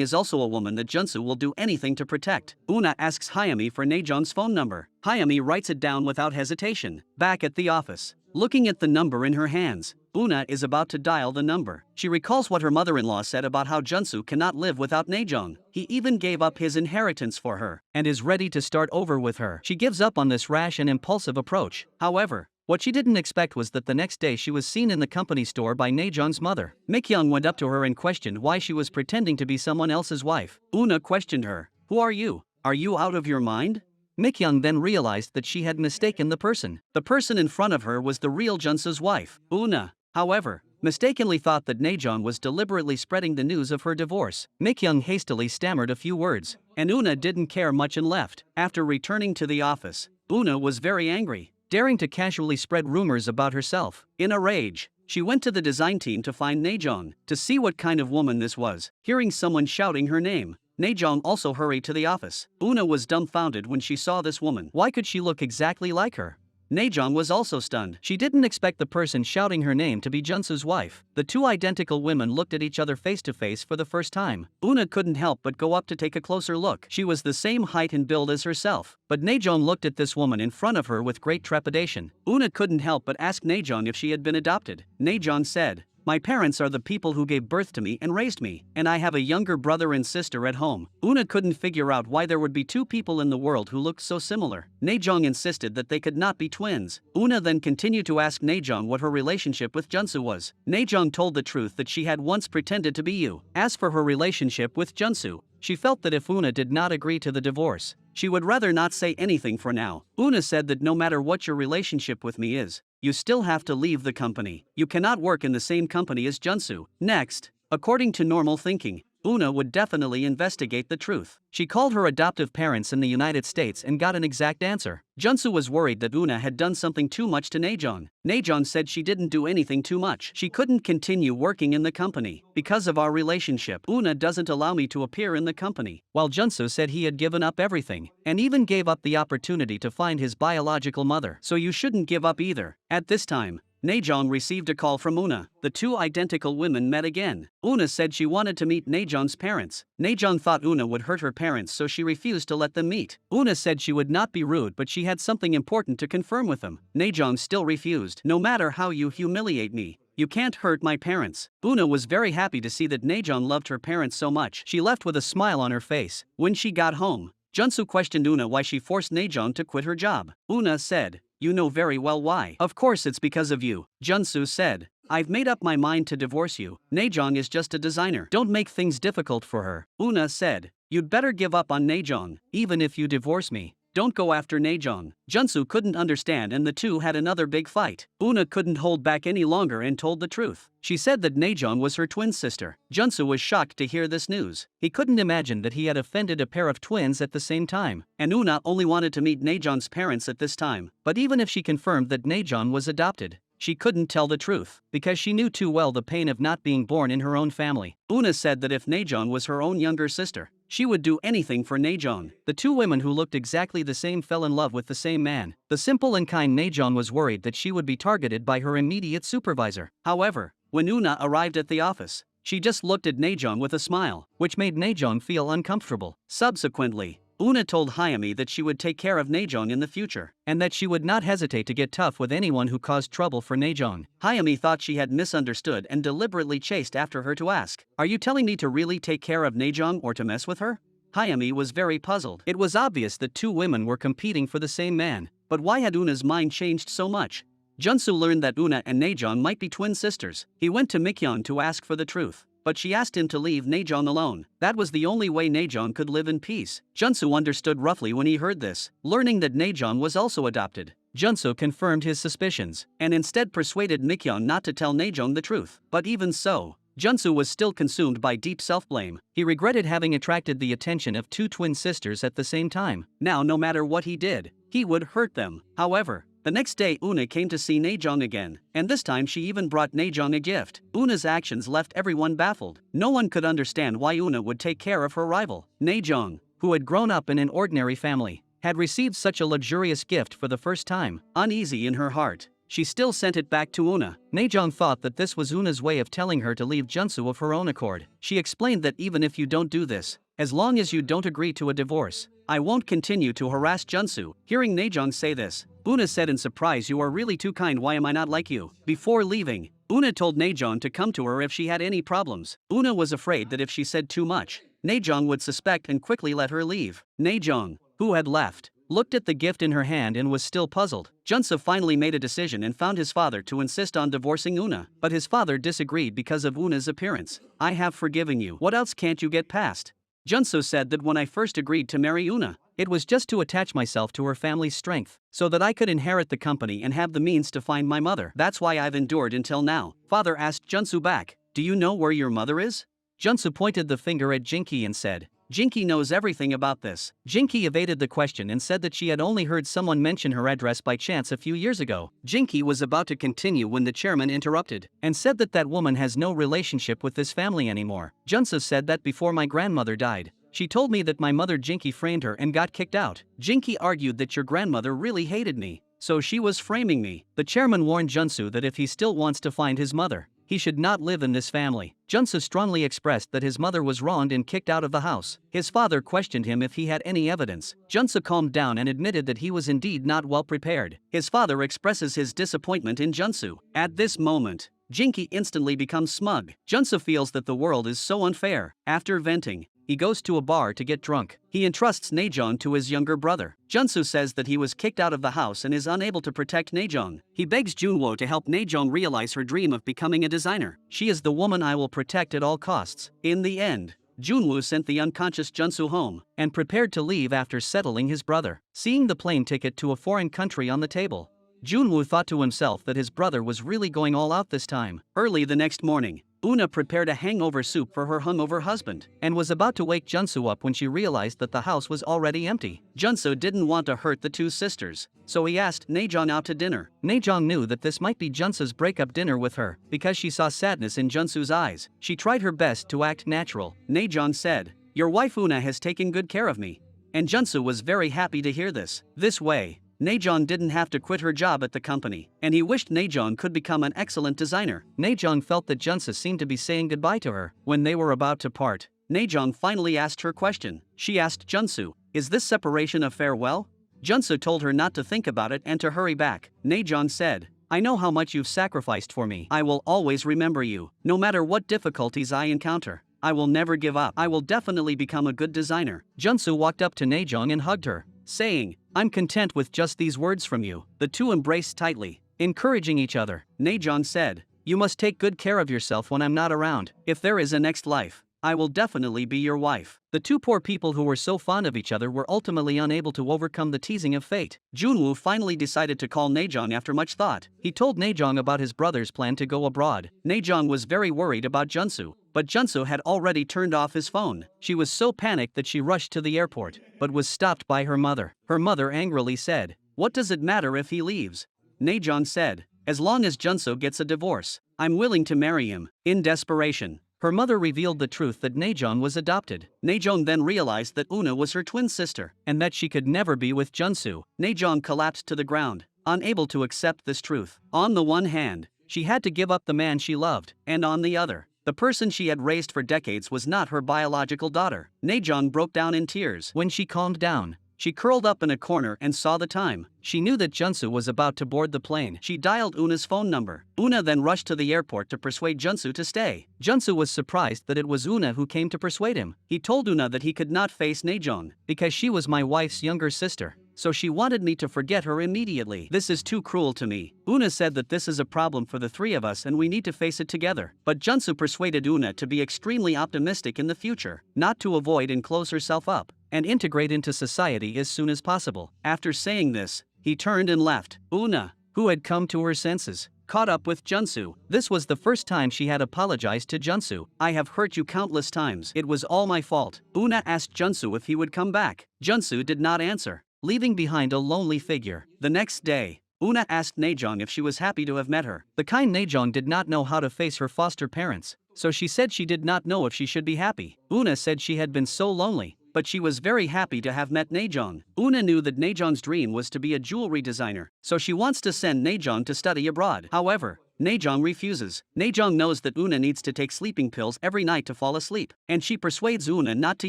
is also a woman that Junsu will do anything to protect. Una asks Hayami for Naejong's phone number. Hayami writes it down without hesitation. Back at the office, looking at the number in her hands, Una is about to dial the number. She recalls what her mother-in-law said about how Junsu cannot live without Naejong. He even gave up his inheritance for her and is ready to start over with her. She gives up on this rash and impulsive approach. However, what she didn't expect was that the next day she was seen in the company store by Naejong's mother. Mikyung went up to her and questioned why she was pretending to be someone else's wife. Una questioned her. "Who are you? Are you out of your mind?" Mikyung then realized that she had mistaken the person. The person in front of her was the real Junsu's wife. Una, however, mistakenly thought that Naejong was deliberately spreading the news of her divorce. Mikyung hastily stammered a few words, and Una didn't care much and left. After returning to the office, Una was very angry, daring to casually spread rumors about herself. In a rage, she went to the design team to find Naejong, to see what kind of woman this was. Hearing someone shouting her name, Naejong also hurried to the office. Una was dumbfounded when she saw this woman. Why could she look exactly like her? Naejong was also stunned. She didn't expect the person shouting her name to be Junsu's wife. The two identical women looked at each other face to face for the first time. Una couldn't help but go up to take a closer look. She was the same height and build as herself, but Naejong looked at this woman in front of her with great trepidation. Una couldn't help but ask Naejong if she had been adopted. Naejong said, "My parents are the people who gave birth to me and raised me, and I have a younger brother and sister at home." Una couldn't figure out why there would be two people in the world who looked so similar. Naejong insisted that they could not be twins. Una then continued to ask Naejong what her relationship with Junsu was. Naejong told the truth that she had once pretended to be Yu. As for her relationship with Junsu, she felt that if Una did not agree to the divorce, she would rather not say anything for now. Una said that no matter what your relationship with me is, you still have to leave the company. You cannot work in the same company as Junsu. Next, according to normal thinking, Una would definitely investigate the truth. She called her adoptive parents in the United States and got an exact answer. Junsu was worried that Una had done something too much to Naejong. Naejong said she didn't do anything too much. She couldn't continue working in the company. "Because of our relationship, Una doesn't allow me to appear in the company." While Junsu said he had given up everything, and even gave up the opportunity to find his biological mother. "So you shouldn't give up either." At this time, Naejong received a call from Una. The two identical women met again. Una said she wanted to meet Naejong's parents. Naejong thought Una would hurt her parents, so she refused to let them meet. Una said she would not be rude, but she had something important to confirm with them. Naejong still refused. "No matter how you humiliate me, you can't hurt my parents." Una was very happy to see that Naejong loved her parents so much. She left with a smile on her face. When she got home, Junsu questioned Una why she forced Naejong to quit her job. Una said, "You know very well why." "Of course it's because of you," Junsu said. "I've made up my mind to divorce you. Naejong is just a designer. Don't make things difficult for her." Una said, "You'd better give up on Naejong. Even if you divorce me, don't go after Naejong." Junsu couldn't understand and the two had another big fight. Una couldn't hold back any longer and told the truth. She said that Naejong was her twin sister. Junsu was shocked to hear this news. He couldn't imagine that he had offended a pair of twins at the same time. And Una only wanted to meet Naejong's parents at this time. But even if she confirmed that Naejong was adopted, she couldn't tell the truth, because she knew too well the pain of not being born in her own family. Una said that if Najeon was her own younger sister, she would do anything for Najeon. The two women who looked exactly the same fell in love with the same man. The simple and kind Najeon was worried that she would be targeted by her immediate supervisor. However, when Una arrived at the office, she just looked at Najeon with a smile, which made Najeon feel uncomfortable. Subsequently, Una told Hayami that she would take care of Najeon in the future, and that she would not hesitate to get tough with anyone who caused trouble for Najeon. Hayami thought she had misunderstood and deliberately chased after her to ask, "Are you telling me to really take care of Najeon or to mess with her?" Hayami was very puzzled. It was obvious that two women were competing for the same man, but why had Una's mind changed so much? Junsu learned that Una and Najeon might be twin sisters. He went to Mikyeon to ask for the truth, but she asked him to leave Najeon alone. That was the only way Najeon could live in peace. Junsu understood roughly when he heard this. Learning that Najeon was also adopted, Junsu confirmed his suspicions, and instead persuaded Mikyeon not to tell Najeon the truth. But even so, Junsu was still consumed by deep self-blame. He regretted having attracted the attention of two twin sisters at the same time. Now no matter what he did, he would hurt them. However, the next day Una came to see Najeon again, and this time she even brought Najeon a gift. Una's actions left everyone baffled. No one could understand why Una would take care of her rival. Najeon, who had grown up in an ordinary family, had received such a luxurious gift for the first time. Uneasy in her heart, she still sent it back to Una. Najeon thought that this was Una's way of telling her to leave Junsu of her own accord. She explained that even if you don't do this, as long as you don't agree to a divorce, I won't continue to harass Junsu. Hearing Najeon say this, Una said in surprise, "You are really too kind, why am I not like you?" Before leaving, Una told Najeon to come to her if she had any problems. Una was afraid that if she said too much, Najeon would suspect and quickly let her leave. Najeon, who had left, looked at the gift in her hand and was still puzzled. Junsu finally made a decision and found his father to insist on divorcing Una, but his father disagreed because of Una's appearance. "I have forgiven you. What else can't you get past?" Junsu said that when I first agreed to marry Una, it was just to attach myself to her family's strength, so that I could inherit the company and have the means to find my mother. That's why I've endured until now. Father asked Junsu back, "Do you know where your mother is?" Junsu pointed the finger at Jinki and said, "Jinki knows everything about this." Jinki evaded the question and said that she had only heard someone mention her address by chance a few years ago. Jinki was about to continue when the chairman interrupted and said that that woman has no relationship with this family anymore. Junsu said that before my grandmother died, she told me that my mother Jinki framed her and got kicked out. Jinki argued that your grandmother really hated me, so she was framing me. The chairman warned Junsu that if he still wants to find his mother, he should not live in this family. Junsu strongly expressed that his mother was wronged and kicked out of the house. His father questioned him if he had any evidence. Junsu calmed down and admitted that he was indeed not well prepared. His father expresses his disappointment in Junsu. At this moment, Jinki instantly becomes smug. Junsu feels that the world is so unfair. After venting, he goes to a bar to get drunk. He entrusts Najeon to his younger brother. Junsu says that he was kicked out of the house and is unable to protect Najeon. He begs Junwoo to help Najeon realize her dream of becoming a designer. "She is the woman I will protect at all costs." In the end, Junwoo sent the unconscious Junsu home and prepared to leave after settling his brother. Seeing the plane ticket to a foreign country on the table, Junwoo thought to himself that his brother was really going all out this time. Early the next morning, Una prepared a hangover soup for her hungover husband and was about to wake Junsu up when she realized that the house was already empty. Junsu didn't want to hurt the two sisters, so he asked Najeon out to dinner. Najeon knew that this might be Junsu's breakup dinner with her because she saw sadness in Junsu's eyes. She tried her best to act natural. Najeon said, "Your wife Una has taken good care of me." And Junsu was very happy to hear this. This way, Najeon didn't have to quit her job at the company, and he wished Najeon could become an excellent designer. Najeon felt that Junsu seemed to be saying goodbye to her. When they were about to part, Najeon finally asked her question. She asked Junsu, "Is this separation a farewell?" Junsu told her not to think about it and to hurry back. Najeon said, "I know how much you've sacrificed for me. I will always remember you. No matter what difficulties I encounter, I will never give up. I will definitely become a good designer." Junsu walked up to Najeon and hugged her, saying, "I'm content with just these words from you." The two embraced tightly, encouraging each other. Najeon said, "You must take good care of yourself when I'm not around. If there is a next life, I will definitely be your wife." The two poor people who were so fond of each other were ultimately unable to overcome the teasing of fate. Junwoo finally decided to call Najeon after much thought. He told Najeon about his brother's plan to go abroad. Najeon was very worried about Junsu, but Junsu had already turned off his phone. She was so panicked that she rushed to the airport, but was stopped by her mother. Her mother angrily said, "What does it matter if he leaves?" Najeon said, as long as Junso gets a divorce, I'm willing to marry him. In desperation, her mother revealed the truth that Najeon was adopted. Najeon then realized that Una was her twin sister, and that she could never be with Junsu. Najeon collapsed to the ground, unable to accept this truth. On the one hand, she had to give up the man she loved, and on the other, the person she had raised for decades was not her biological daughter. Najeon broke down in tears. When she calmed down, she curled up in a corner and saw the time. She knew that Junsu was about to board the plane. She dialed Una's phone number. Una then rushed to the airport to persuade Junsu to stay. Junsu was surprised that it was Una who came to persuade him. He told Una that he could not face Najeon, because she was my wife's younger sister, so she wanted me to forget her immediately. This is too cruel to me. Una said that this is a problem for the three of us and we need to face it together. But Junsu persuaded Una to be extremely optimistic in the future, not to avoid and close herself up, and integrate into society as soon as possible. After saying this, he turned and left. Una, who had come to her senses, caught up with Junsu. This was the first time she had apologized to Junsu. I have hurt you countless times. It was all my fault. Una asked Junsu if he would come back. Junsu did not answer, leaving behind a lonely figure. The next day, Una asked Najeon if she was happy to have met her. The kind Najeon did not know how to face her foster parents, so she said she did not know if she should be happy. Una said she had been so lonely, but she was very happy to have met Najeon. Una knew that Najeon's dream was to be a jewelry designer, so she wants to send Najeon to study abroad. However, Najeon refuses. Najeon knows that Una needs to take sleeping pills every night to fall asleep, and she persuades Una not to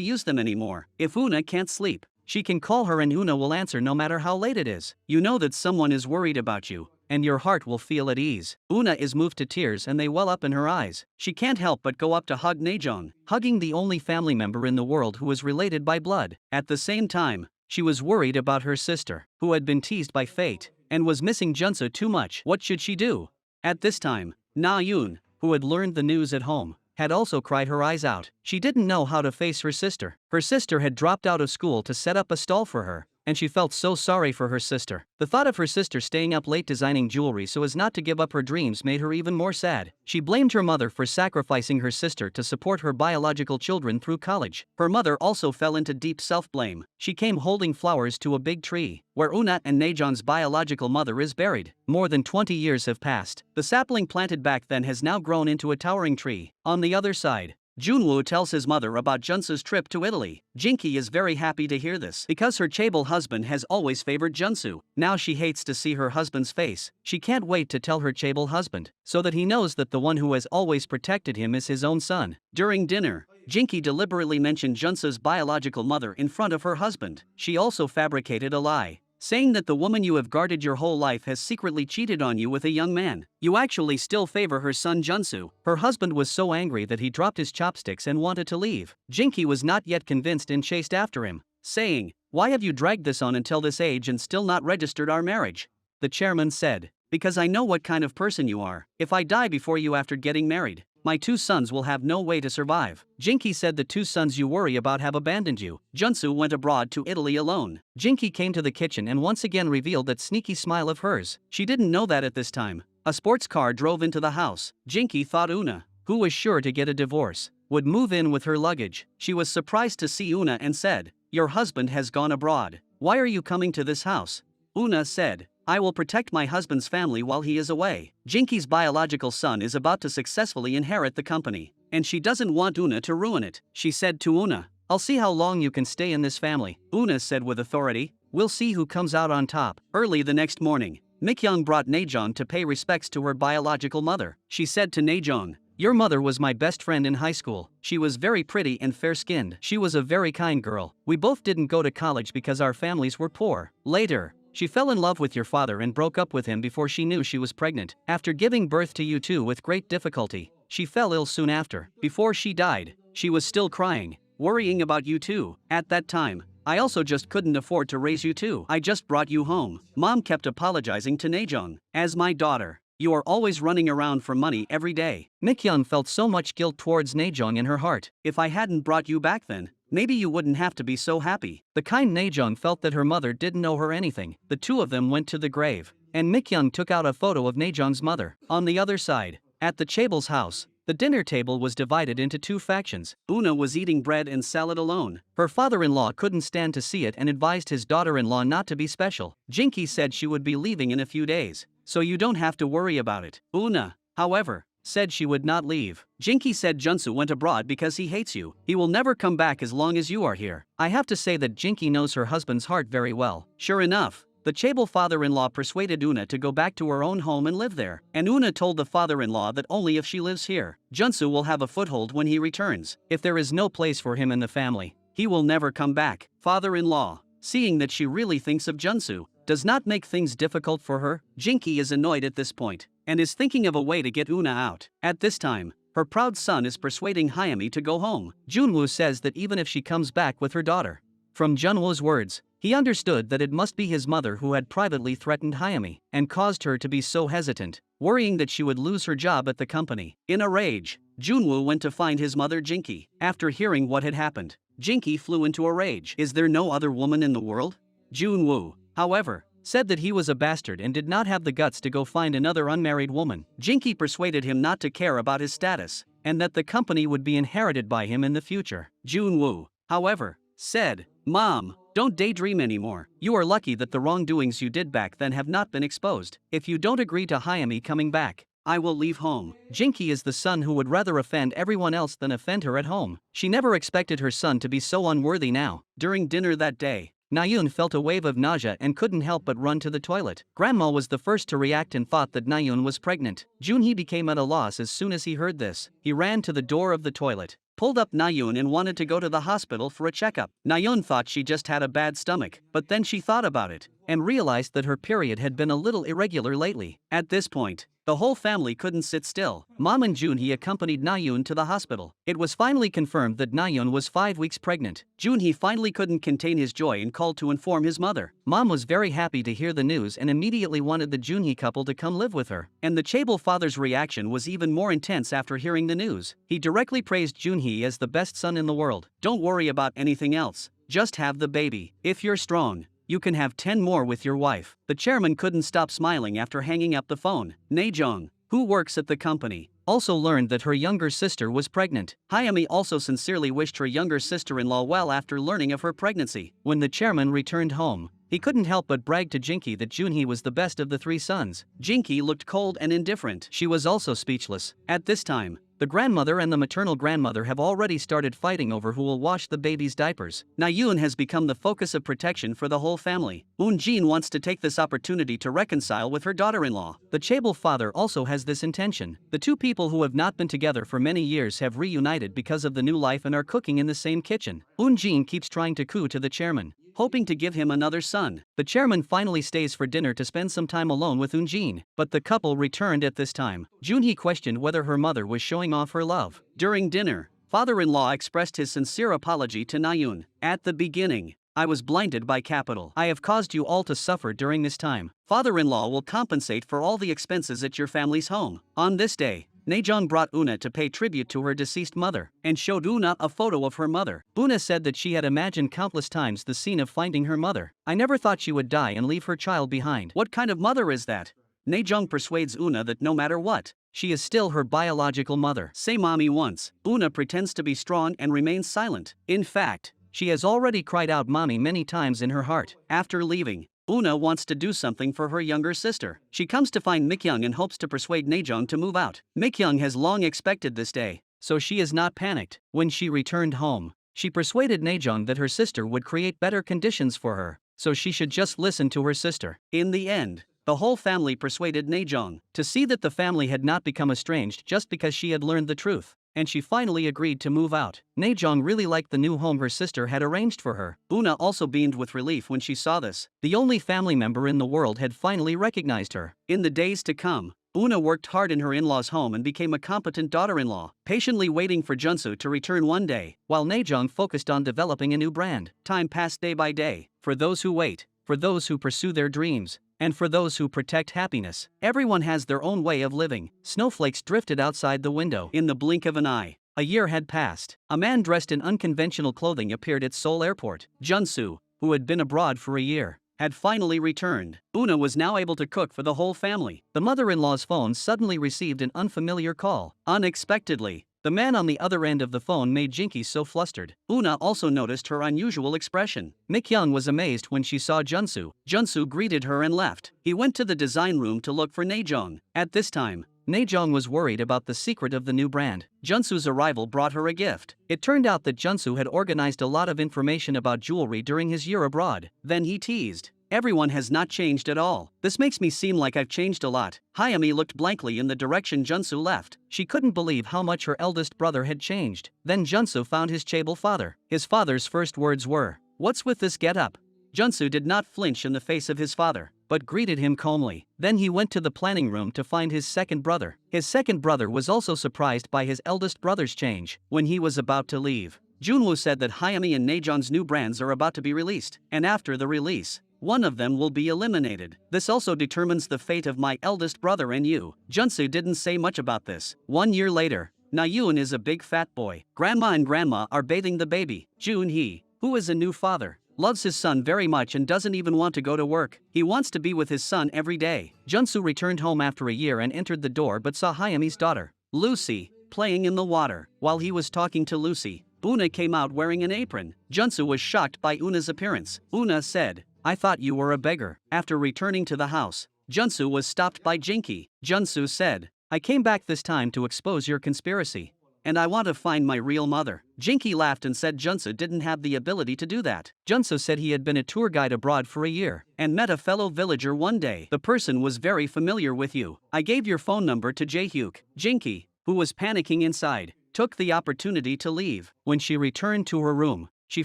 use them anymore. If Una can't sleep, she can call her and Una will answer no matter how late it is. You know that someone is worried about you, and your heart will feel at ease. Una is moved to tears and they well up in her eyes. She can't help but go up to hug Najeon, hugging the only family member in the world who was related by blood. At the same time, she was worried about her sister, who had been teased by fate, and was missing Junso too much. What should she do? At this time, Na Yoon, who had learned the news at home, had also cried her eyes out. She didn't know how to face her sister. Her sister had dropped out of school to set up a stall for her, and she felt so sorry for her sister. The thought of her sister staying up late designing jewelry so as not to give up her dreams made her even more sad. She blamed her mother for sacrificing her sister to support her biological children through college. Her mother also fell into deep self-blame. She came holding flowers to a big tree, where Una and Najeon's biological mother is buried. More than 20 years have passed. The sapling planted back then has now grown into a towering tree. On the other side, Junwoo tells his mother about Junsu's trip to Italy. Jinki is very happy to hear this, because her chaebol husband has always favored Junsu. Now she hates to see her husband's face. She can't wait to tell her chaebol husband, so that he knows that the one who has always protected him is his own son. During dinner, Jinki deliberately mentioned Junsu's biological mother in front of her husband. She also fabricated a lie, saying that the woman you have guarded your whole life has secretly cheated on you with a young man. You actually still favor her son Junsu. Her husband was so angry that he dropped his chopsticks and wanted to leave. Jinki was not yet convinced and chased after him, saying, "Why have you dragged this on until this age and still not registered our marriage?" The chairman said, "Because I know what kind of person you are. If I die before you after getting married, my 2 sons will have no way to survive." Jinki said the 2 sons you worry about have abandoned you. Junsu went abroad to Italy alone. Jinki came to the kitchen and once again revealed that sneaky smile of hers. She didn't know that at this time. A sports car drove into the house. Jinki thought Una, who was sure to get a divorce, would move in with her luggage. She was surprised to see Una and said, "Your husband has gone abroad. Why are you coming to this house?" Una said, "I will protect my husband's family while he is away." Jinki's biological son is about to successfully inherit the company, and she doesn't want Una to ruin it. She said to Una, "I'll see how long you can stay in this family." Una said with authority, "We'll see who comes out on top." Early the next morning, Mikyoung brought Najeon to pay respects to her biological mother. She said to Najeon, "Your mother was my best friend in high school. She was very pretty and fair-skinned. She was a very kind girl. We both didn't go to college because our families were poor. Later, she fell in love with your father and broke up with him before she knew she was pregnant. After giving birth to you two with great difficulty, she fell ill soon after. Before she died, she was still crying, worrying about you two. At that time, I also just couldn't afford to raise you two. I just brought you home." Mom kept apologizing to Najeon. "As my daughter, you are always running around for money every day." Mikyoung felt so much guilt towards Najeon in her heart. "If I hadn't brought you back then, maybe you wouldn't have to be so happy." The kind Najeon felt that her mother didn't know her anything. The two of them went to the grave, and Mikyoung took out a photo of Najeon's mother. On the other side, at the chaebol's house, the dinner table was divided into 2 factions. Una was eating bread and salad alone. Her father-in-law couldn't stand to see it and advised his daughter-in-law not to be special. Jinki said she would be leaving in a few days, so you don't have to worry about it. Una, however, said she would not leave. Jinky said Junsu went abroad because he hates you. He will never come back as long as you are here. I have to say that Jinky knows her husband's heart very well. Sure enough, the Chaebol father-in-law persuaded Una to go back to her own home and live there. And Una told the father-in-law that only if she lives here, Junsu will have a foothold when he returns. If there is no place for him in the family, he will never come back. Father-in-law, seeing that she really thinks of Junsu, does not make things difficult for her. Jinky is annoyed at this point, and is thinking of a way to get Una out. At this time, her proud son is persuading Hayami to go home. Junwoo says that even if she comes back with her daughter. From Junwoo's words, he understood that it must be his mother who had privately threatened Hayami, and caused her to be so hesitant, worrying that she would lose her job at the company. In a rage, Junwoo went to find his mother Jinky. After hearing what had happened, Jinky flew into a rage. Is there no other woman in the world? Junwoo, however, said that he was a bastard and did not have the guts to go find another unmarried woman. Jinky persuaded him not to care about his status, and that the company would be inherited by him in the future. Junwoo, however, said, "Mom, don't daydream anymore. You are lucky that the wrongdoings you did back then have not been exposed. If you don't agree to Hayami coming back, I will leave home." Jinky is the son who would rather offend everyone else than offend her at home. She never expected her son to be so unworthy now. During dinner that day, Nayun felt a wave of nausea and couldn't help but run to the toilet. Grandma was the first to react and thought that Nayun was pregnant. Junhee became at a loss as soon as he heard this. He ran to the door of the toilet, pulled up Nayun and wanted to go to the hospital for a checkup. Nayun thought she just had a bad stomach, but then she thought about it, and realized that her period had been a little irregular lately. At this point, the whole family couldn't sit still. Mom and Junhee accompanied Nayun to the hospital. It was finally confirmed that Nayun was 5 weeks pregnant. Junhee finally couldn't contain his joy and called to inform his mother. Mom was very happy to hear the news and immediately wanted the Junhee couple to come live with her. And the Chaebol father's reaction was even more intense after hearing the news. He directly praised Junhee as the best son in the world. "Don't worry about anything else, just have the baby. If you're strong, you can have 10 more with your wife." The chairman couldn't stop smiling after hanging up the phone. Naejong, who works at the company, also learned that her younger sister was pregnant. Hayami also sincerely wished her younger sister-in-law well after learning of her pregnancy. When the chairman returned home, he couldn't help but brag to Jinky that Junhee was the best of the 3 sons. Jinky looked cold and indifferent. She was also speechless. At this time, the grandmother and the maternal grandmother have already started fighting over who will wash the baby's diapers. Nayun has become the focus of protection for the whole family. Eun-jin wants to take this opportunity to reconcile with her daughter-in-law. The Chaebol father also has this intention. The two people who have not been together for many years have reunited because of the new life and are cooking in the same kitchen. Eun-jin keeps trying to coo to the chairman, hoping to give him another son. The chairman finally stays for dinner to spend some time alone with Eun-jin, but the couple returned at this time. Junhee questioned whether her mother was showing off her love. During dinner, father-in-law expressed his sincere apology to Nayun. "At the beginning, I was blinded by capital. I have caused you all to suffer during this time. Father-in-law will compensate for all the expenses at your family's home." On this day, Naejong brought Una to pay tribute to her deceased mother, and showed Una a photo of her mother. Una said that she had imagined countless times the scene of finding her mother. "I never thought she would die and leave her child behind." "What kind of mother is that?" Naejong persuades Una that no matter what, she is still her biological mother. "Say mommy once." Una pretends to be strong and remains silent. In fact, she has already cried out mommy many times in her heart. After leaving, Una wants to do something for her younger sister. She comes to find Mikyoung and hopes to persuade Naejong to move out. Mikyoung has long expected this day, so she is not panicked. When she returned home, she persuaded Naejong that her sister would create better conditions for her, so she should just listen to her sister. In the end, the whole family persuaded Naejong to see that the family had not become estranged just because she had learned the truth, and she finally agreed to move out. Naejong really liked the new home her sister had arranged for her. Una also beamed with relief when she saw this. The only family member in the world had finally recognized her. In the days to come, Una worked hard in her in-laws' home and became a competent daughter-in-law, patiently waiting for Junsu to return one day, while Naejong focused on developing a new brand. Time passed day by day. For those who wait, for those who pursue their dreams, and for those who protect happiness. Everyone has their own way of living. Snowflakes drifted outside the window. In the blink of an eye, a year had passed. A man dressed in unconventional clothing appeared at Seoul Airport. Junsu, who had been abroad for a year, had finally returned. Una was now able to cook for the whole family. The mother-in-law's phone suddenly received an unfamiliar call. Unexpectedly, The man on the other end of the phone made Jinky so flustered. Una also noticed her unusual expression. Mikyoung was amazed when she saw Junsu. Junsu greeted her and left. He went to the design room to look for Naejong. At this time, Naejong was worried about the secret of the new brand. Junsu's arrival brought her a gift. It turned out that Junsu had organized a lot of information about jewelry during his year abroad. Then he teased, "Everyone has not changed at all. This makes me seem like I've changed a lot." Hayami looked blankly in the direction Junsu left. She couldn't believe how much her eldest brother had changed. Then Junsu found his chaebol father. His father's first words were, "What's with this get-up?" Junsu did not flinch in the face of his father, but greeted him calmly. Then he went to the planning room to find his second brother. His second brother was also surprised by his eldest brother's change. When he was about to leave, Junwoo said that Hayami and Naejong's new brands are about to be released, and after the release, one of them will be eliminated. This also determines the fate of my eldest brother and you. Junsu didn't say much about this. 1 year later, Naeun is a big fat boy. Grandma and grandma are bathing the baby. Junhee, who is a new father, loves his son very much and doesn't even want to go to work. He wants to be with his son every day. Junsu returned home after a year and entered the door but saw Hayami's daughter, Lucy, playing in the water. While he was talking to Lucy, Una came out wearing an apron. Junsu was shocked by Una's appearance. Una said, "I thought you were a beggar." After returning to the house, Junsu was stopped by Jinky. Junsu said, "I came back this time to expose your conspiracy, and I want to find my real mother." Jinky laughed and said Junsu didn't have the ability to do that. Junsu said he had been a tour guide abroad for a year and met a fellow villager one day. "The person was very familiar with you. I gave your phone number to Jae-hyuk." Jinky, who was panicking inside, took the opportunity to leave. When she returned to her room, she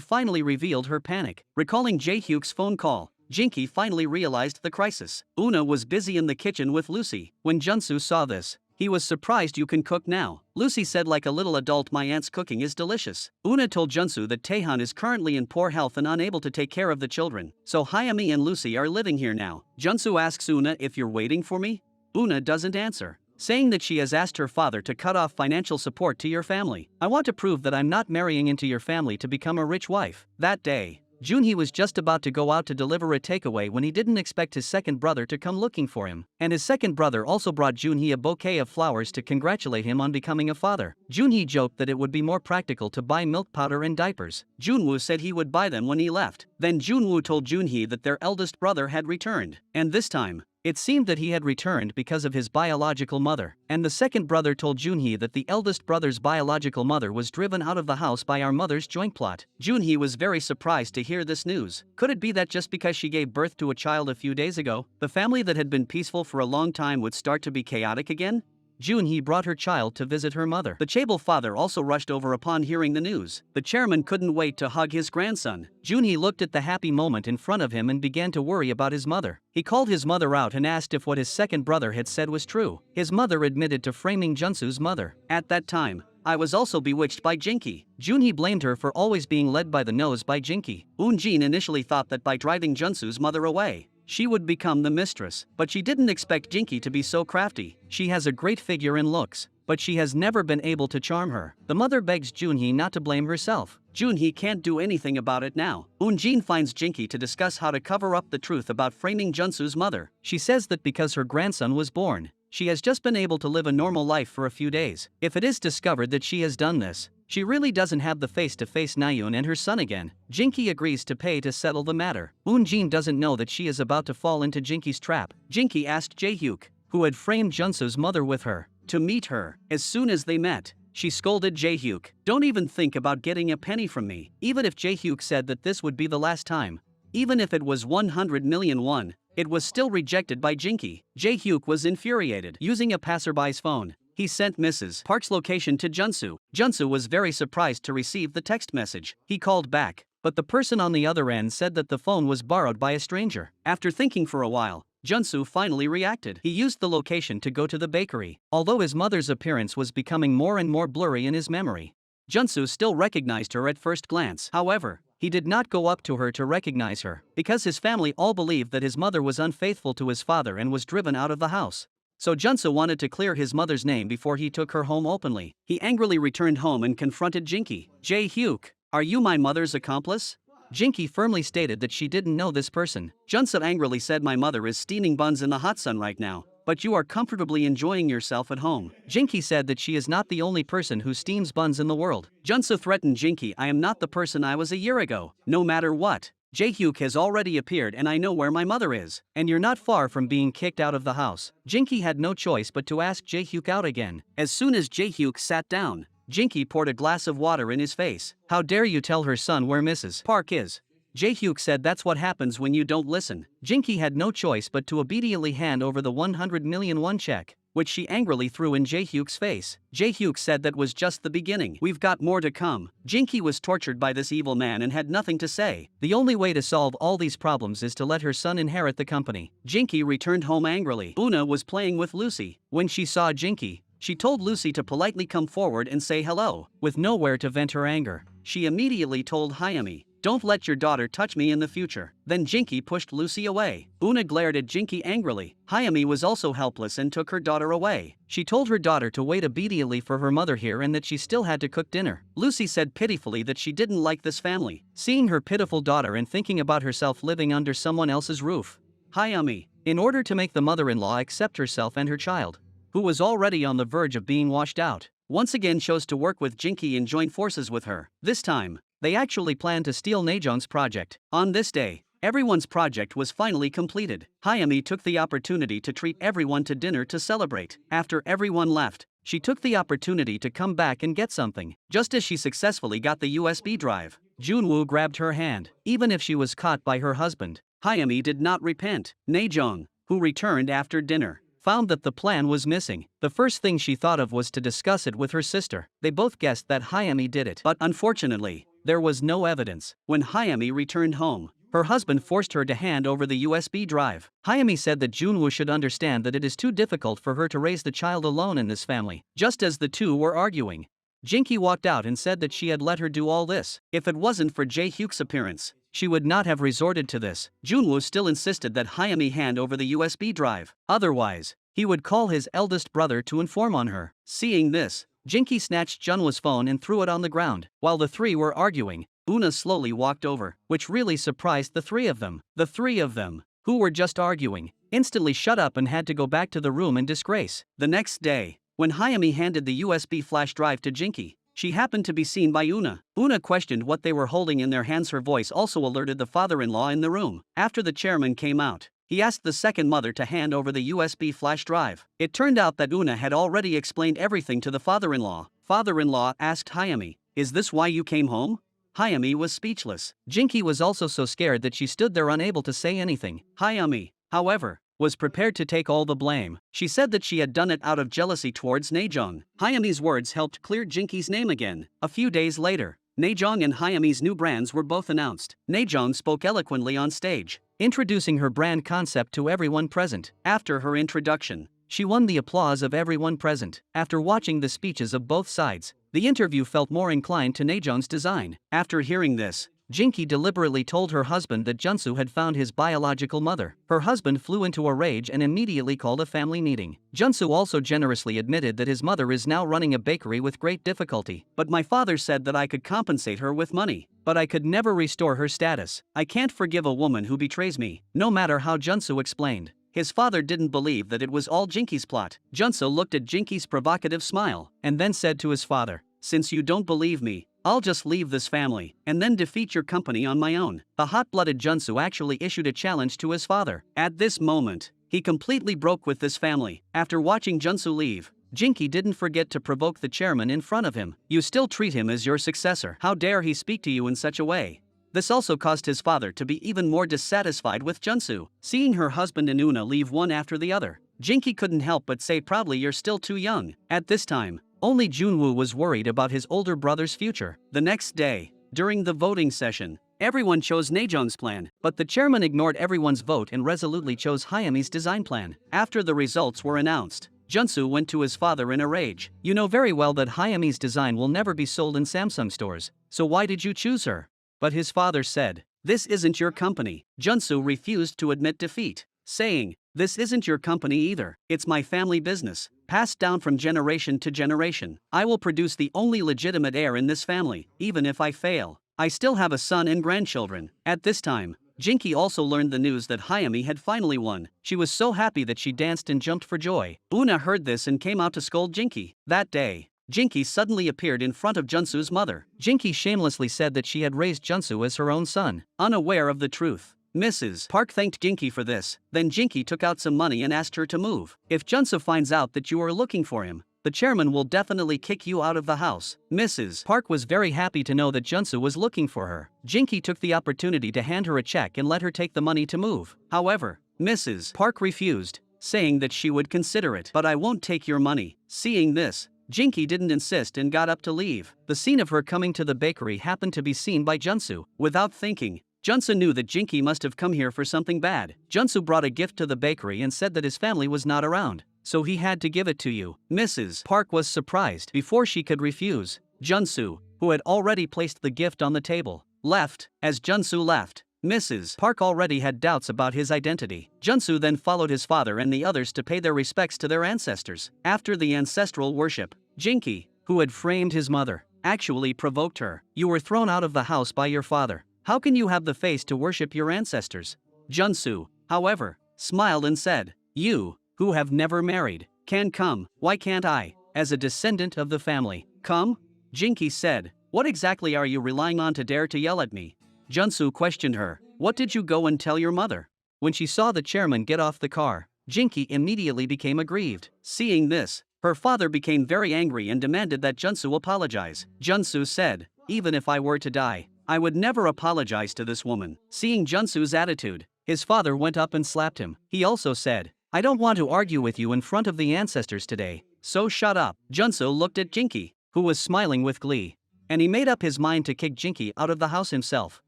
finally revealed her panic. Recalling Jae-hyuk's phone call, Jinky finally realized the crisis. Una was busy in the kitchen with Lucy. When Junsu saw this, he was surprised. "You can cook now," Lucy said. "Like a little adult, my aunt's cooking is delicious." Una told Junsu that Taehan is currently in poor health and unable to take care of the children, so Hayami and Lucy are living here now. Junsu asks Una if you're waiting for me. Una doesn't answer, saying that she has asked her father to cut off financial support to your family. "I want to prove that I'm not marrying into your family to become a rich wife." That day, Junhee was just about to go out to deliver a takeaway when he didn't expect his second brother to come looking for him. And his second brother also brought Junhee a bouquet of flowers to congratulate him on becoming a father. Junhee joked that it would be more practical to buy milk powder and diapers. Junwoo said he would buy them when he left. Then Junwoo told Junhee that their eldest brother had returned. And this time, it seemed that he had returned because of his biological mother. And the second brother told Junhee that the eldest brother's biological mother was driven out of the house by our mother's joint plot. Junhee was very surprised to hear this news. Could it be that just because she gave birth to a child a few days ago, the family that had been peaceful for a long time would start to be chaotic again? Junhee brought her child to visit her mother. The chaebol father also rushed over upon hearing the news. The chairman couldn't wait to hug his grandson. Junhee looked at the happy moment in front of him and began to worry about his mother. He called his mother out and asked if what his second brother had said was true. His mother admitted to framing Junsu's mother. "At that time, I was also bewitched by Jinky." Junhee blamed her for always being led by the nose by Jinky. Eun-jin initially thought that by driving Junsu's mother away, she would become the mistress, but she didn't expect Jinky to be so crafty. She has a great figure and looks, but she has never been able to charm her. The mother begs Junhee not to blame herself. Junhee can't do anything about it now. Eun-jin finds Jinky to discuss how to cover up the truth about framing Junsu's mother. She says that because her grandson was born, she has just been able to live a normal life for a few days. If it is discovered that she has done this, she really doesn't have the face to face Naeun and her son again. Jinky agrees to pay to settle the matter. Eun-jin doesn't know that she is about to fall into Jinky's trap. Jinky asked Jae-hyuk, who had framed Junsu's mother with her, to meet her. As soon as they met, she scolded Jae-hyuk, "Don't even think about getting a penny from me." Even if Jae-hyuk said that this would be the last time, even if it was 100 million won, it was still rejected by Jinky. Jae-hyuk was infuriated. Using a passerby's phone, he sent Mrs. Park's location to Junsu. Junsu was very surprised to receive the text message. He called back, but the person on the other end said that the phone was borrowed by a stranger. After thinking for a while, Junsu finally reacted. He used the location to go to the bakery. Although his mother's appearance was becoming more and more blurry in his memory, Junsu still recognized her at first glance. However, he did not go up to her to recognize her, because his family all believed that his mother was unfaithful to his father and was driven out of the house. So Junsu wanted to clear his mother's name before he took her home openly. He angrily returned home and confronted Jinky. "Jae-hyuk, are you my mother's accomplice?" Jinky firmly stated that she didn't know this person. Junsu angrily said, "My mother is steaming buns in the hot sun right now. but you are comfortably enjoying yourself at home. Jinky said that she is not the only person who steams buns in the world. Junsu threatened Jinky, I am not the person I was a year ago. No matter what, Jae-hyuk has already appeared and I know where my mother is. And you're not far from being kicked out of the house. Jinky had no choice but to ask Jae-hyuk out again. As soon as Jae-hyuk sat down, Jinky poured a glass of water in his face. How dare you tell her son where Mrs. Park is? Jae-hyuk said that's what happens when you don't listen. Jinky had no choice but to obediently hand over the 100 million won check, which she angrily threw in Jae-hyuk's face. Jae-hyuk said that was just the beginning. We've got more to come. Jinky was tortured by this evil man and had nothing to say. The only way to solve all these problems is to let her son inherit the company. Jinky returned home angrily. Una was playing with Lucy. When she saw Jinky, she told Lucy to politely come forward and say hello. With nowhere to vent her anger, she immediately told Hayami, don't let your daughter touch me in the future. Then Jinky pushed Lucy away. Una glared at Jinky angrily. Hayami was also helpless and took her daughter away. She told her daughter to wait obediently for her mother here and that she still had to cook dinner. Lucy said pitifully that she didn't like this family. Seeing her pitiful daughter and thinking about herself living under someone else's roof, Hayami, in order to make the mother-in-law accept herself and her child, who was already on the verge of being washed out, once again chose to work with Jinky and join forces with her. This time, they actually planned to steal Najeong's project. On this day, everyone's project was finally completed. Hayami took the opportunity to treat everyone to dinner to celebrate. After everyone left, she took the opportunity to come back and get something. Just as she successfully got the USB drive, Junwoo grabbed her hand. Even if she was caught by her husband, Hayami did not repent. Najeong, who returned after dinner, found that the plan was missing. The first thing she thought of was to discuss it with her sister. They both guessed that Hayami did it, but unfortunately, there was no evidence. When Hayami returned home, her husband forced her to hand over the USB drive. Hayami said that Junwoo should understand that it is too difficult for her to raise the child alone in this family. Just as the two were arguing, Jinky walked out and said that she had let her do all this. If it wasn't for Jae-hyuk's appearance, she would not have resorted to this. Junwoo still insisted that Hayami hand over the USB drive. Otherwise, he would call his eldest brother to inform on her. Seeing this, Jinky snatched Junwoo's phone and threw it on the ground. While the three were arguing, Una slowly walked over, which really surprised the three of them. The three of them, who were just arguing, instantly shut up and had to go back to the room in disgrace. The next day, when Hayami handed the USB flash drive to Jinky, she happened to be seen by Una. Una questioned what they were holding in their hands. Her voice also alerted the father-in-law in the room. After the chairman came out, he asked the second mother to hand over the USB flash drive. It turned out that Una had already explained everything to the father-in-law. Father-in-law asked Hayami, "Is this why you came home?" Hayami was speechless. Jinky was also so scared that she stood there unable to say anything. Hayami, however, was prepared to take all the blame. She said that she had done it out of jealousy towards Najeong. Hayami's words helped clear Jinky's name again. A few days later, Najeong and Hayami's new brands were both announced. Najeong spoke eloquently on stage, introducing her brand concept to everyone present. After her introduction, she won the applause of everyone present. After watching the speeches of both sides, the interview felt more inclined to Najeong's design. After hearing this, Jinky deliberately told her husband that Junsu had found his biological mother. Her husband flew into a rage and immediately called a family meeting. Junsu also generously admitted that his mother is now running a bakery with great difficulty. But my father said that I could compensate her with money, but I could never restore her status. I can't forgive a woman who betrays me, no matter how Junsu explained. His father didn't believe that it was all Jinky's plot. Junsu looked at Jinky's provocative smile, and then said to his father, "Since you don't believe me, I'll just leave this family, and then defeat your company on my own." The hot-blooded Junsu actually issued a challenge to his father. At this moment, he completely broke with this family. After watching Junsu leave, Jinky didn't forget to provoke the chairman in front of him. "You still treat him as your successor. How dare he speak to you in such a way?" This also caused his father to be even more dissatisfied with Junsu. Seeing her husband and Una leave one after the other, Jinky couldn't help but say proudly, "You're still too young." At this time, only Junwoo was worried about his older brother's future. The next day, during the voting session, everyone chose Najeong's plan, but the chairman ignored everyone's vote and resolutely chose Hayami's design plan. After the results were announced, Junsu went to his father in a rage. "You know very well that Hayami's design will never be sold in Samsung stores, so why did you choose her?" But his father said, "This isn't your company." Junsu refused to admit defeat, saying, "This isn't your company either. It's my family business, passed down from generation to generation. I will produce the only legitimate heir in this family. Even if I fail, I still have a son and grandchildren." At this time, Jinky also learned the news that Hayami had finally won. She was so happy that she danced and jumped for joy. Una heard this and came out to scold Jinky. That day, Jinky suddenly appeared in front of Junsu's mother. Jinky shamelessly said that she had raised Junsu as her own son, unaware of the truth. Mrs. Park thanked Jinky for this. Then Jinky took out some money and asked her to move. If Junsu finds out that you are looking for him, the chairman will definitely kick you out of the house. Mrs. Park was very happy to know that Junsu was looking for her. Jinky took the opportunity to hand her a check and let her take the money to move. However, Mrs. Park refused, saying that she would consider it. But I won't take your money. Seeing this, Jinky didn't insist and got up to leave. The scene of her coming to the bakery happened to be seen by Junsu. Without thinking, Junsu knew that Jinky must have come here for something bad. Junsu brought a gift to the bakery and said that his family was not around, so he had to give it to you. Mrs. Park was surprised. Before she could refuse, Junsu, who had already placed the gift on the table, left. As Junsu left, Mrs. Park already had doubts about his identity. Junsu then followed his father and the others to pay their respects to their ancestors. After the ancestral worship, Jinky, who had framed his mother, actually provoked her. You were thrown out of the house by your father. How can you have the face to worship your ancestors? Junsu, however, smiled and said, you, who have never married, can come. Why can't I, as a descendant of the family, come? Jinky said, what exactly are you relying on to dare to yell at me? Junsu questioned her, what did you go and tell your mother? When she saw the chairman get off the car, Jinky immediately became aggrieved. Seeing this, her father became very angry and demanded that Junsu apologize. Junsu said, even if I were to die, I would never apologize to this woman. Seeing Junsu's attitude, his father went up and slapped him. He also said, I don't want to argue with you in front of the ancestors today, so shut up. Junsu looked at Jinky, who was smiling with glee, and he made up his mind to kick Jinky out of the house himself.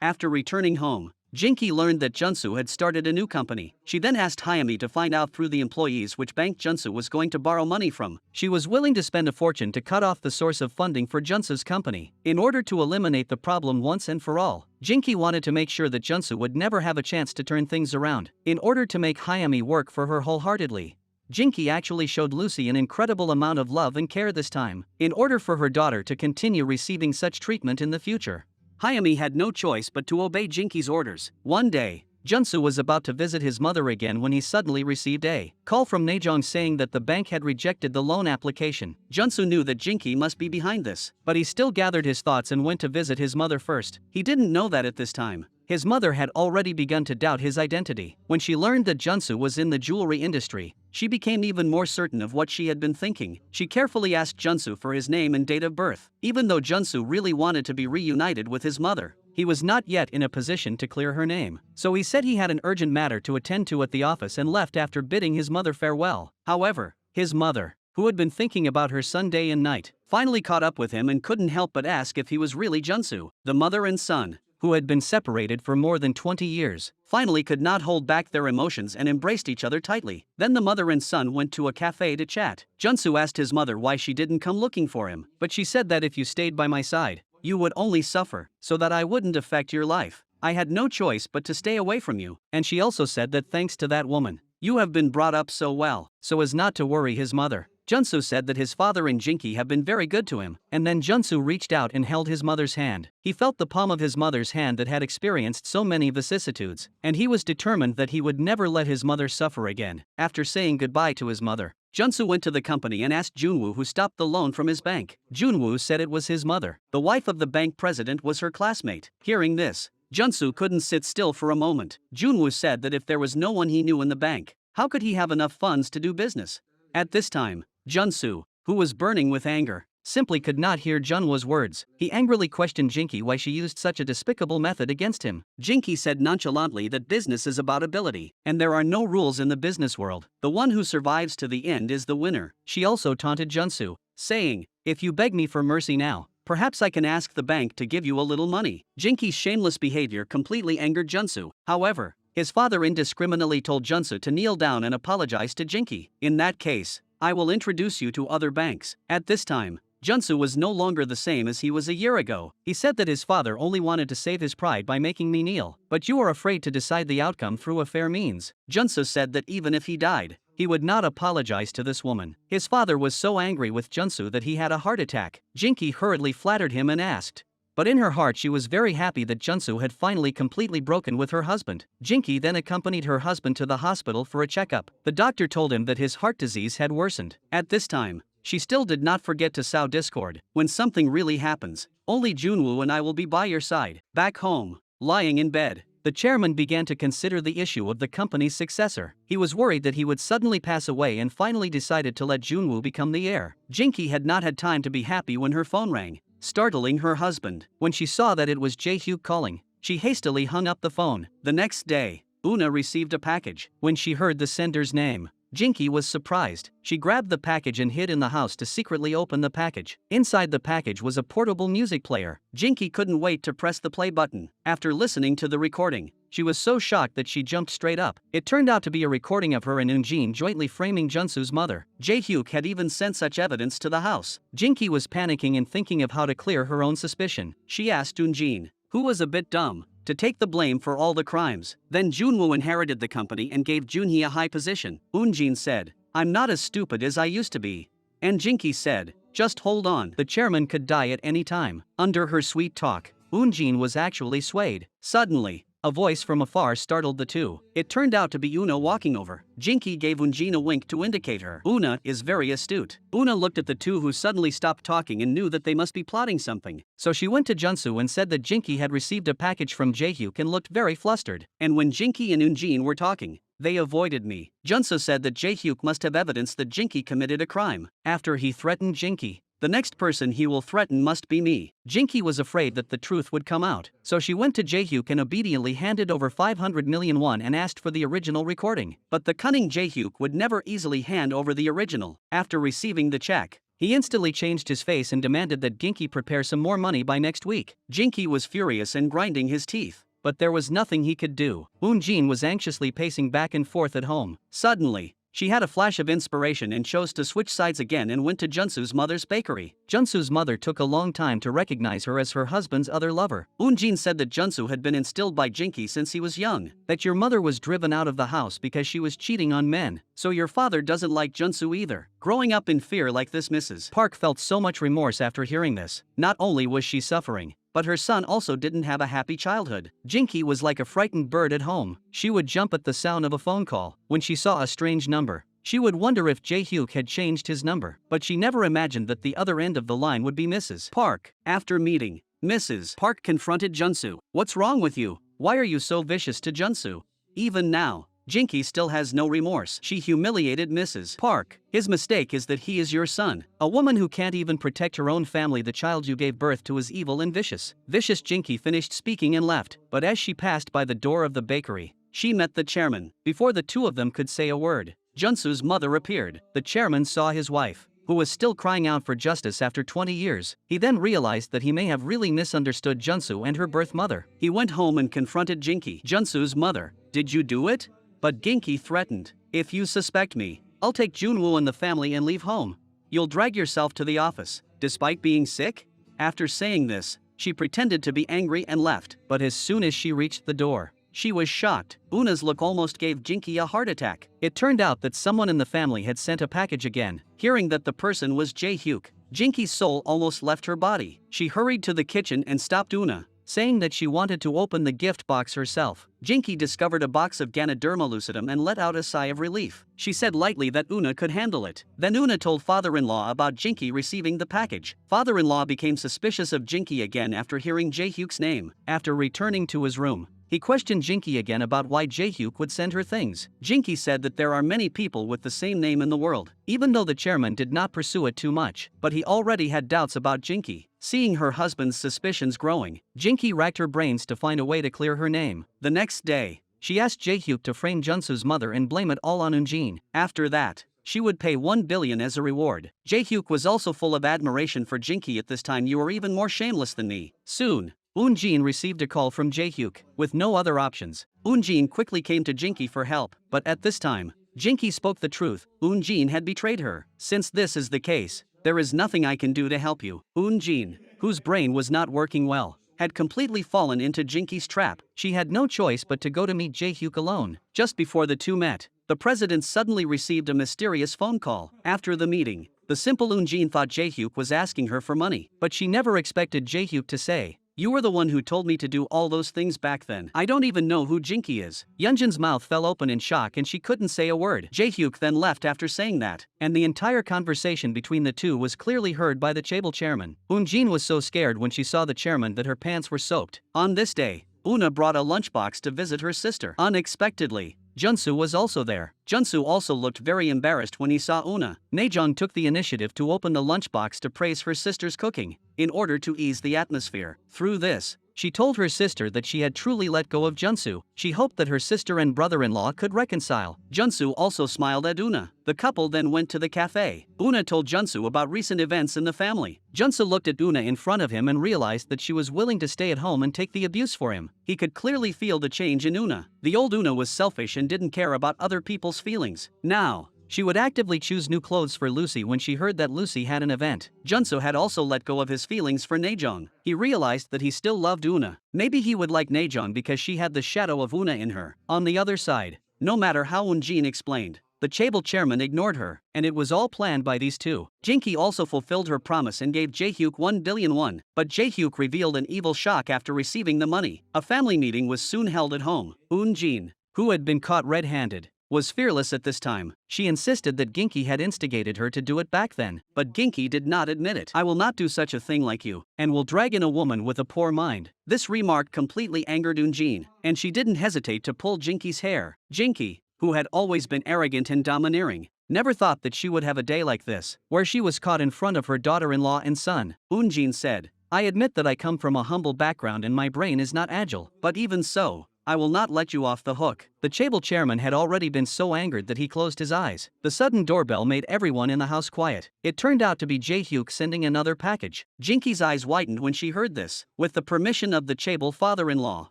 After returning home, Jinky learned that Junsu had started a new company. She then asked Hayami to find out through the employees which bank Junsu was going to borrow money from. She was willing to spend a fortune to cut off the source of funding for Junsu's company, in order to eliminate the problem once and for all. Jinky wanted to make sure that Junsu would never have a chance to turn things around. In order to make Hayami work for her wholeheartedly, Jinky actually showed Lucy an incredible amount of love and care this time, in order for her daughter to continue receiving such treatment in the future. Hayami had no choice but to obey Jinky's orders. One day, Junsu was about to visit his mother again when he suddenly received a call from Naejong saying that the bank had rejected the loan application. Junsu knew that Jinky must be behind this, but he still gathered his thoughts and went to visit his mother first. He didn't know that at this time, his mother had already begun to doubt his identity. When she learned that Junsu was in the jewelry industry, she became even more certain of what she had been thinking. She carefully asked Junsu for his name and date of birth. Even though Junsu really wanted to be reunited with his mother, he was not yet in a position to clear her name. So he said he had an urgent matter to attend to at the office and left after bidding his mother farewell. However, his mother, who had been thinking about her son day and night, finally caught up with him and couldn't help but ask if he was really Junsu. The mother and son, who had been separated for more than 20 years, finally could not hold back their emotions and embraced each other tightly. Then the mother and son went to a cafe to chat. Junsu asked his mother why she didn't come looking for him, but she said that if you stayed by my side, you would only suffer, so that I wouldn't affect your life. I had no choice but to stay away from you. And she also said that thanks to that woman, you have been brought up so well, so as not to worry his mother. Junsu said that his father and Jinky have been very good to him, and then Junsu reached out and held his mother's hand. He felt the palm of his mother's hand that had experienced so many vicissitudes, and he was determined that he would never let his mother suffer again. After saying goodbye to his mother, Junsu went to the company and asked Junwoo who stopped the loan from his bank. Junwoo said it was his mother. The wife of the bank president was her classmate. Hearing this, Junsu couldn't sit still for a moment. Junwoo said that if there was no one he knew in the bank, how could he have enough funds to do business? At this time, Junsu, who was burning with anger, simply could not hear Junwoo's words. He angrily questioned Jinky why she used such a despicable method against him. Jinky said nonchalantly that business is about ability, and there are no rules in the business world. The one who survives to the end is the winner. She also taunted Junsu, saying, if you beg me for mercy now, perhaps I can ask the bank to give you a little money. Jinky's shameless behavior completely angered Junsu. However, his father indiscriminately told Junsu to kneel down and apologize to Jinky. In that case, I will introduce you to other banks. At this time, Junsu was no longer the same as he was a year ago. He said that his father only wanted to save his pride by making me kneel, but you are afraid to decide the outcome through a fair means. Junsu said that even if he died, he would not apologize to this woman. His father was so angry with Junsu that he had a heart attack. Jinky hurriedly flattered him and asked, But in her heart she was very happy that Junsu had finally completely broken with her husband. Jinky then accompanied her husband to the hospital for a checkup. The doctor told him that his heart disease had worsened. At this time, she still did not forget to sow discord. When something really happens, only Junwoo and I will be by your side. Back home, lying in bed, the chairman began to consider the issue of the company's successor. He was worried that he would suddenly pass away and finally decided to let Junwoo become the heir. Jinky had not had time to be happy when her phone rang, startling her husband. When she saw that it was Jae-hyuk calling, she hastily hung up the phone. The next day, Una received a package. When she heard the sender's name, Jinky was surprised. She grabbed the package and hid in the house to secretly open the package. Inside the package was a portable music player. Jinky couldn't wait to press the play button. After listening to the recording, she was so shocked that she jumped straight up. It turned out to be a recording of her and Eunjin jointly framing Junsu's mother. Jae-hyuk had even sent such evidence to the house. Jinky was panicking and thinking of how to clear her own suspicion. She asked Eunjin, who was a bit dumb, to take the blame for all the crimes. Then Junwoo inherited the company and gave Junhee a high position. Eunjin said, I'm not as stupid as I used to be. And Jinky said, just hold on. The chairman could die at any time. Under her sweet talk, Eunjin was actually swayed. Suddenly, a voice from afar startled the two. It turned out to be Una walking over. Jinky gave Eunjin a wink to indicate her. Una is very astute. Una looked at the two who suddenly stopped talking and knew that they must be plotting something. So she went to Junsu and said that Jinky had received a package from Jae-hyuk and looked very flustered. And when Jinky and Eunjin were talking, they avoided me. Junsu said that Jae-hyuk must have evidence that Jinky committed a crime. After he threatened Jinky, the next person he will threaten must be me. Jinky was afraid that the truth would come out, so she went to Jae-hyuk and obediently handed over 500 million won and asked for the original recording. But the cunning Jae-hyuk would never easily hand over the original. After receiving the check, he instantly changed his face and demanded that Jinky prepare some more money by next week. Jinky was furious and grinding his teeth, but there was nothing he could do. Eunjin was anxiously pacing back and forth at home. Suddenly, she had a flash of inspiration and chose to switch sides again and went to Junsu's mother's bakery. Junsu's mother took a long time to recognize her as her husband's other lover. Eunjin said that Junsu had been instilled by Jinky since he was young, that your mother was driven out of the house because she was cheating on men, so your father doesn't like Junsu either. Growing up in fear like this, Mrs. Park felt so much remorse after hearing this. Not only was she suffering, but her son also didn't have a happy childhood. Jinky was like a frightened bird at home. She would jump at the sound of a phone call. When she saw a strange number, she would wonder if Jae-hyuk had changed his number, but she never imagined that the other end of the line would be Mrs. Park. After meeting, Mrs. Park confronted Junsu. What's wrong with you? Why are you so vicious to Junsu? Even now, Jinky still has no remorse. She humiliated Mrs. Park. His mistake is that he is your son. A woman who can't even protect her own family. The child you gave birth to is evil and vicious. Vicious Jinky finished speaking and left, but as she passed by the door of the bakery, she met the chairman. Before the two of them could say a word, Junsu's mother appeared. The chairman saw his wife, who was still crying out for justice after 20 years. He then realized that he may have really misunderstood Junsu and her birth mother. He went home and confronted Jinky. Junsu's mother, did you do it? But Jinky threatened, if you suspect me, I'll take Junwoo and the family and leave home. You'll drag yourself to the office, despite being sick? After saying this, she pretended to be angry and left. But as soon as she reached the door, she was shocked. Una's look almost gave Jinky a heart attack. It turned out that someone in the family had sent a package again. Hearing that the person was Jae-hyuk, Jinky's soul almost left her body. She hurried to the kitchen and stopped Una, saying that she wanted to open the gift box herself. Jinky discovered a box of Ganoderma lucidum and let out a sigh of relief. She said lightly that Una could handle it. Then Una told father-in-law about Jinky receiving the package. Father-in-law became suspicious of Jinky again after hearing Jae-hyuk's name. After returning to his room, he questioned Jinky again about why Jae-hyuk would send her things. Jinky said that there are many people with the same name in the world, even though the chairman did not pursue it too much, but he already had doubts about Jinky. Seeing her husband's suspicions growing, Jinky racked her brains to find a way to clear her name. The next day, she asked Jae-hyuk to frame Junsu's mother and blame it all on Eunjin. After that, she would pay 1 billion as a reward. Jae-hyuk was also full of admiration for Jinky. At this time, you are even more shameless than me. Soon, Eunjin received a call from Jae-hyuk. With no other options, Eunjin quickly came to Jinky for help, but at this time, Jinky spoke the truth. Eunjin had betrayed her. Since this is the case, there is nothing I can do to help you. Eunjin, whose brain was not working well, had completely fallen into Jinky's trap. She had no choice but to go to meet Jae-hyuk alone. Just before the two met, the president suddenly received a mysterious phone call. After the meeting, the simple Eunjin thought Jae-hyuk was asking her for money, but she never expected Jae-hyuk to say, You were the one who told me to do all those things back then. I don't even know who Jinky is. Yunjin's mouth fell open in shock and she couldn't say a word. Jae-hyuk then left after saying that, and the entire conversation between the two was clearly heard by the Chaebol chairman. Eun-jin was so scared when she saw the chairman that her pants were soaked. On this day, Una brought a lunchbox to visit her sister. Unexpectedly, Junsu was also there. Junsu also looked very embarrassed when he saw Una. Naejong took the initiative to open the lunchbox to praise her sister's cooking, in order to ease the atmosphere. Through this, she told her sister that she had truly let go of Junsu. She hoped that her sister and brother-in-law could reconcile. Junsu also smiled at Una. The couple then went to the cafe. Una told Junsu about recent events in the family. Junsu looked at Una in front of him and realized that she was willing to stay at home and take the abuse for him. He could clearly feel the change in Una. The old Una was selfish and didn't care about other people's feelings. Now, she would actively choose new clothes for Lucy when she heard that Lucy had an event. Junsu had also let go of his feelings for Naejong. He realized that he still loved Una. Maybe he would like Naejong because she had the shadow of Una in her. On the other side, no matter how Eun-jin explained, the Chaebol chairman ignored her, and it was all planned by these two. Jinky also fulfilled her promise and gave Jae-hyuk 1 billion won, but Jae-hyuk revealed an evil shock after receiving the money. A family meeting was soon held at home. Eun-jin, who had been caught red-handed, was fearless at this time. She insisted that Ginky had instigated her to do it back then, but Ginky did not admit it. I will not do such a thing like you, and will drag in a woman with a poor mind. This remark completely angered Eun-jin, and she didn't hesitate to pull Jinky's hair. Jinky, who had always been arrogant and domineering, never thought that she would have a day like this, where she was caught in front of her daughter-in-law and son. Eun-jin said, I admit that I come from a humble background and my brain is not agile, but even so, I will not let you off the hook. The Chaebol chairman had already been so angered that he closed his eyes. The sudden doorbell made everyone in the house quiet. It turned out to be Jae-hyuk sending another package. Jinky's eyes widened when she heard this. With the permission of the Chaebol father-in-law,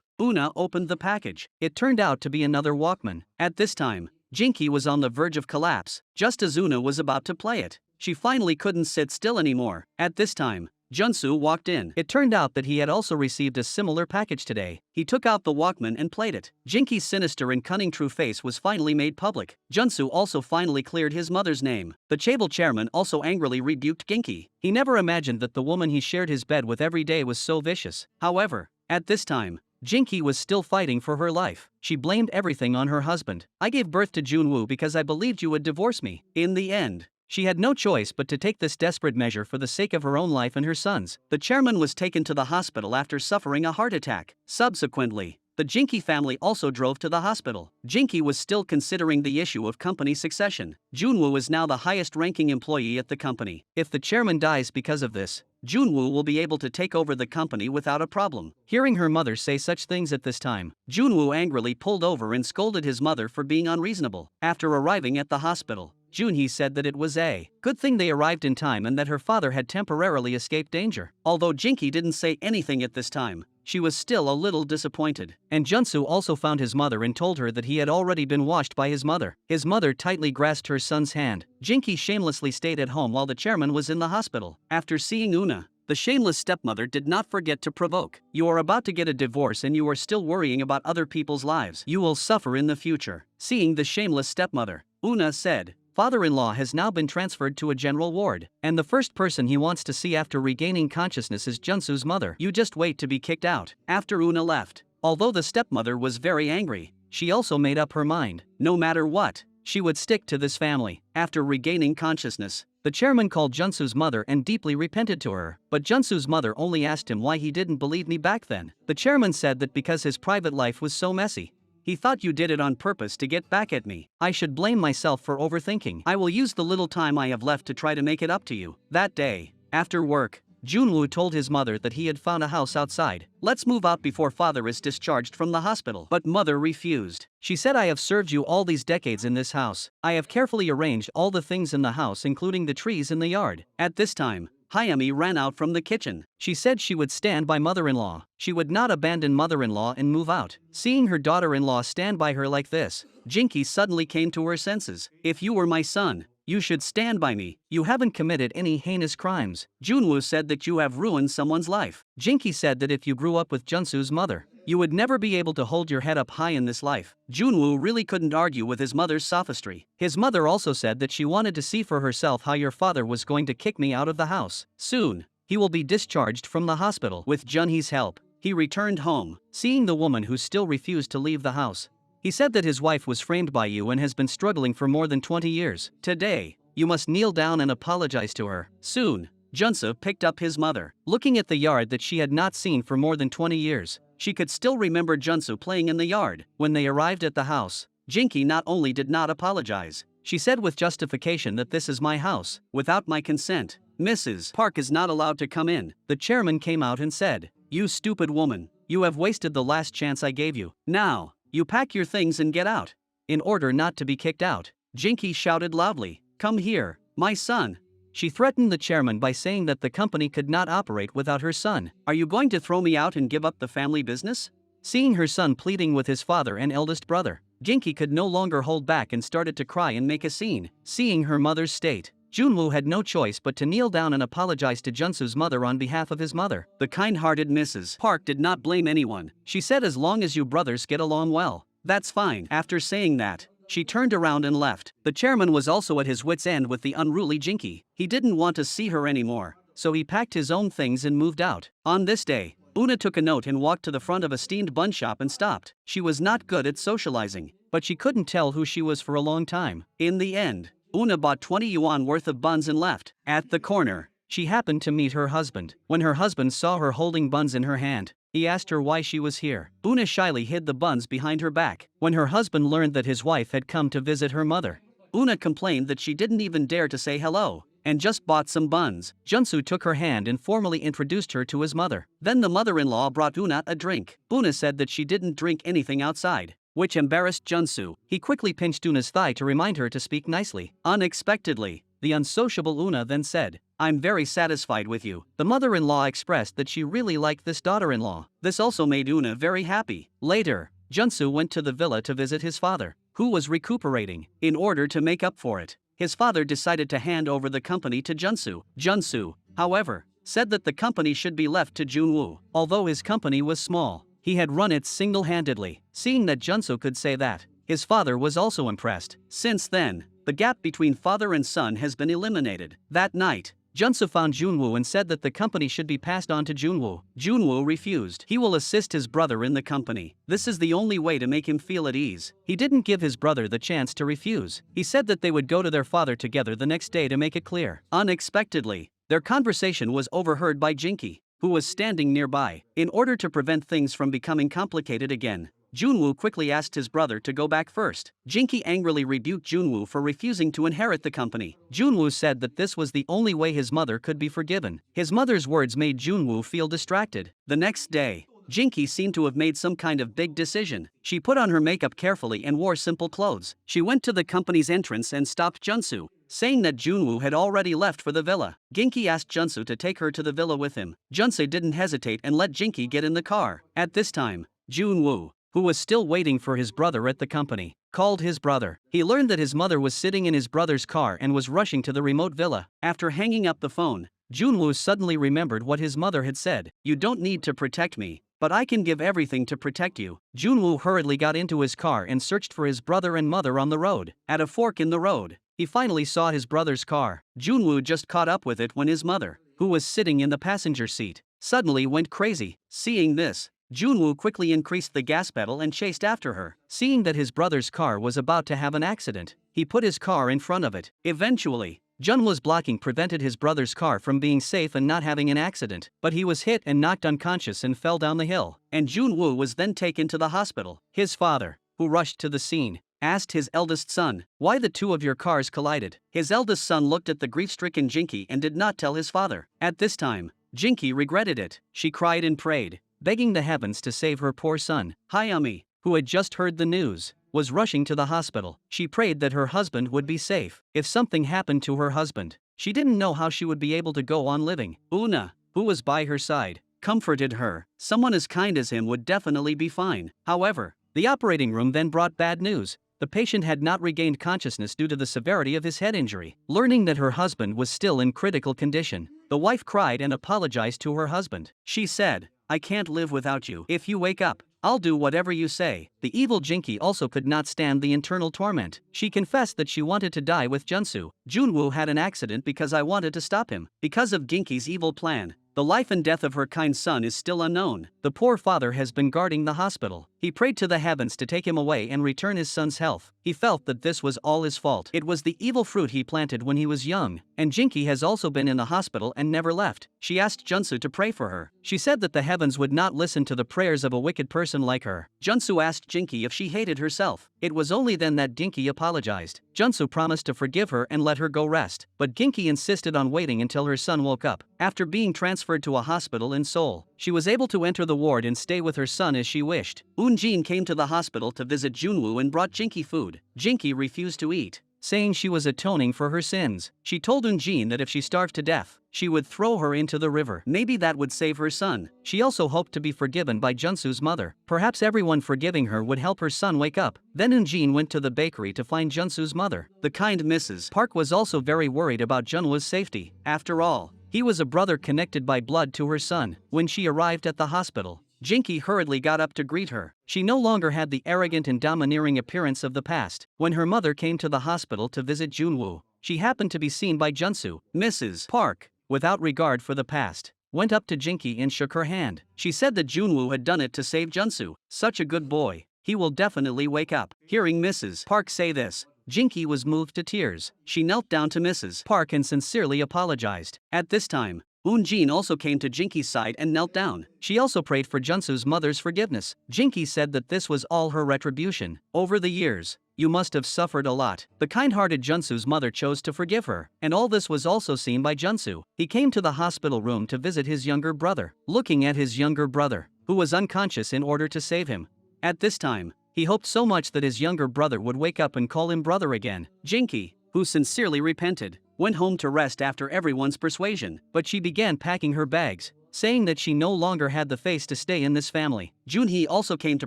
Una opened the package. It turned out to be another Walkman. At this time, Jinky was on the verge of collapse, just as Una was about to play it. She finally couldn't sit still anymore. At this time, Junsu walked in. It turned out that he had also received a similar package today. He took out the Walkman and played it. Jinky's sinister and cunning true face was finally made public. Junsu also finally cleared his mother's name. The Chaebol chairman also angrily rebuked Ginky. He never imagined that the woman he shared his bed with every day was so vicious. However, at this time, Jinky was still fighting for her life. She blamed everything on her husband. I gave birth to Junwoo because I believed you would divorce me. In the end, she had no choice but to take this desperate measure for the sake of her own life and her son's. The chairman was taken to the hospital after suffering a heart attack. Subsequently, the Jinky family also drove to the hospital. Jinky was still considering the issue of company succession. Junwoo is now the highest-ranking employee at the company. If the chairman dies because of this, Junwoo will be able to take over the company without a problem. Hearing her mother say such things at this time, Junwoo angrily pulled over and scolded his mother for being unreasonable. After arriving at the hospital, Junhee said that it was a good thing they arrived in time and that her father had temporarily escaped danger. Although Jinky didn't say anything at this time, she was still a little disappointed. And Junsu also found his mother and told her that he had already been washed by his mother. His mother tightly grasped her son's hand. Jinky shamelessly stayed at home while the chairman was in the hospital. After seeing Una, the shameless stepmother did not forget to provoke. You are about to get a divorce and you are still worrying about other people's lives. You will suffer in the future. Seeing the shameless stepmother, Una said, Father-in-law has now been transferred to a general ward, and the first person he wants to see after regaining consciousness is Junsu's mother. You just wait to be kicked out. After Una left, although the stepmother was very angry, she also made up her mind. No matter what, she would stick to this family. After regaining consciousness, the chairman called Junsu's mother and deeply repented to her, but Junsu's mother only asked him why he didn't believe me back then. The chairman said that because his private life was so messy. He thought you did it on purpose to get back at me. I should blame myself for overthinking. I will use the little time I have left to try to make it up to you. That day, after work, Junwoo told his mother that he had found a house outside. Let's move out before father is discharged from the hospital. But mother refused. She said, I have served you all these decades in this house. I have carefully arranged all the things in the house including the trees in the yard. At this time, Hayami ran out from the kitchen. She said she would stand by mother-in-law. She would not abandon mother-in-law and move out. Seeing her daughter-in-law stand by her like this, Jinky suddenly came to her senses. If you were my son, you should stand by me. You haven't committed any heinous crimes. Junwoo said that you have ruined someone's life. Jinky said that if you grew up with Junsu's mother, you would never be able to hold your head up high in this life. Junwoo really couldn't argue with his mother's sophistry. His mother also said that she wanted to see for herself how your father was going to kick me out of the house. Soon, he will be discharged from the hospital. With Junhee's help, he returned home, seeing the woman who still refused to leave the house. He said that his wife was framed by you and has been struggling for more than 20 years. Today, you must kneel down and apologize to her. Soon, Junsu picked up his mother. Looking at the yard that she had not seen for more than 20 years, she could still remember Junsu playing in the yard. When they arrived at the house, Jinky not only did not apologize, she said with justification that this is my house, without my consent, Mrs. Park is not allowed to come in. The chairman came out and said, "You stupid woman, you have wasted the last chance I gave you. Now, you pack your things and get out." In order not to be kicked out, Jinky shouted loudly, "Come here, my son." She threatened the chairman by saying that the company could not operate without her son. "Are you going to throw me out and give up the family business?" Seeing her son pleading with his father and eldest brother, Jinky could no longer hold back and started to cry and make a scene. Seeing her mother's state, Junwoo had no choice but to kneel down and apologize to Junsu's mother on behalf of his mother. The kind-hearted Mrs. Park did not blame anyone. She said, "As long as you brothers get along well, that's fine." After saying that, she turned around and left. The chairman was also at his wit's end with the unruly Jinky. He didn't want to see her anymore, so he packed his own things and moved out. On this day, Una took a note and walked to the front of a steamed bun shop and stopped. She was not good at socializing, but she couldn't tell who she was for a long time. In the end, Una bought 20 yuan worth of buns and left. At the corner, she happened to meet her husband. When her husband saw her holding buns in her hand, he asked her why she was here. Una shyly hid the buns behind her back. When her husband learned that his wife had come to visit her mother, Una complained that she didn't even dare to say hello, and just bought some buns. Junsu took her hand and formally introduced her to his mother. Then the mother-in-law brought Una a drink. Una said that she didn't drink anything outside, which embarrassed Junsu. He quickly pinched Una's thigh to remind her to speak nicely. Unexpectedly, the unsociable Una then said, "I'm very satisfied with you." The mother-in-law expressed that she really liked this daughter-in-law. This also made Una very happy. Later, Junsu went to the villa to visit his father, who was recuperating. In order to make up for it, his father decided to hand over the company to Junsu. Junsu, however, said that the company should be left to Junwoo. Although his company was small, he had run it single-handedly. Seeing that Junsu could say that, his father was also impressed. Since then, the gap between father and son has been eliminated. That night, Junsu found Junwoo and said that the company should be passed on to Junwoo. Junwoo refused. He will assist his brother in the company. This is the only way to make him feel at ease. He didn't give his brother the chance to refuse. He said that they would go to their father together the next day to make it clear. Unexpectedly, their conversation was overheard by Jinky, who was standing nearby. In order to prevent things from becoming complicated again, Junwoo quickly asked his brother to go back first. Jinky angrily rebuked Junwoo for refusing to inherit the company. Junwoo said that this was the only way his mother could be forgiven. His mother's words made Junwoo feel distracted. The next day, Jinky seemed to have made some kind of big decision. She put on her makeup carefully and wore simple clothes. She went to the company's entrance and stopped Junsu, saying that Junwoo had already left for the villa. Jinky asked Junsu to take her to the villa with him. Junsu didn't hesitate and let Jinky get in the car. At this time, Junwoo, who was still waiting for his brother at the company, called his brother. He learned that his mother was sitting in his brother's car and was rushing to the remote villa. After hanging up the phone, Junwoo suddenly remembered what his mother had said. "You don't need to protect me, but I can give everything to protect you." Junwoo hurriedly got into his car and searched for his brother and mother on the road. At a fork in the road, he finally saw his brother's car. Junwoo just caught up with it when his mother, who was sitting in the passenger seat, suddenly went crazy. Seeing this, Junwoo quickly increased the gas pedal and chased after her. Seeing that his brother's car was about to have an accident, he put his car in front of it. Eventually, Junwoo's blocking prevented his brother's car from being safe and not having an accident, but he was hit and knocked unconscious and fell down the hill, and Junwoo was then taken to the hospital. His father, who rushed to the scene, asked his eldest son, "Why the two of your cars collided?" His eldest son looked at the grief-stricken Jinky and did not tell his father. At this time, Jinky regretted it. She cried and prayed, begging the heavens to save her poor son. Hayami, who had just heard the news, was rushing to the hospital. She prayed that her husband would be safe. If something happened to her husband, she didn't know how she would be able to go on living. Una, who was by her side, comforted her. Someone as kind as him would definitely be fine. However, the operating room then brought bad news. The patient had not regained consciousness due to the severity of his head injury. Learning that her husband was still in critical condition, the wife cried and apologized to her husband. She said, "I can't live without you. If you wake up, I'll do whatever you say. The evil Jinky also could not stand the internal torment. She confessed that she wanted to die with Junsu. Junwoo had an accident because I wanted to stop him. Because of Ginky's evil plan, the life and death of her kind son is still unknown. The poor father has been guarding the hospital. He prayed to the heavens to take him away and return his son's health. He felt that this was all his fault. It was the evil fruit he planted when he was young, and Jinky has also been in the hospital and never left. She asked Junsu to pray for her. She said that the heavens would not listen to the prayers of a wicked person like her. Junsu asked Jinky if she hated herself. It was only then that Jinky apologized. Junsu promised to forgive her and let her go rest, but Jinky insisted on waiting until her son woke up. After being transferred to a hospital in Seoul, she was able to enter the ward and stay with her son as she wished. Eun-jin came to the hospital to visit Junwoo and brought Jinky food. Jinky refused to eat, saying she was atoning for her sins. She told Eun-jin that if she starved to death, she would throw her into the river. Maybe that would save her son. She also hoped to be forgiven by Junsu's mother. Perhaps everyone forgiving her would help her son wake up. Then Eun-jin went to the bakery to find Junsu's mother. The kind Mrs. Park was also very worried about Junwoo's safety. After all, he was a brother connected by blood to her son. When she arrived at the hospital, Jinky hurriedly got up to greet her. She no longer had the arrogant and domineering appearance of the past. When her mother came to the hospital to visit Junwoo, she happened to be seen by Junsu. Mrs. Park, without regard for the past, went up to Jinky and shook her hand. She said that Junwoo had done it to save Junsu. Such a good boy. He will definitely wake up. Hearing Mrs. Park say this, Jinky was moved to tears. She knelt down to Mrs. Park and sincerely apologized. At this time, Eun-jin also came to Jinky's side and knelt down. She also prayed for Junsu's mother's forgiveness. Jinky said that this was all her retribution. Over the years, you must have suffered a lot. The kind-hearted Junsu's mother chose to forgive her, and all this was also seen by Junsu. He came to the hospital room to visit his younger brother, looking at his younger brother, who was unconscious in order to save him. At this time, he hoped so much that his younger brother would wake up and call him brother again. Jinky, who sincerely repented, went home to rest after everyone's persuasion, but she began packing her bags, saying that she no longer had the face to stay in this family. Junhee also came to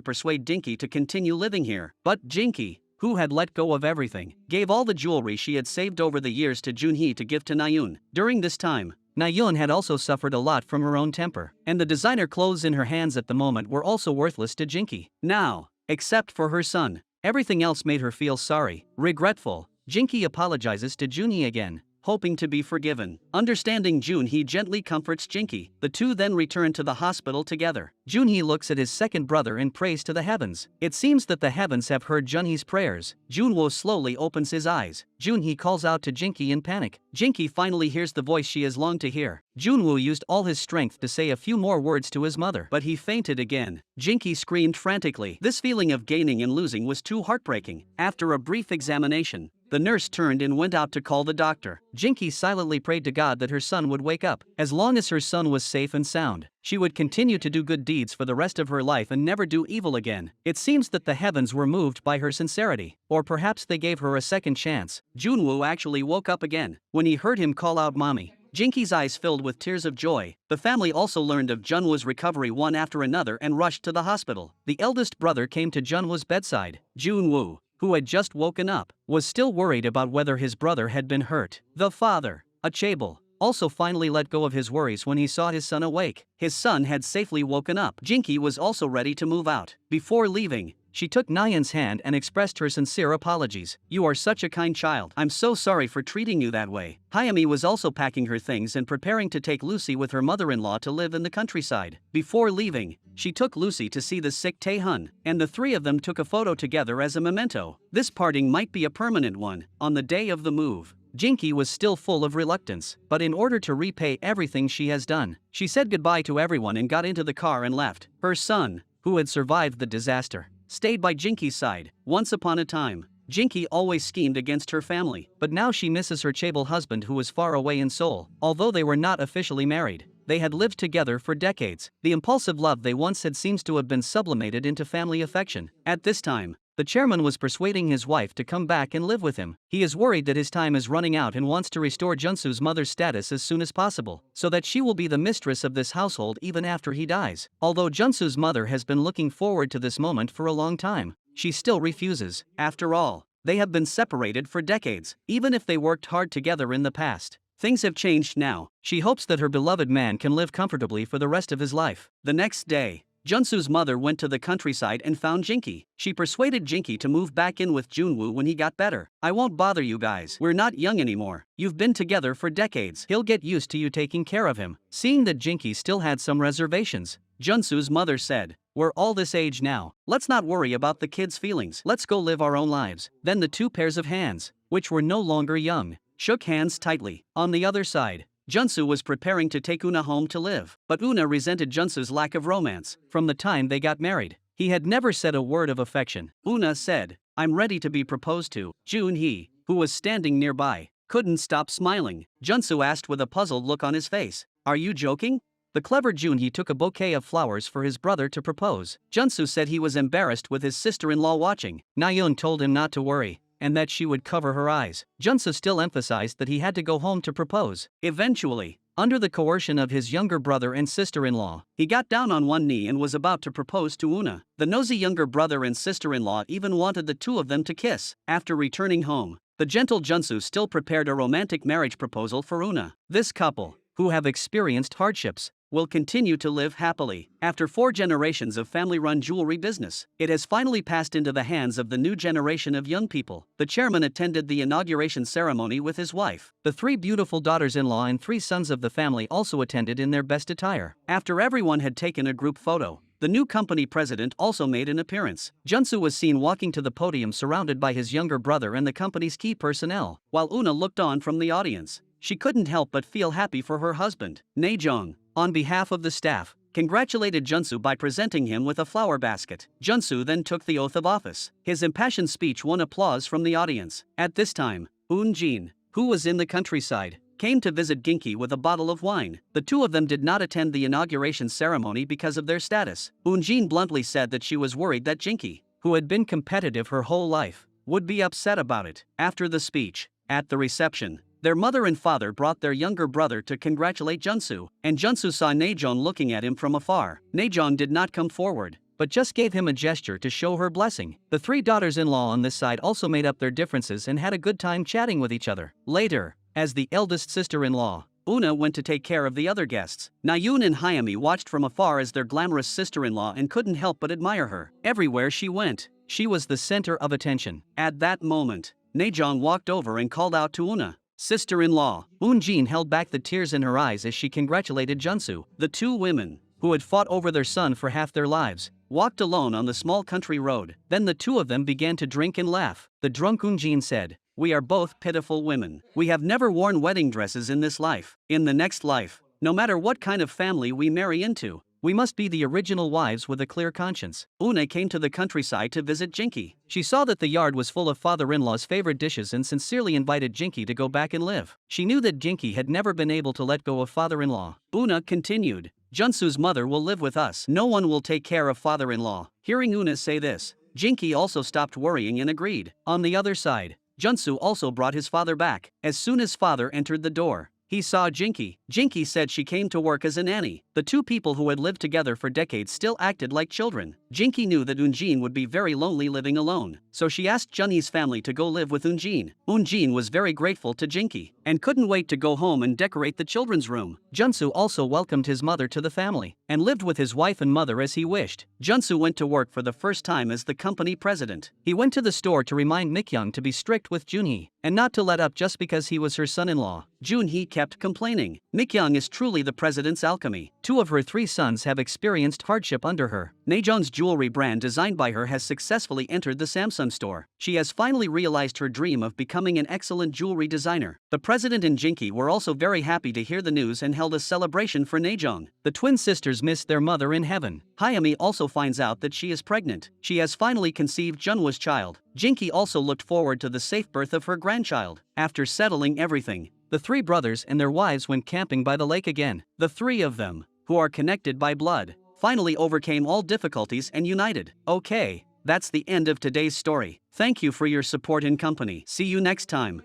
persuade Jinky to continue living here, but Jinky, who had let go of everything, gave all the jewelry she had saved over the years to Junhee to give to Nayeon. During this time, Nayeon had also suffered a lot from her own temper, and the designer clothes in her hands at the moment were also worthless to Jinky. Now, except for her son, everything else made her feel sorry, regretful. Jinky apologizes to Junhee again, hoping to be forgiven. Understanding Junhee gently comforts Jinky. The two then return to the hospital together. Junhee looks at his second brother and prays to the heavens. It seems that the heavens have heard Junhee's prayers. Junwoo slowly opens his eyes. Junhee calls out to Jinky in panic. Jinky finally hears the voice she has longed to hear. Junwoo used all his strength to say a few more words to his mother, but he fainted again. Jinky screamed frantically. This feeling of gaining and losing was too heartbreaking. After a brief examination, the nurse turned and went out to call the doctor. Jinky silently prayed to God that her son would wake up. As long as her son was safe and sound, she would continue to do good deeds for the rest of her life and never do evil again. It seems that the heavens were moved by her sincerity, or perhaps they gave her a second chance. Junwoo actually woke up again when he heard him call out mommy. Jinky's eyes filled with tears of joy. The family also learned of Junwoo's recovery one after another and rushed to the hospital. The eldest brother came to Junwoo's bedside. Junwoo, who had just woken up, was still worried about whether his brother had been hurt. The father, a chaebol, also finally let go of his worries when he saw his son awake. His son had safely woken up. Jinky was also ready to move out. Before leaving, she took Nayeon's hand and expressed her sincere apologies. You are such a kind child. I'm so sorry for treating you that way. Hyami was also packing her things and preparing to take Lucy with her mother-in-law to live in the countryside. Before leaving, she took Lucy to see the sick Tae-hun, and the three of them took a photo together as a memento. This parting might be a permanent one. On the day of the move, Jinky was still full of reluctance, but in order to repay everything she has done, she said goodbye to everyone and got into the car and left. Her son, who had survived the disaster, stayed by Jinky's side. Once upon a time, Jinky always schemed against her family, but now she misses her chaebol husband who was far away in Seoul. Although they were not officially married, they had lived together for decades. The impulsive love they once had seems to have been sublimated into family affection. At this time, the chairman was persuading his wife to come back and live with him. He is worried that his time is running out and wants to restore Junsu's mother's status as soon as possible, so that she will be the mistress of this household even after he dies. Although Junsu's mother has been looking forward to this moment for a long time, she still refuses. After all, they have been separated for decades, even if they worked hard together in the past. Things have changed now. She hopes that her beloved man can live comfortably for the rest of his life. The next day, Junsu's mother went to the countryside and found Jinky. She persuaded Jinky to move back in with Junwoo when he got better. I won't bother you guys. We're not young anymore. You've been together for decades. He'll get used to you taking care of him. Seeing that Jinky still had some reservations, Junsu's mother said, we're all this age now. Let's not worry about the kids' feelings. Let's go live our own lives. Then the two pairs of hands, which were no longer young, shook hands tightly. On the other side, Junsu was preparing to take Una home to live. But Una resented Junsu's lack of romance. From the time they got married, he had never said a word of affection. Una said, I'm ready to be proposed to. Junhee, who was standing nearby, couldn't stop smiling. Junsu asked with a puzzled look on his face, are you joking? The clever Junhee took a bouquet of flowers for his brother to propose. Junsu said he was embarrassed with his sister-in-law watching. Nayeon told him not to worry, and that she would cover her eyes. Junsu still emphasized that he had to go home to propose. Eventually, under the coercion of his younger brother and sister-in-law, he got down on one knee and was about to propose to Una. The nosy younger brother and sister-in-law even wanted the two of them to kiss. After returning home, the gentle Junsu still prepared a romantic marriage proposal for Una. This couple, who have experienced hardships, will continue to live happily. After 4 generations of family-run jewelry business, it has finally passed into the hands of the new generation of young people. The chairman attended the inauguration ceremony with his wife. The 3 beautiful daughters-in-law and 3 sons of the family also attended in their best attire. After everyone had taken a group photo, the new company president also made an appearance. Junsu was seen walking to the podium surrounded by his younger brother and the company's key personnel, while Una looked on from the audience. She couldn't help but feel happy for her husband. Naejong, on behalf of the staff, congratulated Junsu by presenting him with a flower basket. Junsu then took the oath of office. His impassioned speech won applause from the audience. At this time, Eun-jin, who was in the countryside, came to visit Ginky with a bottle of wine. The two of them did not attend the inauguration ceremony because of their status. Eun-jin bluntly said that she was worried that Ginky, who had been competitive her whole life, would be upset about it. After the speech, at the reception, their mother and father brought their younger brother to congratulate Junsu, and Junsu saw Naejong looking at him from afar. Naejong did not come forward, but just gave him a gesture to show her blessing. The 3 daughters-in-law on this side also made up their differences and had a good time chatting with each other. Later, as the eldest sister-in-law, Una went to take care of the other guests. Nayeon and Hyami watched from afar as their glamorous sister-in-law and couldn't help but admire her. Everywhere she went, she was the center of attention. At that moment, Naejong walked over and called out to Una, sister-in-law. Eun-jin held back the tears in her eyes as she congratulated Junsu. The 2 women, who had fought over their son for half their lives, walked alone on the small country road. Then the 2 of them began to drink and laugh. The drunk Eun-jin said, we are both pitiful women. We have never worn wedding dresses in this life. In the next life, no matter what kind of family we marry into, we must be the original wives with a clear conscience. Una came to the countryside to visit Jinky. She saw that the yard was full of father-in-law's favorite dishes and sincerely invited Jinky to go back and live. She knew that Jinky had never been able to let go of father-in-law. Una continued, Junsu's mother will live with us. No one will take care of father-in-law. Hearing Una say this, Jinky also stopped worrying and agreed. On the other side, Junsu also brought his father back. As soon as father entered the door, he saw Jinky. Jinky said she came to work as a nanny. The 2 people who had lived together for decades still acted like children. Jinky knew that Eun-jin would be very lonely living alone, so she asked Junhee's family to go live with Eun-jin. Eun-jin was very grateful to Jinky, and couldn't wait to go home and decorate the children's room. Junsu also welcomed his mother to the family, and lived with his wife and mother as he wished. Junsu went to work for the first time as the company president. He went to the store to remind Mikyoung to be strict with Junhee, and not to let up just because he was her son-in-law. Junhee kept complaining. Mikyoung is truly the president's alchemy. 2 of her 3 sons have experienced hardship under her. Naejong's jewelry brand designed by her has successfully entered the Samsung store. She has finally realized her dream of becoming an excellent jewelry designer. The president and Jinky were also very happy to hear the news and held a celebration for Naejong. The twin sisters missed their mother in heaven. Hyami also finds out that she is pregnant. She has finally conceived Junwoo's child. Jinky also looked forward to the safe birth of her grandchild. After settling everything, the 3 brothers and their wives went camping by the lake again. The 3 of them, who are connected by blood, finally overcame all difficulties and united. Okay, that's the end of today's story. Thank you for your support and company. See you next time.